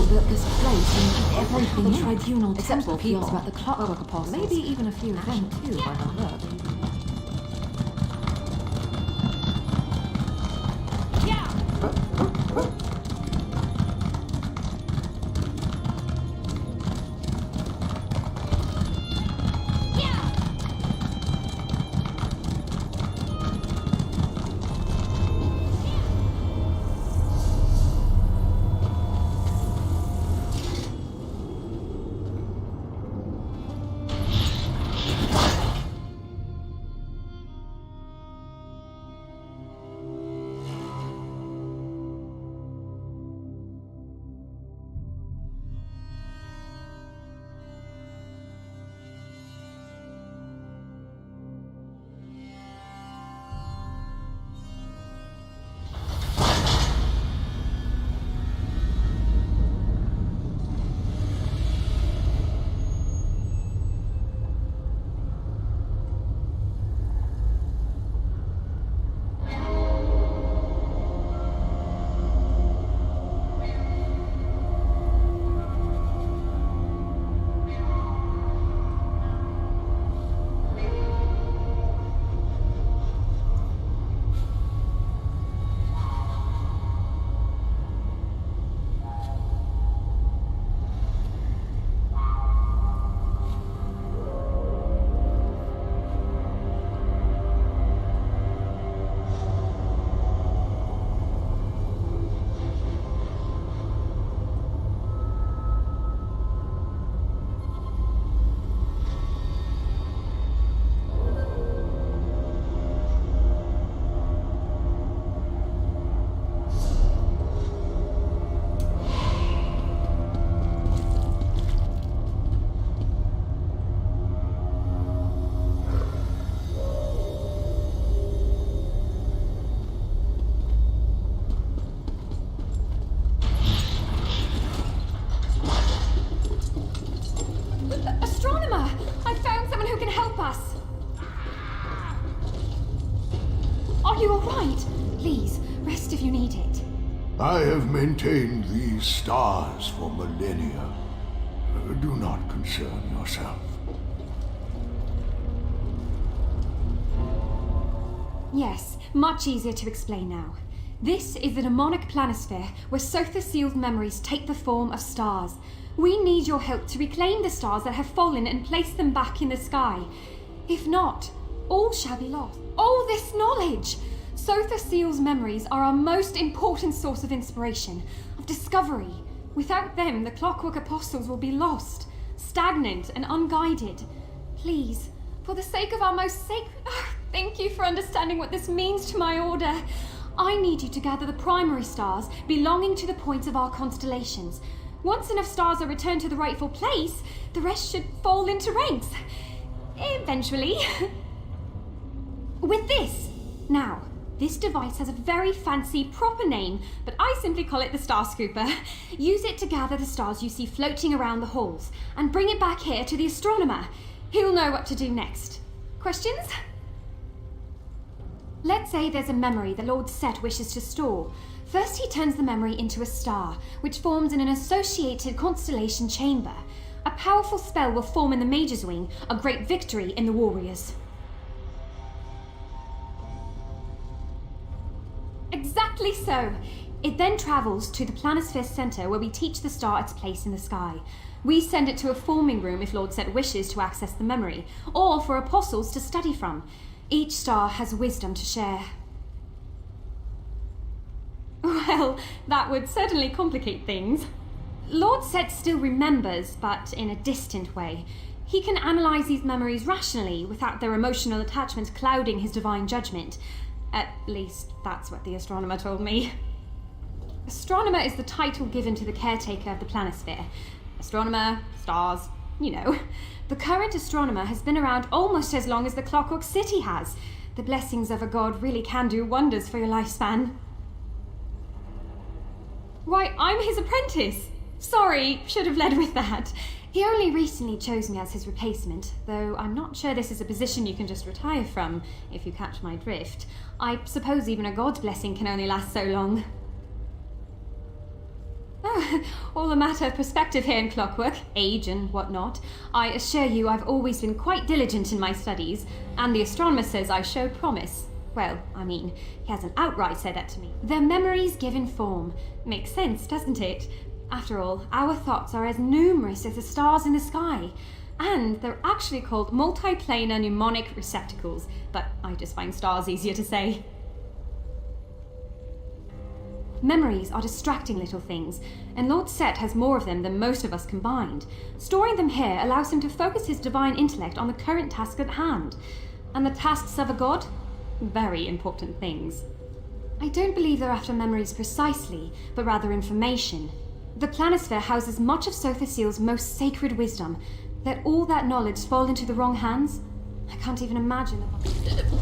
Built this place and everything the tribunal except for feels people about the clockwork apostles. Maybe even a few of them too, by the look. I have maintained these stars for millennia. Do not concern yourself. Yes, much easier to explain now. This is the demonic planisphere where Sotha-sealed memories take the form of stars. We need your help to reclaim the stars that have fallen and place them back in the sky. If not, all shall be lost. All this knowledge! Sotha-seal's memories are our most important source of inspiration, of discovery. Without them, the Clockwork Apostles will be lost, stagnant and unguided. Please, for the sake of our most sacred... Oh, thank you for understanding what this means to my order. I need you to gather the primary stars belonging to the points of our constellations. Once enough stars are returned to the rightful place, the rest should fall into ranks. Eventually. With this, now, This device has a very fancy, proper name, but I simply call it the Star Scooper. Use it to gather the stars you see floating around the halls, and bring it back here to the astronomer. He'll know what to do next. Questions? Let's say there's a memory that Lord Set wishes to store. First he turns the memory into a star, which forms in an associated constellation chamber. A powerful spell will form in the Mage's Wing, a great victory in the Warriors. Exactly so. It then travels to the Planisphere Centre where we teach the star its place in the sky. We send it to a forming room if Lord Set wishes to access the memory, or for apostles to study from. Each star has wisdom to share. Well, that would certainly complicate things. Lord Set still remembers, but in a distant way. He can analyse these memories rationally without their emotional attachment clouding his divine judgment. At least, that's what the astronomer told me. Astronomer is the title given to the caretaker of the planisphere. Astronomer, stars, you know. The current astronomer has been around almost as long as the Clockwork City has. The blessings of a god really can do wonders for your lifespan. Why, I'm his apprentice. Sorry, should have led with that. He only recently chose me as his replacement, though I'm not sure this is a position you can just retire from, if you catch my drift. I suppose even a god's blessing can only last so long. Oh, all a matter of perspective here in Clockwork, age and whatnot. I assure you I've always been quite diligent in my studies, and the astronomer says I show promise. Well, I mean, he hasn't outright said that to me. The memories given form. Makes sense, doesn't it? After all, our thoughts are as numerous as the stars in the sky. And they're actually called multiplanar mnemonic receptacles, but I just find stars easier to say. Memories are distracting little things, and Lord Set has more of them than most of us combined. Storing them here allows him to focus his divine intellect on the current task at hand. And the tasks of a god? Very important things. I don't believe they're after memories precisely, but rather information. The planisphere houses much of Sotha Seal's most sacred wisdom. Let all that knowledge fall into the wrong hands? I can't even imagine the...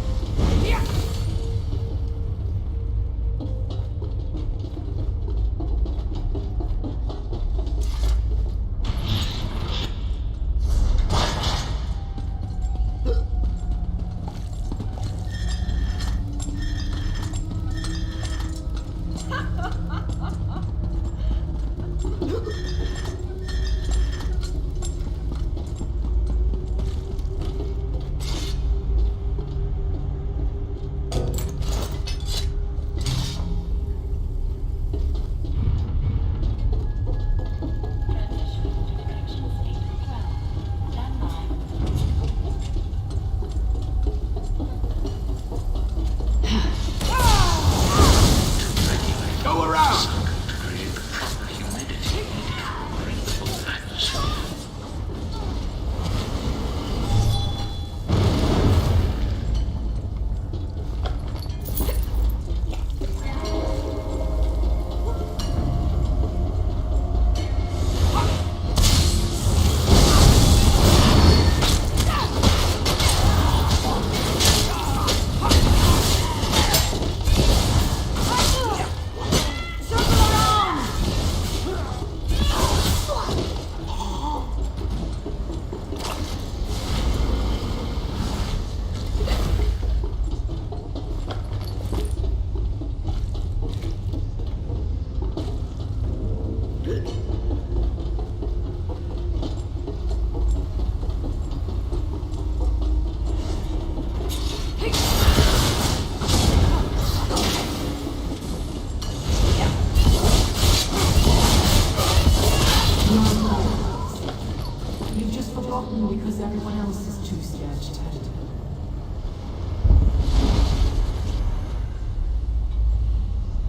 Because everyone else is too scared to test.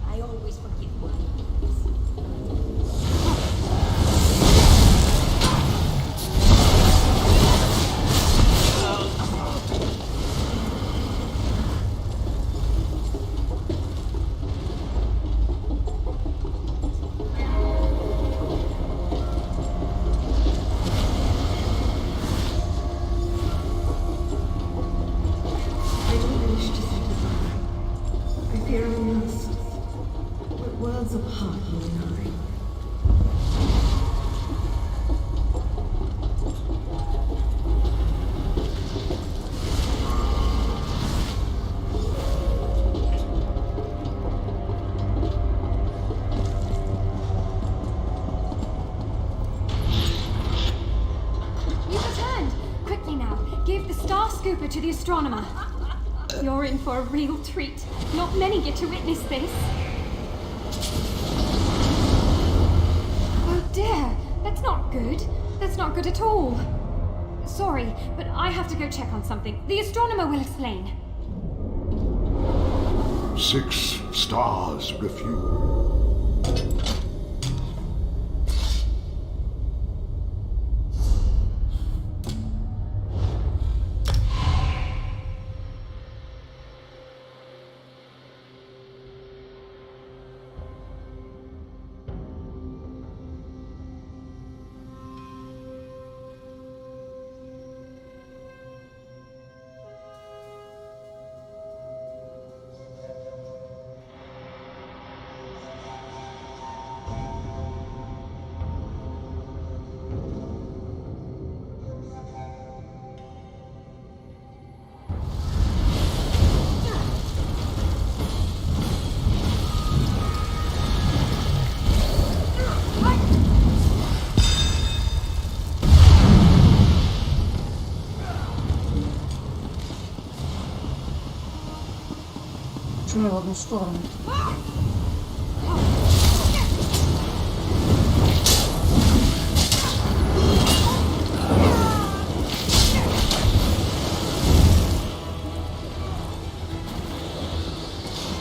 I always forget my scooper to the astronomer. You're in for a real treat. Not many get to witness this. Oh dear, that's not good. That's not good at all. Sorry, but I have to go check on something. The astronomer will explain. 6 stars refused. Почему в одну сторону?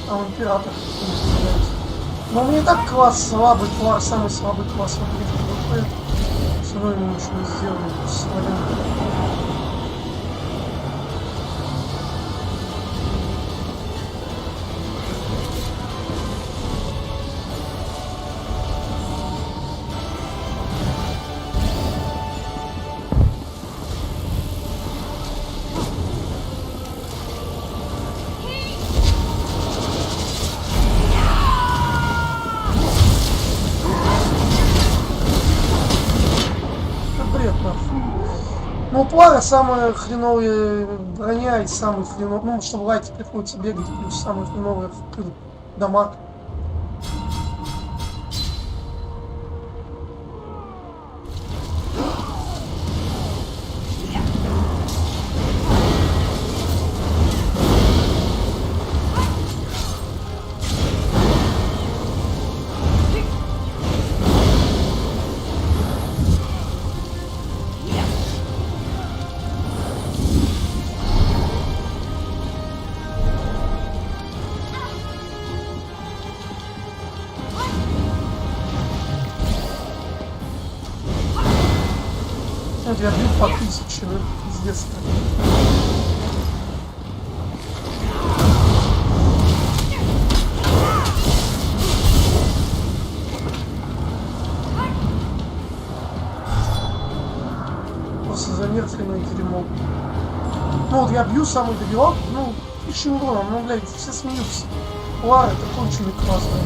А он пиратов не стреляет. Но у меня и так класс слабый, самый слабый класс в игре. Все равно ему ничего не сделали. Ну, у Плара самая хреновая броня и самый хреновый, ну, чтобы в лайте приходится бегать, плюс самый хреновый дамаг. Я бил по 1000, пиздец. Просто замерзленное дерьмо. Ну вот я бью, самый добивал, ну, 1000 урона, ну, блядь, все смеются. Лара, это конченый классный.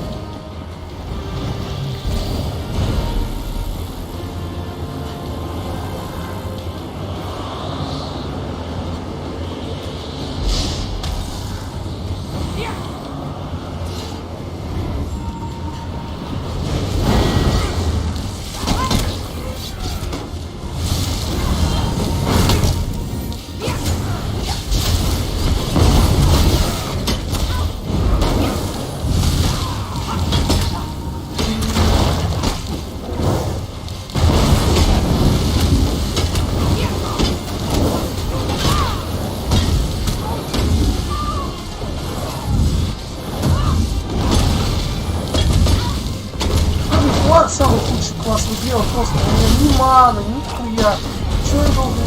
Самый худший класс не делал, просто у меня ни мана, ни хуя. Что я должен?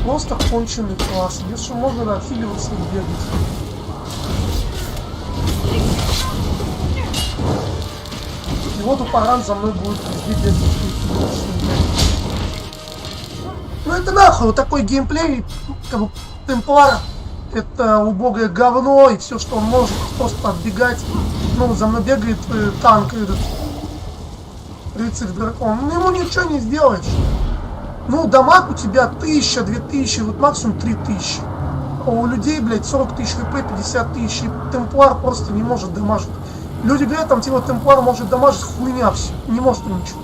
Просто конченый класс. Если можно отхиливаться и бегать. И вот упаран за мной будет везде бегать. Ну это нахуй, вот такой геймплей, как бы темплар, это убогое говно, и все, что он может, просто отбегать. Ну, за мной бегает танк, этот рыцарь-дракон, ну ему ничего не сделаешь. Ну, дамаг у тебя 1000, 2000, вот максимум 3000. у людей, блядь, 40 тысяч хп, 50 тысяч, и темплар просто не может дамажить. Люди говорят, там типа темплар может дамажить, хуйня все, не может он ничего.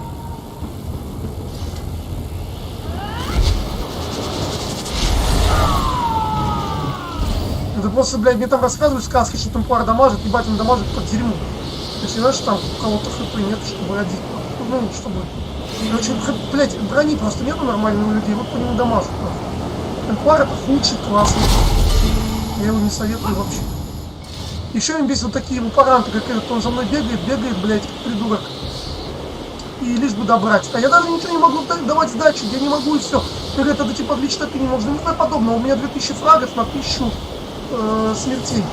Это просто, блядь, мне там рассказывают сказки, что темплар дамажит, ебать, он дамажит под дерьмо. Ты знаешь, там у кого-то хп нет, чтобы родить, ну, чтобы... Короче, блядь, брони просто нету нормальных людей, вот по нему дамажит. Темплар это худший классный. Я его не советую вообще. Еще им бесит такие упоранты, как этот, он за мной бегает, блядь, как придурок. И лишь бы добрать. А я даже ничего не могу давать сдачи, я не могу и все. Мне говорят, это типа лично ты не можешь. Да нихуя подобного, у меня 2000 фрагов на 1000 смертей.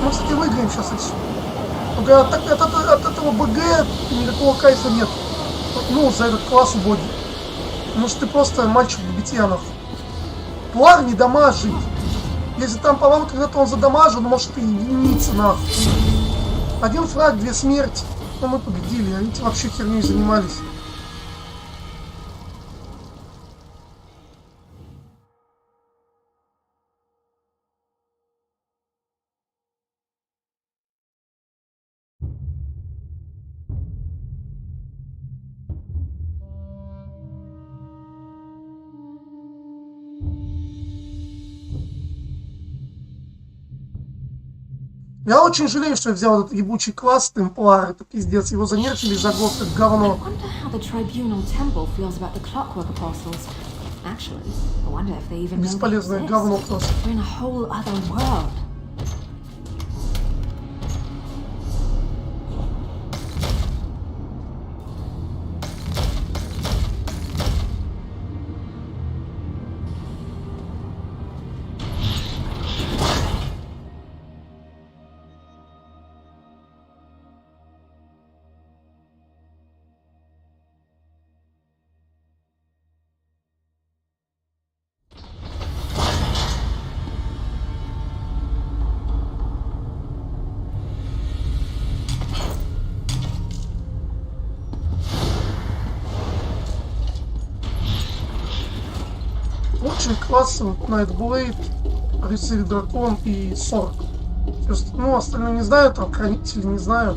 Мы, кстати, выиграем сейчас и все. От этого БГ никакого кайфа нет. Ну, за этот класс убогий. Потому что ты просто мальчик в битьянов. Плар не дамажит. Если там по вам когда-то он задамажил, ну может и единица нахуй. Один фраг, 2 смерти. Ну мы победили, они вообще херней занимались. Я очень жалею, что я взял этот ебучий класс темплар, это пиздец, его занерчили за год, как говно. Бесполезное говно просто. Лучшие классы Nightblade, Рыцарь Дракон и Сорк. Ну, остальное не знаю, там Хранители не знаю.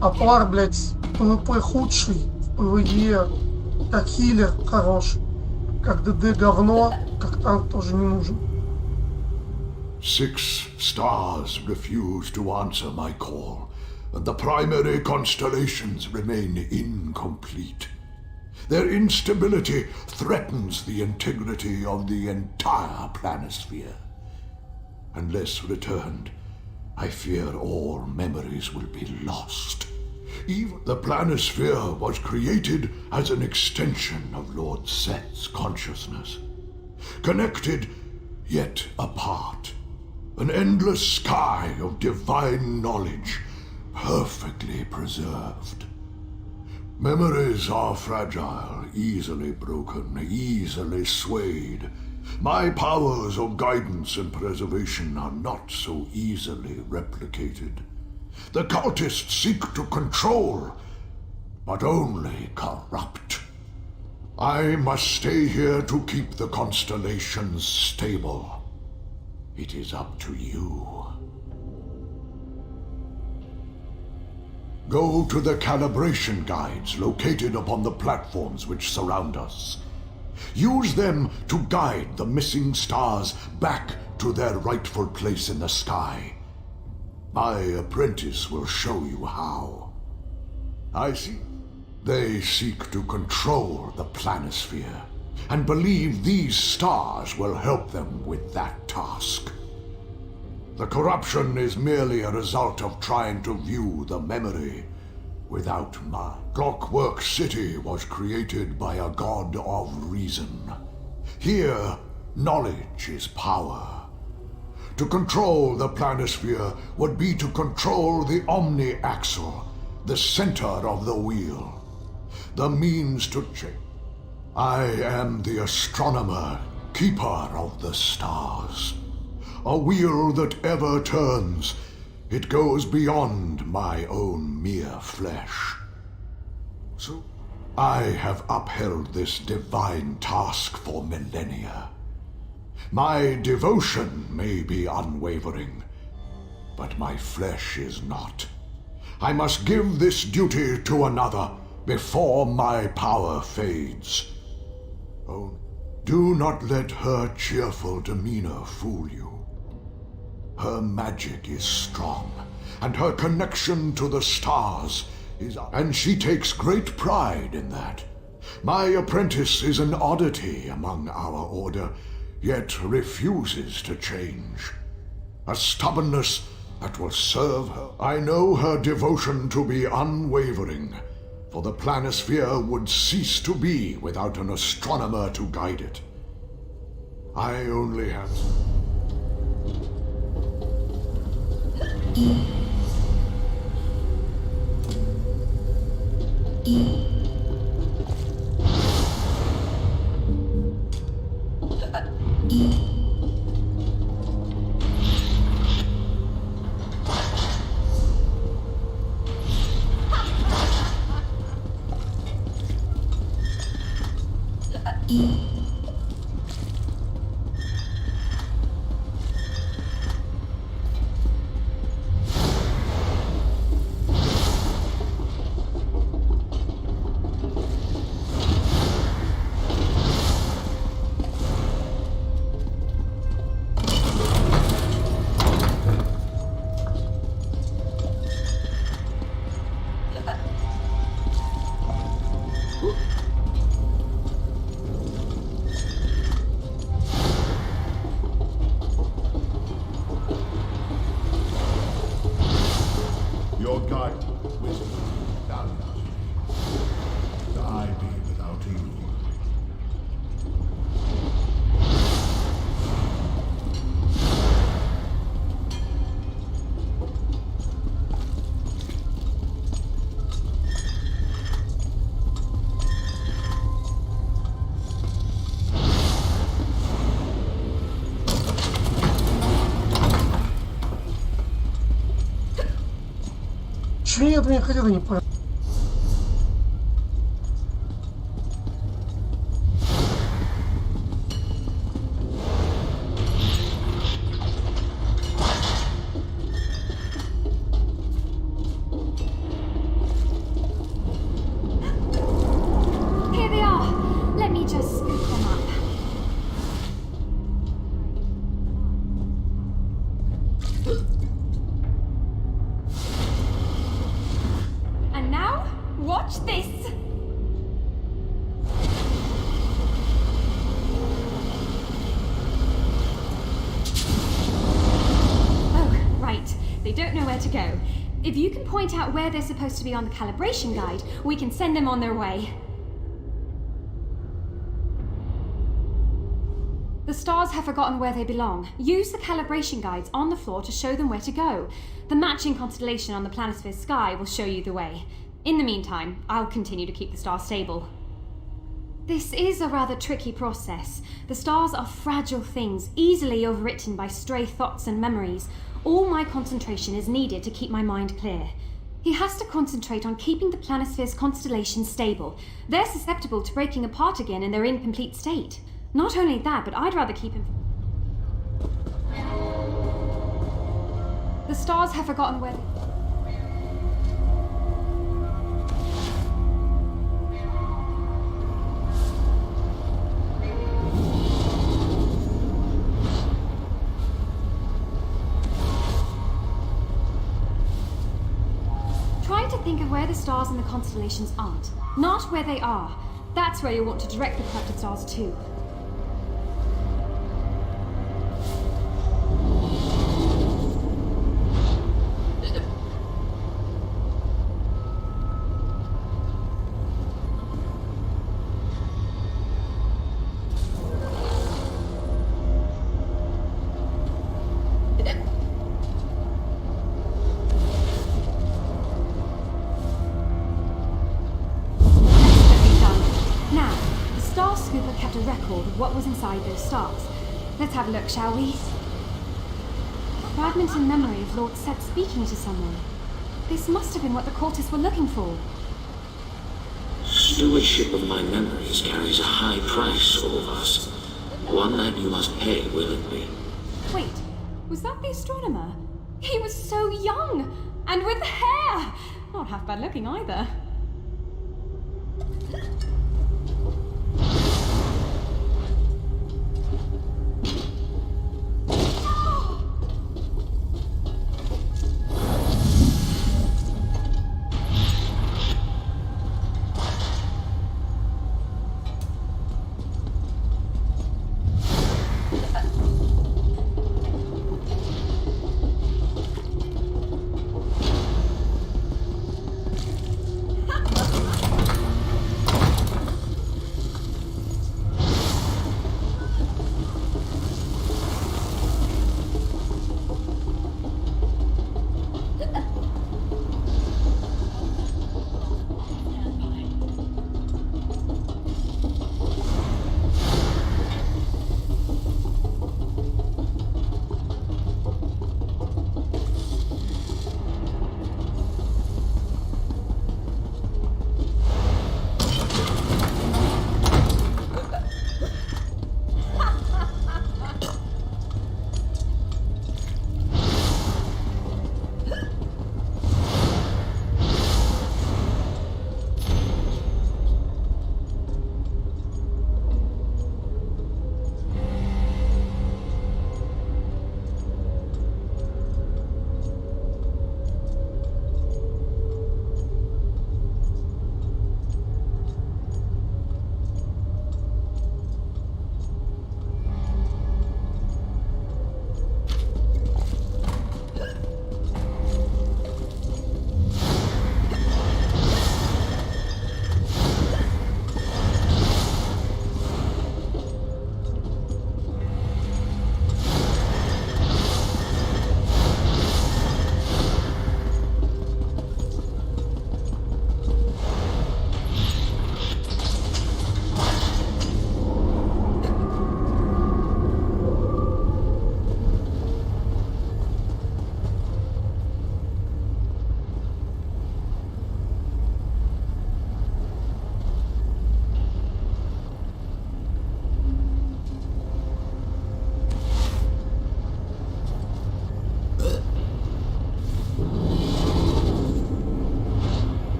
А Плар, блядь, ПВП худший, в ПВЕ как хилер хорош, как ДД говно, как танк тоже не нужен. 6 stars refuse to answer my call, and the primary constellations remain incomplete. Their instability threatens the integrity of the entire planisphere. Unless returned, I fear all memories will be lost. Even the planisphere was created as an extension of Lord Set's consciousness. Connected, yet apart. An endless sky of divine knowledge, perfectly preserved. Memories are fragile, easily broken, easily swayed. My powers of guidance and preservation are not so easily replicated. The cultists seek to control, but only corrupt. I must stay here to keep the constellations stable. It is up to you. Go to the calibration guides located upon the platforms which surround us. Use them to guide the missing stars back to their rightful place in the sky. My apprentice will show you how. I see. They seek to control the planisphere, and believe these stars will help them with that task. The corruption is merely a result of trying to view the memory without mind. Clockwork City was created by a god of reason. Here, knowledge is power. To control the planisphere would be to control the omni-axle, the center of the wheel. The means to change. I am the astronomer, keeper of the stars. A wheel that ever turns, it goes beyond my own mere flesh. So, I have upheld this divine task for millennia. My devotion may be unwavering, but my flesh is not. I must give this duty to another before my power fades. Oh, do not let her cheerful demeanor fool you. Her magic is strong, and her connection to the stars is... and she takes great pride in that. My apprentice is an oddity among our order, yet refuses to change. A stubbornness that will serve her. I know her devotion to be unwavering, for the planisphere would cease to be without an astronomer to guide it. I only have... Чего я от меня хотел, не понял. Here they are. Let me just scoop them up. And now, watch this. Oh, right. They don't know where to go. If you can point out where they're supposed to be on the calibration guide, we can send them on their way. The stars have forgotten where they belong. Use the calibration guides on the floor to show them where to go. The matching constellation on the planisphere sky will show you the way. In the meantime, I'll continue to keep the stars stable. This is a rather tricky process. The stars are fragile things, easily overwritten by stray thoughts and memories. All my concentration is needed to keep my mind clear. He has to concentrate on keeping the planisphere's constellations stable. They're susceptible to breaking apart again in their incomplete state. Not only that, but I'd rather keep him... The stars have forgotten where... Try to think of where the stars in the constellations aren't, not where they are. That's where you want to direct the collected stars to. What was inside those stars. Let's have a look, shall we? Fragment in memory of Lord Set speaking to someone. This must have been what the cultists were looking for. Stewardship of my memories carries a high price, all of us. one that you must pay willingly. Wait, was that the astronomer? He was so young! And with hair! Not half bad looking either.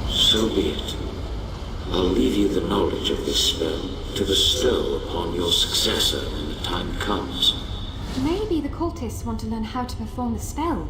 So be it. I'll leave you the knowledge of this spell to bestow upon your successor when the time comes. Maybe the cultists want to learn how to perform the spell.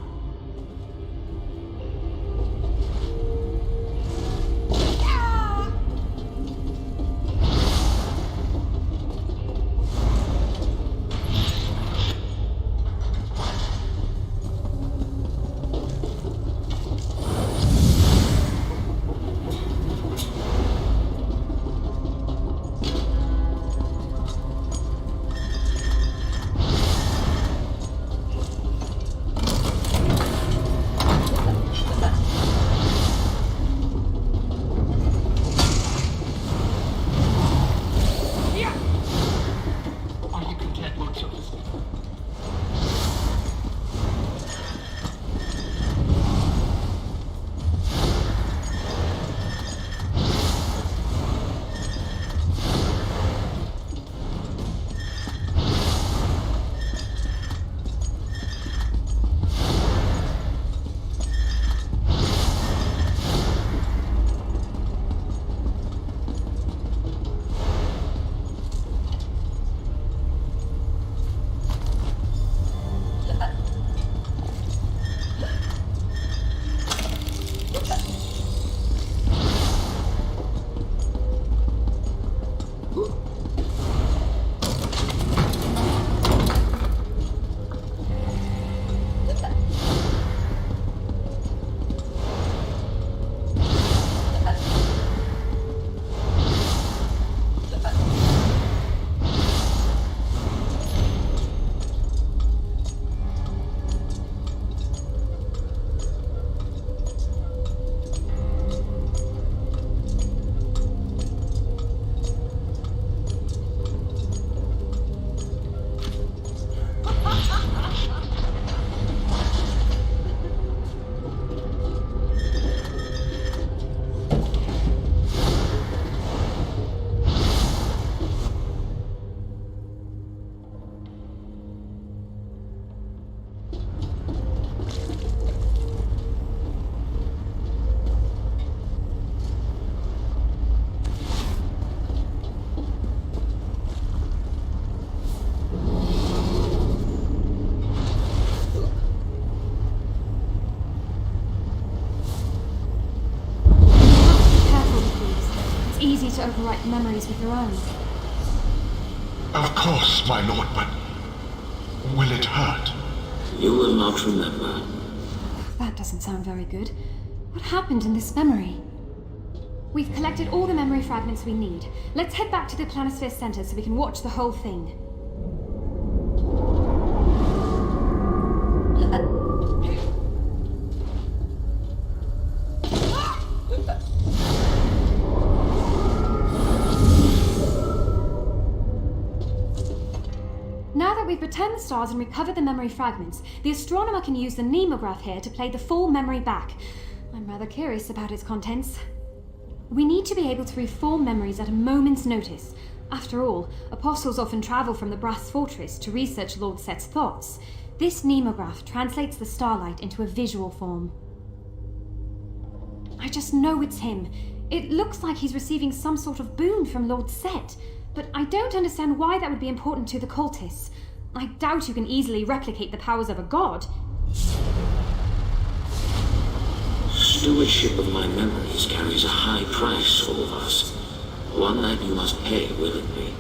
easy to overwrite memories with your own. Of course, my lord, but will it hurt? You will not remember. That doesn't sound very good. What happened in this memory? We've collected all the memory fragments we need. Let's head back to the Planisphere Center so we can watch the whole thing. Now that we've returned the stars and recovered the memory fragments, the astronomer can use the nemograph here to play the full memory back. I'm rather curious about its contents. We need to be able to reform memories at a moment's notice. After all, apostles often travel from the Brass Fortress to research Lord Set's thoughts. This nemograph translates the starlight into a visual form. I just know it's him. It looks like he's receiving some sort of boon from Lord Set, but I don't understand why that would be important to the cultists. I doubt you can easily replicate the powers of a god. Stewardship of my memories carries a high price for all of us. One that you must pay willingly.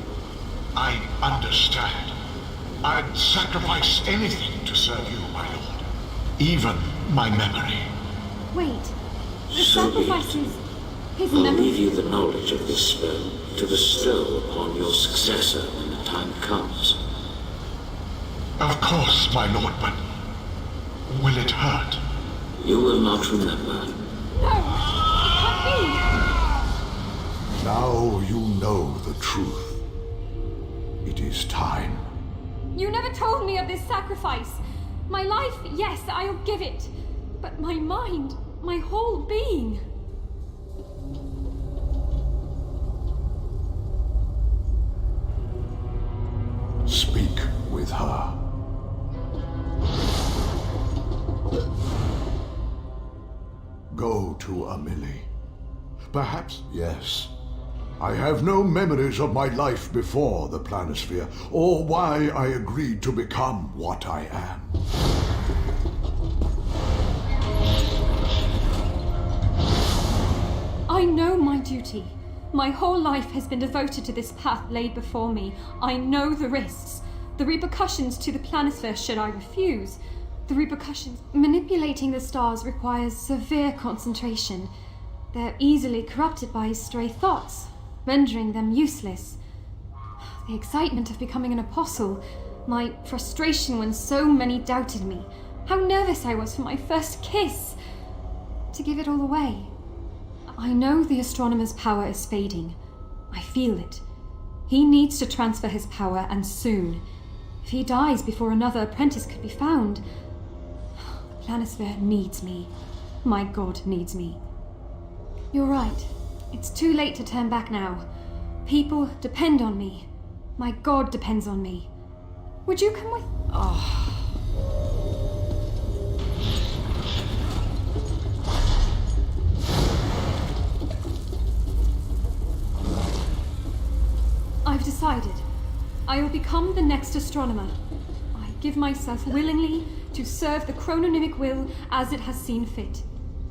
I understand. I'd sacrifice anything to serve you, my lord. Even my memory. Wait, the sacrifice is his I'll memory? leave you the knowledge of this spell to bestow upon your successor when the time comes. Of course, my lord, but will it hurt? You will not remember. No, it can't be. Now you know the truth. It is time. You never told me of this sacrifice. My life, yes, I'll give it. But my mind, my whole being. Speak with her. Go to Amelie. Perhaps, yes. I have no memories of my life before the Planisphere, or why I agreed to become what I am. I know my duty. My whole life has been devoted to this path laid before me. I know the risks, the repercussions to the Planisphere should I refuse. The repercussions. Manipulating the stars requires severe concentration. They're easily corrupted by stray thoughts, rendering them useless. The excitement of becoming an apostle, my frustration when so many doubted me, how nervous I was for my first kiss. To give it all away. I know the astronomer's power is fading. I feel it. He needs to transfer his power, and soon. If he dies before another apprentice could be found, the Planisphere needs me. My god needs me. You're right. It's too late to turn back now. People depend on me. My god depends on me. Would you come with... I've decided. I will become the next astronomer. I give myself willingly to serve the chrononymic will as it has seen fit.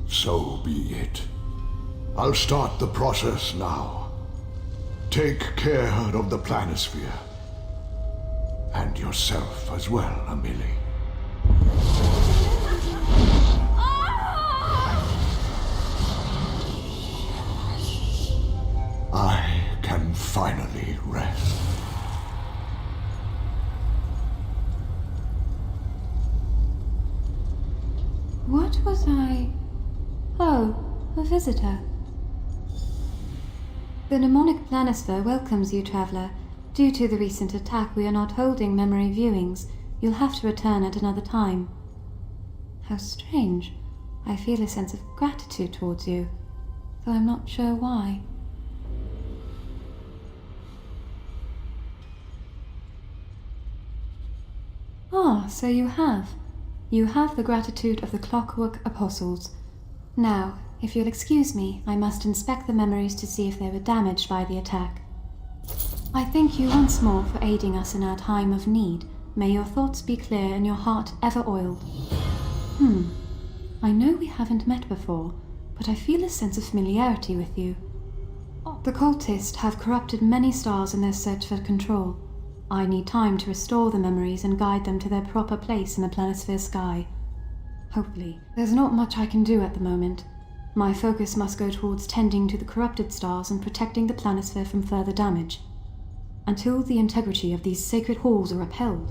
So be it. I'll start the process now. Take care of the Planisphere. And yourself as well, Amelie. I can finally rest. What was I... Oh, a visitor. The mnemonic Planisphere welcomes you, traveller. Due to the recent attack, we are not holding memory viewings. You'll have to return at another time. How strange. I feel a sense of gratitude towards you, though I'm not sure why. Ah, so you have. You have the gratitude of the Clockwork Apostles. Now, if you'll excuse me, I must inspect the memories to see if they were damaged by the attack. I thank you once more for aiding us in our time of need. May your thoughts be clear and your heart ever oiled. I know we haven't met before, but I feel a sense of familiarity with you. The cultists have corrupted many stars in their search for control. I need time to restore the memories and guide them to their proper place in the planisphere sky. Hopefully. There's not much I can do at the moment. My focus must go towards tending to the corrupted stars and protecting the planisphere from further damage. Until the integrity of these sacred halls are upheld.